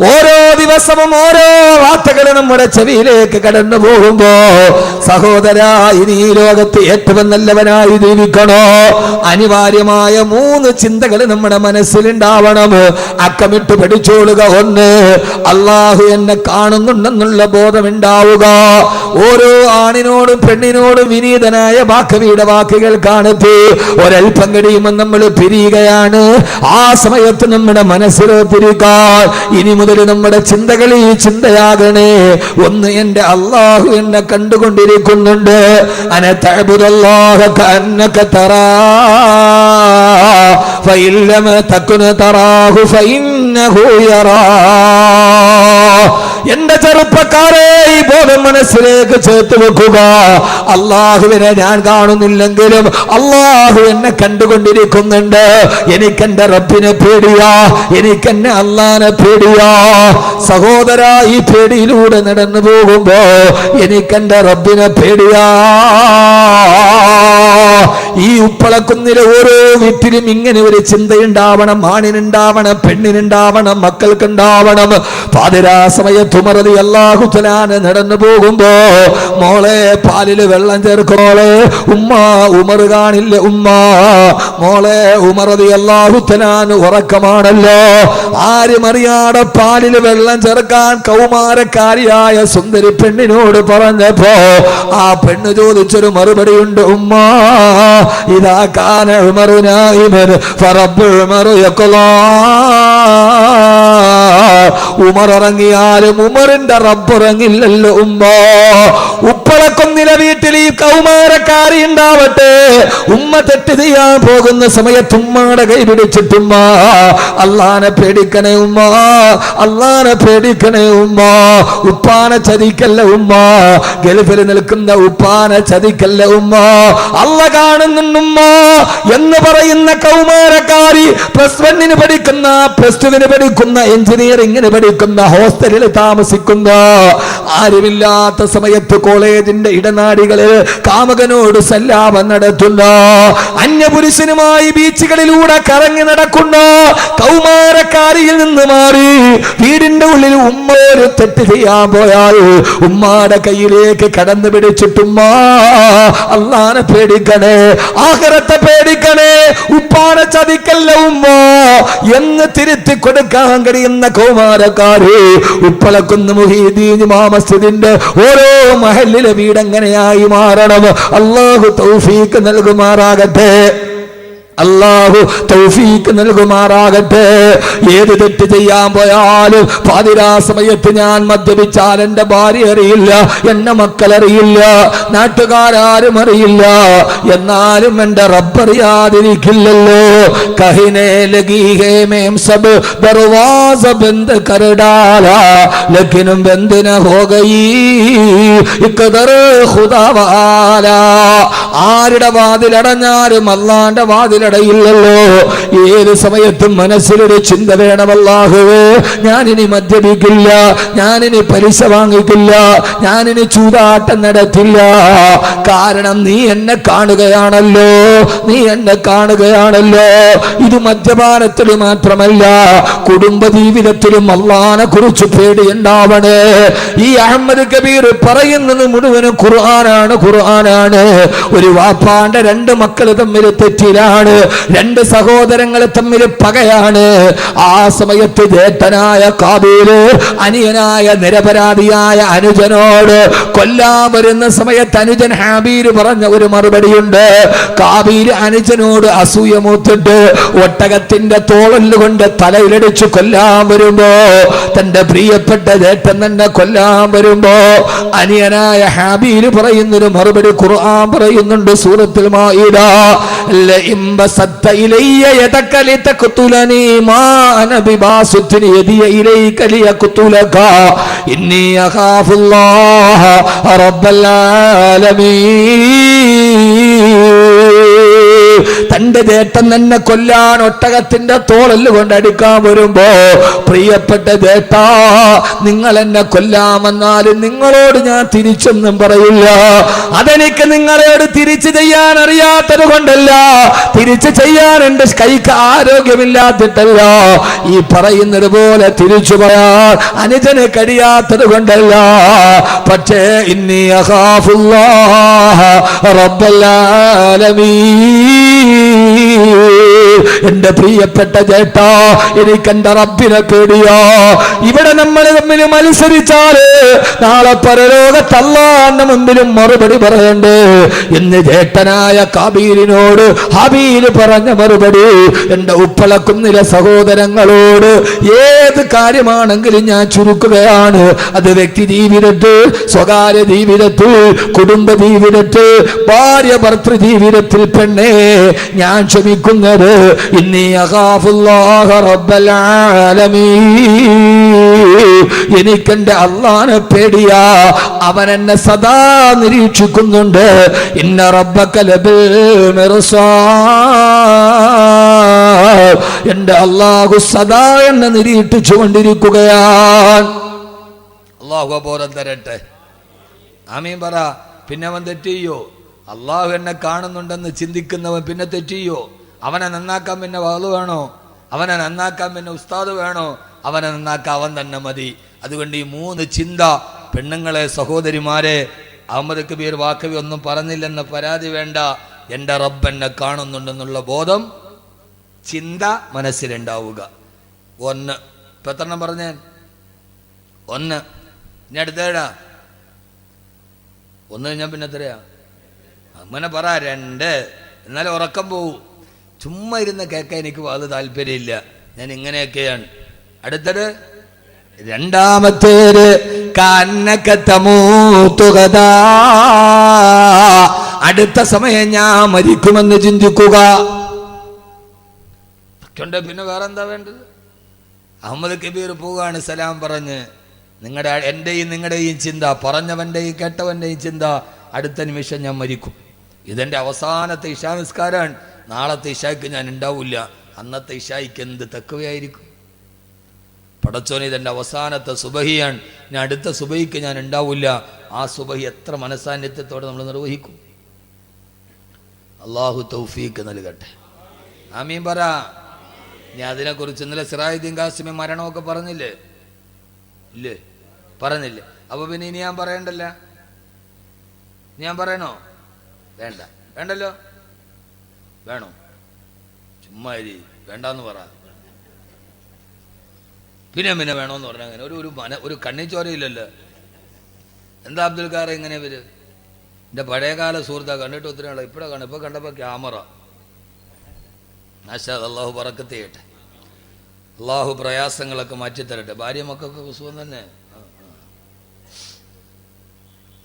ഓരോ ദിവസവും ഓരോ വാർത്തകൾ നമ്മുടെ ചെവിയിലേക്ക് കടന്നു പോകുമ്പോ, സഹോദര, ഇനി ഈ ലോകത്ത് ഏറ്റവും നല്ലവനായി ജീവിക്കണോ? അനിവാര്യമായ 3 ചിന്തകൾ നമ്മുടെ മനസ്സിലുണ്ടാവണം. അക്കമിട്ട് പഠിച്ചോളുക. 1, അള്ളാഹു എന്നെ കാണുന്നുണ്ടെന്നുള്ള ബോധമുണ്ടാവുക. ഓരോ ആണിനോടും പെണ്ണിനോടും വിനീതനായ വാക്കവിയുടെ വാക്കുകൾ കാണത്തി. ഒരൽപ്പം കഴിയുമ്പോൾ നമ്മൾ പിരിയുകയാണ്. ആ സമയത്ത് നമ്മുടെ മനസ്സിലോത്തിരിക്കാൻ ഇനി മുതൽ നമ്മുടെ ചിന്തകൾ ഈ ചിന്തയാകണേ. 1, എന്റെ അള്ളാഹു എന്നെ കണ്ടുകൊണ്ടിരിക്കുന്നുണ്ട്. അന തഅബുദല്ലാഹ കഅന്നക തറാ ഫഇൻ ലം തകുൻ തറാഹു ഫഇന്നഹു യറാ. എന്റെ ചെറുപ്പക്കാരെ, ഈ ബോധം മനസ്സിലേക്ക് ചേർത്ത് വെക്കുക. അള്ളാഹുവിനെ ഞാൻ കാണുന്നില്ലെങ്കിലും അള്ളാഹു എന്നെ കണ്ടുകൊണ്ടിരിക്കുന്നുണ്ട്. എനിക്കെന്റെ റബ്ബിനെ പേടിയാ, എനിക്കെന്നെ അള്ളാനെ പേടിയാ. സഹോദര, ഈ പേടിയിലൂടെ നടന്നു പോകുമ്പോ എനിക്കെന്റെ റബ്ബിനെ പേടിയാ. ഈ ഉപ്പളക്കുന്നിലെ ഓരോ വീട്ടിലും ഇങ്ങനെ ഒരു ചിന്തയുണ്ടാവണം. ആണിനുണ്ടാവണം, പെണ്ണിനുണ്ടാവണം, മക്കൾക്കുണ്ടാവണം. പാതിരാ സമയത്ത് ഉമർ റളിയല്ലാഹു തആല നടന്നു പോകുമ്പോ, മോളെ പാലില് വെള്ളം ചേർക്കോളെ. ഉമ്മ, ഉമർ കാണില്ല. ഉമ്മ, മോളെ ഉമർ റളിയല്ലാഹു തആല ഉറക്കമാണല്ലോ. ആരും അറിയാതെ പാലില് വെള്ളം ചേർക്കാൻ കൗമാരക്കാരിയായ സുന്ദരി പെണ്ണിനോട് പറഞ്ഞപ്പോ ആ പെണ്ണ് ചോദിച്ചൊരു മറുപടിയുണ്ട്. ഉമ്മ, ഇദാ കാന ഉമറു നായിമൻ ഫറബ്ബു ഉമറു യഖ്ലാ. ഉമർ ഇറങ്ങിയാലും ഉമറിന്റെ റബ്ബിറങ്ങില്ലല്ലോ ഉമ്മ. ഉപ്പളക്കൊന്നിലെ വീട്ടിൽ ഈ കൗമാരക്കാരി ഉണ്ടാവട്ടെ, ഉമ്മ തെറ്റ് ചെയ്യാൻ പോകുന്ന സമയത്ത് ഉമ്മയുടെ കൈ പിടിച്ചിട്ടുമ്മ, അള്ളാനെ പേടിക്കണേ ഉമ്മ, അള്ളാനെ പേടിക്കണേ ഉമ്മ, ഉപ്പാനെ ചതിക്കല്ല ഉമ്മ, ഗൾഫിൽ നിൽക്കുന്ന ഉപ്പാനെ ചതിക്കല്ല ഉമ്മ, അള്ള കാണുന്നുണ്ടുമ്മ എന്ന് പറയുന്ന കൗമാരക്കാരി +1 പഠിക്കുന്ന, +2 പഠിക്കുന്ന, എഞ്ചിനീയറിംഗിന് പഠിക്കുന്ന, ഹോസ്റ്റലിൽ താമസിക്കുന്ന, ആരുമില്ലാത്ത സമയത്ത് കോളേജിന്റെ ഇടനാടികളിൽ കാമകനോട് സല്ലാപം നടത്തുന്ന, അന്യപുരുഷനുമായി ബീച്ചുകളിലൂടെ കറങ്ങി നടക്കുന്ന കൗമാരക്കാരിയിൽ നിന്ന് മാറി വീടിന്റെ ഉള്ളിൽ ഉമ്മ ഒരു തെറ്റ് ചെയ്യാൻ പോയാൽ ഉമ്മാടെ കയ്യിലേക്ക് കടന്നു പിടിച്ചിട്ടുമ്മ, അള്ളാനെ പേടിക്കണേ, ആഖിറത്തെ പേടിക്കണേ, ഉപ്പാനെ ചതിക്കല്ല ഉമ്മ എന്ന് തിരുത്തി കൊടുക്കാൻ കഴിയുന്ന കൗമാരക്കാര് ഉപ്പളക്കുന്ന് മുഹീദ്ദീൻ ജുമാ മസ്ജിദിന്റെ ഓരോ മഹല്ലിലെ വീടെങ്ങനെയായി മാറണം. അല്ലാഹു തൗഫീഖ് നൽകുമാറാകട്ടെ, അല്ലാഹു തൗഫീഖ് നൽകുമാറാകട്ടെ. ഏത് തെറ്റ് ചെയ്യാൻ പോയാലും പാതിരാ സമയത്ത് ഞാൻ മദ്യപിച്ചാൽ എന്റെ ഭാര്യ അറിയില്ല, എന്റെ മക്കളറിയില്ല, നാട്ടുകാരും അറിയില്ല, എന്നാലും എന്റെ റബ്ബറിയാതിരിക്കില്ലല്ലോ. കഹിനെ ലഗി ഹേ മേം സബ് ദർവാസ ബന്ദ് കർ ഡാലാ ലേകിൻ ബന്ദ് ന ഹോ ഗയി ഇഖ്ദർ ഖുദാ വാലാ. ആരുടെ വാതിലടഞ്ഞാലും അല്ലാഹുവിന്റെ വാതിലടയില്ലല്ലോ. ഏത് സമയത്തും മനസ്സിലൊരു ചിന്ത വേണം, അല്ലാഹുവേ ഞാനിനി മദ്യപിക്കില്ല, ഞാനിനി പലിശ വാങ്ങിക്കില്ല, ഞാനിനി ചൂതാട്ടം നടത്തില്ല. കാരണം നീ എന്നെ കാണുകയാണല്ലോ, നീ എന്നെ കാണുകയാണല്ലോ. ഇത് മദ്യപാനത്തിൽ മാത്രമല്ല, കുടുംബ ജീവിതത്തിലും അല്ലാഹുവിനെ കുറിച്ച് പേടിയുണ്ടാവണേ. ഈ അഹമ്മദ് കബീർ പറയുന്നത് മുഴുവനും ഖുർആനാണ്, ഖുർആനാണ്. ഒരു വാപ്പാന്റെ 2 മക്കൾ തമ്മിൽ തെറ്റിലാണ്, 2 സഹോദരങ്ങൾ തമ്മിൽ പകയാണ്. ആ സമയത്ത് ജേഷ്ഠനായ കാബീല് അനിയനായ നിരപരാധിയായ അനുജനോട് കൊല്ലാൻ വരുന്ന സമയത്ത് അനുജൻ ഹാബീല് പറഞ്ഞ ഒരു മറുപടിയുണ്ട്. കാബീല് അനുജനോട് അസൂയ മൂത്തിട്ട് ഒട്ടകത്തിന്റെ തോളല് കൊണ്ട് തലയിലടിച്ച് കൊല്ലാൻ വരുമ്പോ, തന്റെ പ്രിയപ്പെട്ട ജേഷ്ഠൻ തന്നെ കൊല്ലാൻ വരുമ്പോ അനിയനായ ഹാബീല് പറയുന്നൊരു മറുപടി ഖുർആൻ പറയുന്നുണ്ട് സൂറത്തുൽ മാഇദ, ലഇൻ ബസത്ത ഇലയ്യ യദക ലിതഖ്തുലനി മാ അന ബിബാസുത്തിൻ യദിയ ഇലൈക ലിയഖ്തുലക ഇന്നി അഖാഫുല്ലാഹ റബ്ബൽ ആലമീൻ. തന്റെ ജേഷ്ഠൻ തന്നെ കൊല്ലാൻ ഒട്ടകത്തിന്റെ തോളല് കൊണ്ട് അടിക്കാൻ വരുമ്പോ, പ്രിയപ്പെട്ട ജേഷ്ഠാ നിങ്ങൾ എന്നെ കൊല്ലാമെന്നാലും നിങ്ങളോട് ഞാൻ തിരിച്ചൊന്നും പറയില്ല. അതെനിക്ക് നിങ്ങളോട് തിരിച്ചു ചെയ്യാൻ അറിയാത്തത് കൊണ്ടല്ല, തിരിച്ചു ചെയ്യാൻ എന്റെ കൈക്ക് ആരോഗ്യമില്ലാത്തിട്ടല്ല, ഈ പറയുന്നത് പോലെ തിരിച്ചു പറയാൻ അനുജന് കഴിയാത്തത് കൊണ്ടല്ല. പക്ഷേ ഇന്നി അഖാഫുല്ലാഹ റബ്ബൽ ആലമീൻ. എന്റെ പ്രിയപ്പെട്ട ജേഷ്ഠാ, എനിക്ക് എന്റെ റബ്ബിനെ പേടിയോ. ഇവിടെ നമ്മൾ തമ്മിൽ മത്സരിച്ചാല് നാളെ പരലോകത്ത് അല്ലാഹുവിന്റെ മുമ്പിലും മറുപടി പറയണ്ടേ എന്ന് ജേഷ്ഠനായ കാബീലിനോട് ഹാബീൽ പറഞ്ഞ മറുപടി എന്റെ ഉപ്പളക്കുന്നിലെ സഹോദരങ്ങളോട് ഏത് കാര്യമാണെങ്കിലും ഞാൻ ചുരുക്കുകയാണ്. അത് വ്യക്തി ജീവിതത്തിൽ, സ്വകാര്യ ജീവിതത്തിൽ, കുടുംബ ജീവിതത്തിൽ, ഭാര്യ ഭർത്തൃ ജീവിതത്തിൽ പെണ്ണേ ഞാൻ ക്ഷമിക്കുന്നത് ഇന്നി അഖാഫുല്ലാഹ റബ്ബൽ ആലമീൻ. എനിക്കെന്റെ അല്ലാഹുവിനെ പേടിയാ, അവൻ എന്നെ സദാ നിരീക്ഷിക്കുന്നുണ്ട്. ഇന്ന റബ്ബക ലബിൽ മിർസാദ്. എന്റെ അല്ലാഹു സദാ എന്നെ നിരീക്ഷിച്ചു കൊണ്ടിരിക്കുകയാണ്. അല്ലാഹു ബോധം തരട്ടെ, ആമീൻ പറ. പിന്നെ അവൻ തെറ്റിയോ? അള്ളാഹു എന്നെ കാണുന്നുണ്ടെന്ന് ചിന്തിക്കുന്നവൻ പിന്നെ തെറ്റിയോ? അവനെ നന്നാക്കാൻ പിന്നെ വാള് വേണോ? അവനെ നന്നാക്കാൻ പിന്നെ ഉസ്താദ് വേണോ? അവനെ നന്നാക്കാൻ അവൻ തന്നെ മതി. അതുകൊണ്ട് ഈ 3 ചിന്ത പെണ്ണുങ്ങളെ, സഹോദരിമാരെ, അഹമ്മദ് കബീർ വാക്കവി ഒന്നും പറഞ്ഞില്ലെന്ന പരാതി വേണ്ട. എൻ്റെ റബ്ബ് എന്നെ കാണുന്നുണ്ടെന്നുള്ള ബോധം, ചിന്ത മനസ്സിലുണ്ടാവുക. 1. ഇപ്പം എത്ര എണ്ണം പറഞ്ഞേ? 1. ഇനി അടുത്തേടാ 1 കഴിഞ്ഞാൽ പിന്നെ എത്രയാ? അങ്ങനെ പറ. 2. എന്നാലും ഉറക്കം പോവും. ചുമ്മാ ഇരുന്ന് കേൾക്കാൻ എനിക്ക് അത് താല്പര്യമില്ല. ഞാൻ ഇങ്ങനെയൊക്കെയാണ്. അടുത്തത് രണ്ടാമത്തേത് കാന്നക്കത്തമൂത്തുകതാ, അടുത്ത സമയം ഞാൻ മരിക്കുമെന്ന് ചിന്തിക്കുക. പിന്നെ വേറെന്താ വേണ്ടത്? അഹമ്മദ് കബീർ പോവുകയാണ് സലാം പറഞ്ഞ്. എൻ്റെയും നിങ്ങളുടെയും ചിന്ത, പറഞ്ഞവൻ്റെയും കേട്ടവൻ്റെയും ചിന്ത, അടുത്ത നിമിഷം ഞാൻ മരിക്കും. ഇതെൻ്റെ അവസാനത്തെ ഇശാ നിസ്കാരമാണ്. നാളത്തെ ഇശായ്ക്ക് ഞാൻ ഉണ്ടാവില്ല. അന്നത്തെ ഇശായ്ക്ക് എന്ത് തക്കവയായിരിക്കും? പടച്ചോനെ, ഇതെൻ്റെ അവസാനത്തെ സുബഹിയാണ്. ഞാൻ അടുത്ത സുബഹിക്ക് ഞാൻ ഉണ്ടാവില്ല. ആ സുബഹി എത്ര മനസാന്നിധ്യത്തോടെ നമ്മൾ നിർവഹിക്കും? അള്ളാഹു തൗഫീക്ക് നൽകട്ടെ. ആമീൻ പറ. ഞാൻ അതിനെക്കുറിച്ച് ഇന്നലെ സിറാജുദ്ദീൻ ഖാസിമി മരണമൊക്കെ പറഞ്ഞില്ലേ? ഇല്ലേ? പറഞ്ഞില്ലേ? അപ്പൊ പിന്നെ ഇനി ഞാൻ പറയണ്ടല്ല? ഞാൻ പറയണോ? വേണ്ട. വേണ്ടല്ലോ? വേണോ? ചുമ്മാ വേണ്ടെന്ന് പറ. പിന്നെ വേണോന്ന് പറഞ്ഞാൽ അങ്ങനെ ഒരു കണ്ണിച്ചോരയില്ലല്ലോ. എന്താ അബ്ദുൽ ഖാർ ഇങ്ങനെ ഇവര്? എൻ്റെ പഴയകാല സുഹൃത്താ, കണ്ടിട്ട് ഒത്തിരി ആളെ ഇപ്പോഴാണ് കാണും. ഇപ്പൊ കണ്ടപ്പോ ക്യാമറ. മാഷാ അള്ളാഹു ബറക്കത്ത് ചെയ്യട്ടെ. അള്ളാഹു പ്രയാസങ്ങളൊക്കെ മാറ്റിത്തരട്ടെ. ഭാര്യ മക്കൾക്കൊക്കെ സുഖം തന്നെ.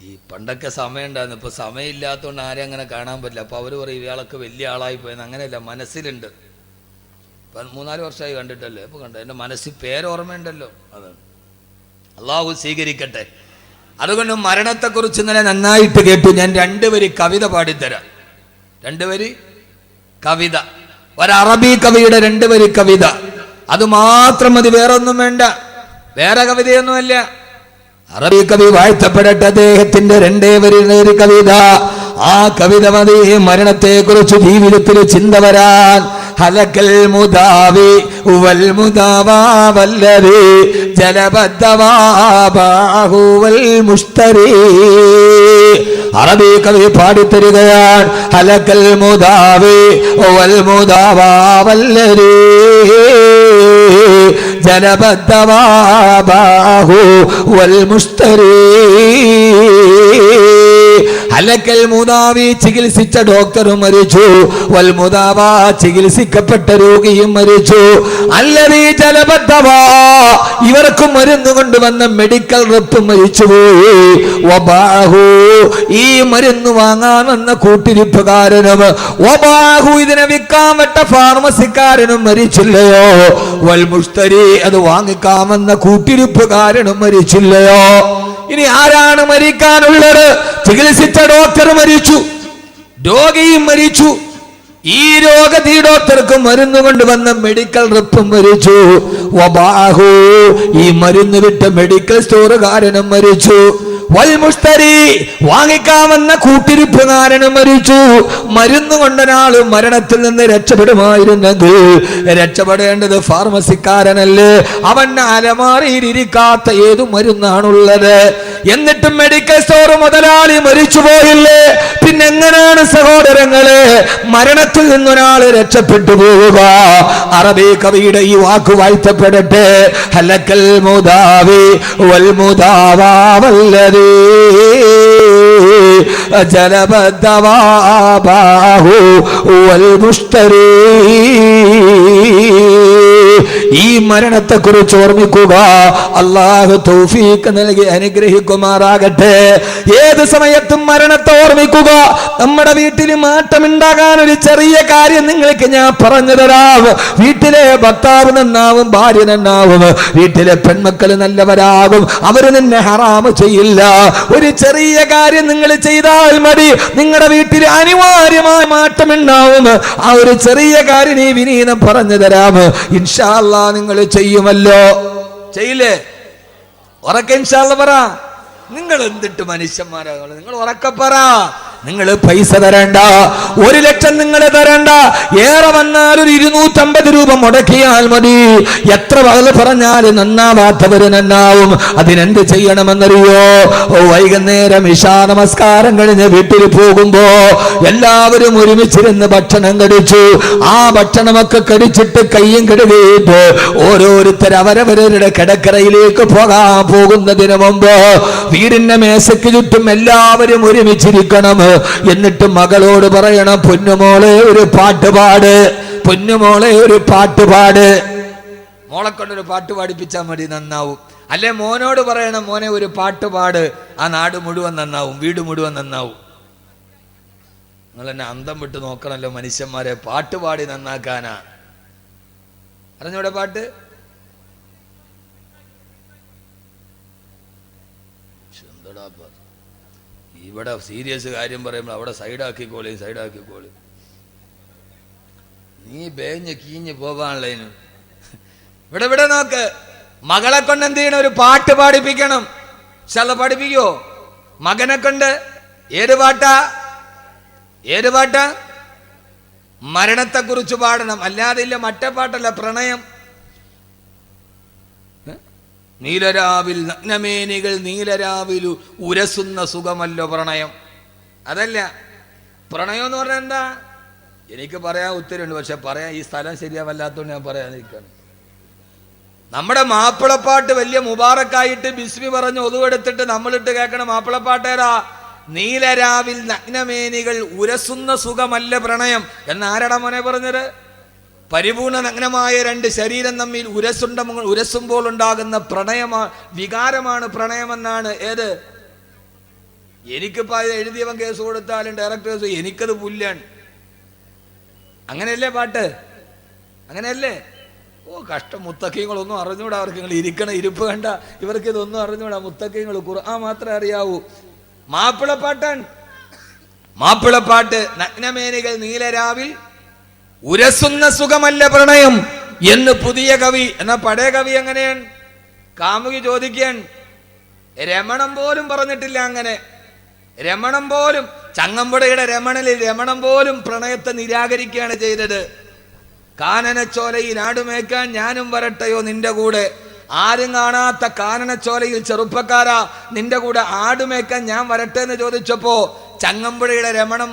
ഈ പണ്ടൊക്കെ സമയം ഉണ്ടായിരുന്നു. ഇപ്പൊ സമയമില്ലാത്തതുകൊണ്ട് ആരെയും അങ്ങനെ കാണാൻ പറ്റില്ല. അപ്പൊ അവര് പറയും ഇയാളൊക്കെ വലിയ ആളായി പോയെന്ന്. അങ്ങനെയല്ല, മനസ്സിലുണ്ട്. ഇപ്പം 3-4 വർഷമായി കണ്ടിട്ടല്ലേ. ഇപ്പൊ കണ്ടോ, എൻ്റെ മനസ്സിൽ പേരോർമ്മയുണ്ടല്ലോ. അതാണ്. അള്ളാഹു സ്വീകരിക്കട്ടെ. അതുകൊണ്ട് മരണത്തെക്കുറിച്ച് ഇന്നലെ നന്നായിട്ട് കേട്ടു. ഞാൻ 2 വരി കവിത പാടിത്തരാം. 2 വരി കവിത, ഒരറബി കവിയുടെ 2 വരി കവിത. അത് മാത്രം മതി, വേറൊന്നും വേണ്ട. വേറെ കവിതയൊന്നുമല്ല. അറബി കവി വാഴ്ത്തപ്പെടട്ടെ. അദ്ദേഹത്തിന്റെ 2 വരി കവിത. ആ കവിത മതി മരണത്തെ കുറിച്ച് ജീവിതത്തിൽ ചിന്ത വരാൻ. ഹലക്കൽ മുദാവി വൽ മുദാവാ വല്ലദി ജലബദ്ദവാബാഹു വൽ മുസ്തരി. അറബി കവി പാടിത്തരികയാണ്. ഹലക്കൽ മുദാവി വൽ മുദാവാ വല്ലദി ജലബദ്ദവാബാഹു വൽ മുസ്തരി. ഹലക്കൽ മുദാവി, ചികിത്സിച്ച ഡോക്ടർ മരിച്ചു. വൽ മുദാവാ, ചികിത്സിക്കപ്പെട്ട രോഗിയും മരിച്ചു. അല്ലദീ ജലബദ്ദവാ, ഇവർക്ക് മരുന്ന് കൊണ്ടുവന്ന മെഡിക്കൽ റെപ്പ് മരിച്ചുപോയി. വബാഹു, ഈ മരുന്ന് വാങ്ങാൻ വന്ന കൂട്ടിരിപ്പുകാരനും, വബാഹു, ഇതിനെ വിൽക്കാൻ വിട്ട ഫാർമസിക്കാരനും മരിച്ചില്ലയോ? വൽ മുസ്തരി, അത് വാങ്ങിക്കാൻ വന്ന കൂട്ടിരിപ്പുകാരനും മരിച്ചില്ലയോ? ഇനി ആരാണ് മരിക്കാനുള്ളത്? ചികിത്സിച്ച ഡോക്ടർ മരിച്ചു, രോഗിയും മരിച്ചു. ഈ ഡോക്ടർക്ക് മരുന്ന് കൊണ്ടുവന്ന മെഡിക്കൽ റെപ്പും മരിച്ചു. വബാഹു, ഈ മരുന്ന് വിട്ട മെഡിക്കൽ സ്റ്റോറുകാരനും മരിച്ചു. വൽ മുസ്തരി, വാങ്ങിക്കാമെന്ന കൂട്ടിരിപ്പുകാരനും മരിച്ചു. മരുന്ന് കൊണ്ടൊരാള് മരണത്തിൽ നിന്ന് രക്ഷപ്പെടുമായിരുന്നെങ്കിൽ രക്ഷപ്പെടേണ്ടത് ഫാർമസിക്കാരനല്ലേ? അവന്റെ അലമാരയിൽ ഇരിക്കാത്ത ഏതു മരുന്നാണുള്ളത്? എന്നിട്ടും മെഡിക്കൽ സ്റ്റോർ മുതലാളി മരിച്ചു പോയില്ലേ? പിന്നെ എങ്ങനെയാണ് സഹോദരങ്ങളെ മരണത്തിൽ നിന്നൊരാള് രക്ഷപ്പെട്ടു പോവുക? അറബി കവിയുടെ ഈ വാക്ക് വാഴ്ത്തപ്പെടട്ടെ. ഹലക്കൽ മുദാവി വൽ മുദാവാ വല്ലദീ ജലബദ്ദവാബാഹു വൽ മുസ്തരി. ഈ മരണത്തെ കുറിച്ച് ഓർമ്മിക്കുക. അള്ളാഹു തൗഫീഖ് നൽകി അനുഗ്രഹിക്കുമാറാകട്ടെ. ഏത് സമയത്തും മരണത്തെ ഓർമ്മിക്കുക. നമ്മുടെ വീട്ടിൽ മാറ്റമുണ്ടാകാൻ ഒരു ചെറിയ കാര്യം നിങ്ങൾക്ക് ഞാൻ പറഞ്ഞു തരാം. വീട്ടിലെ ഭർത്താവ് നന്നാവും, ഭാര്യ നന്നാവും, വീട്ടിലെ പെൺമക്കൾ നല്ലവരാകും, അവര് നിന്നെ ഹറാമ് ചെയ്യില്ല. ഒരു ചെറിയ കാര്യം നിങ്ങൾ ചെയ്താൽ മതി, നിങ്ങളുടെ വീട്ടിൽ അനിവാര്യമായ മാറ്റമുണ്ടാവും. ആ ഒരു ചെറിയ കാര്യം ഈ വിനീതം പറഞ്ഞു തരാം. ഇൻഷാ അല്ലാഹ് നിങ്ങൾ ചെയ്യുമല്ലോ? ചെയ്യില്ലേ? ഉറക്കെ ഇൻഷാ അല്ലാഹ് പറ. നിങ്ങൾ എന്തിട്ട് മനുഷ്യന്മാരാകും? നിങ്ങൾ ഉറക്കെ പറ. നിങ്ങൾ പൈസ തരണ്ട, 1 ലക്ഷം നിങ്ങൾ തരണ്ട. ഏറെ വന്നാൽ ഒരു 250 രൂപ മുടക്കിയാൽ മതി. എത്ര വകല് പറഞ്ഞാൽ നന്നാവാത്തവര് നന്നാവും. അതിനെന്ത് ചെയ്യണമെന്നറിയോ? വൈകുന്നേരം ഇശാ നമസ്കാരം കഴിഞ്ഞ് വീട്ടിൽ പോകുമ്പോ എല്ലാവരും ഒരുമിച്ചിരുന്ന് ഭക്ഷണം കഴിച്ചു. ആ ഭക്ഷണമൊക്കെ കഴിച്ചിട്ട് കയ്യും കഴുകിയിട്ട് ഓരോരുത്തർ അവരവരുടെ കിടക്കറയിലേക്ക് പോകാൻ പോകുന്നതിന് മുമ്പ് വീടിന്റെ മേശയ്ക്ക് ചുറ്റും എല്ലാവരും ഒരുമിച്ചിരിക്കണം. എന്നിട്ട് മകളോട് പറയണം, പൊന്നുമോളെ ഒരു പാട്ട് പാട്, പൊന്നുമോളെ ഒരു പാട്ട് പാട്. മോളെ കൊണ്ടൊരു പാട്ട് പാടിപ്പിച്ചാൽ മതി, നന്നാവും. അല്ലെ മോനോട് പറയണം, മോനെ ഒരു പാട്ട് പാട്, ആ നാട് മുഴുവൻ നന്നാവും, വീട് മുഴുവൻ നന്നാവും. നിങ്ങൾ എന്നെ അന്തം വിട്ട് നോക്കണല്ലോ മനുഷ്യന്മാരെ, പാട്ട് പാടി നന്നാക്കാനാ. അറിഞ്ഞൂടെ പാട്ട്? ഇവിടെ സീരിയസ് കാര്യം പറയുമ്പോൾ അവിടെ സൈഡാക്കിക്കോളി. നീ ബേഞ്ഞ് കീഞ്ഞ് പോവാനുള്ളതിന് ഇവിടെ നോക്ക്. മകളെ കൊണ്ട് എന്ത് ചെയ്യണം? ഒരു പാട്ട് പാടിപ്പിക്കണം. പഠിപ്പിക്കോ മകനെ കൊണ്ട്? ഏത് പാട്ടാ? മരണത്തെ കുറിച്ച് പാടണം. അല്ലാതെ ഇല്ല മറ്റേ പാട്ടല്ല, പ്രണയം. നീലരാവിൽ നഗ്നമേനികൾ നീലരാവിൽ ഉരസുന്ന സുഖമല്ലോ പ്രണയം. അതല്ല പ്രണയം എന്ന് പറഞ്ഞാൽ എന്താ? എനിക്ക് പറയാൻ ഉത്തരവുണ്ട്, പക്ഷെ പറയാൻ ഈ സ്ഥലം ശരിയാവല്ലാത്തതുകൊണ്ട് ഞാൻ പറയാതിരിക്കണം. നമ്മുടെ മാപ്പിളപ്പാട്ട് വലിയ മുബാറക്കായിട്ട് ബിസ്മി പറഞ്ഞ് ഒതുവെടുത്തിട്ട് നമ്മളിട്ട് കേൾക്കണ മാപ്പിളപ്പാട്ടേരാ? നീലരാവിൽ നഗ്നമേനികൾ ഉരസുന്ന സുഖമല്ല പ്രണയം എന്നാരടാ മോനെ പറഞ്ഞത്? പരിപൂർണ നഗ്നമായ രണ്ട് ശരീരം തമ്മിൽ ഉരസുമ്പോൾ ഉണ്ടാകുന്ന വികാരമാണ് പ്രണയമെന്നാണ്. ഏത്? എനിക്കിപ്പോൾ എഴുതിയവൻ കേസ് കൊടുത്താലും ഡയറക്ടേഴ്സ് എനിക്കത് പുല്ലാണ്. അങ്ങനെയല്ലേ പാട്ട്? അങ്ങനെയല്ലേ? ഓ കഷ്ടം, മുത്തക്കീങ്ങളൊന്നും അറിഞ്ഞൂടാ അവർക്ക്. നിങ്ങൾ ഇരിക്കണ ഇരിപ്പ് കണ്ട ഇവർക്ക് ഇതൊന്നും അറിഞ്ഞൂടാ. മുത്തക്കീങ്ങൾ ഖുർആൻ മാത്രമേ അറിയാവൂ. മാപ്പിളപ്പാട്ട് നഗ്നമേനികൾ നീലരാവിൽ ഉരസുന്ന സുഖമല്ല പ്രണയം എന്ന് പുതിയ കവി. എന്നാ പഴയ കവി എങ്ങനെയാണ്? കാമുകി ചോദിക്കാൻ രമണം പോലും പറഞ്ഞിട്ടില്ല. അങ്ങനെ രമണം പോലും, ചങ്ങമ്പുഴയുടെ രമണം പോലും പ്രണയത്തെ നിരാകരിക്കുകയാണ് ചെയ്തത്. കാനനച്ചോലയിൽ ആടുമേക്കാൻ ഞാനും വരട്ടെയോ നിന്റെ കൂടെ. ആരും കാണാത്ത കാനനച്ചോലയിൽ ചെറുപ്പക്കാരാ നിന്റെ കൂടെ ആടുമേക്കാൻ ഞാൻ വരട്ടെ എന്ന് ചോദിച്ചപ്പോ ചങ്ങമ്പുഴയുടെ രമണം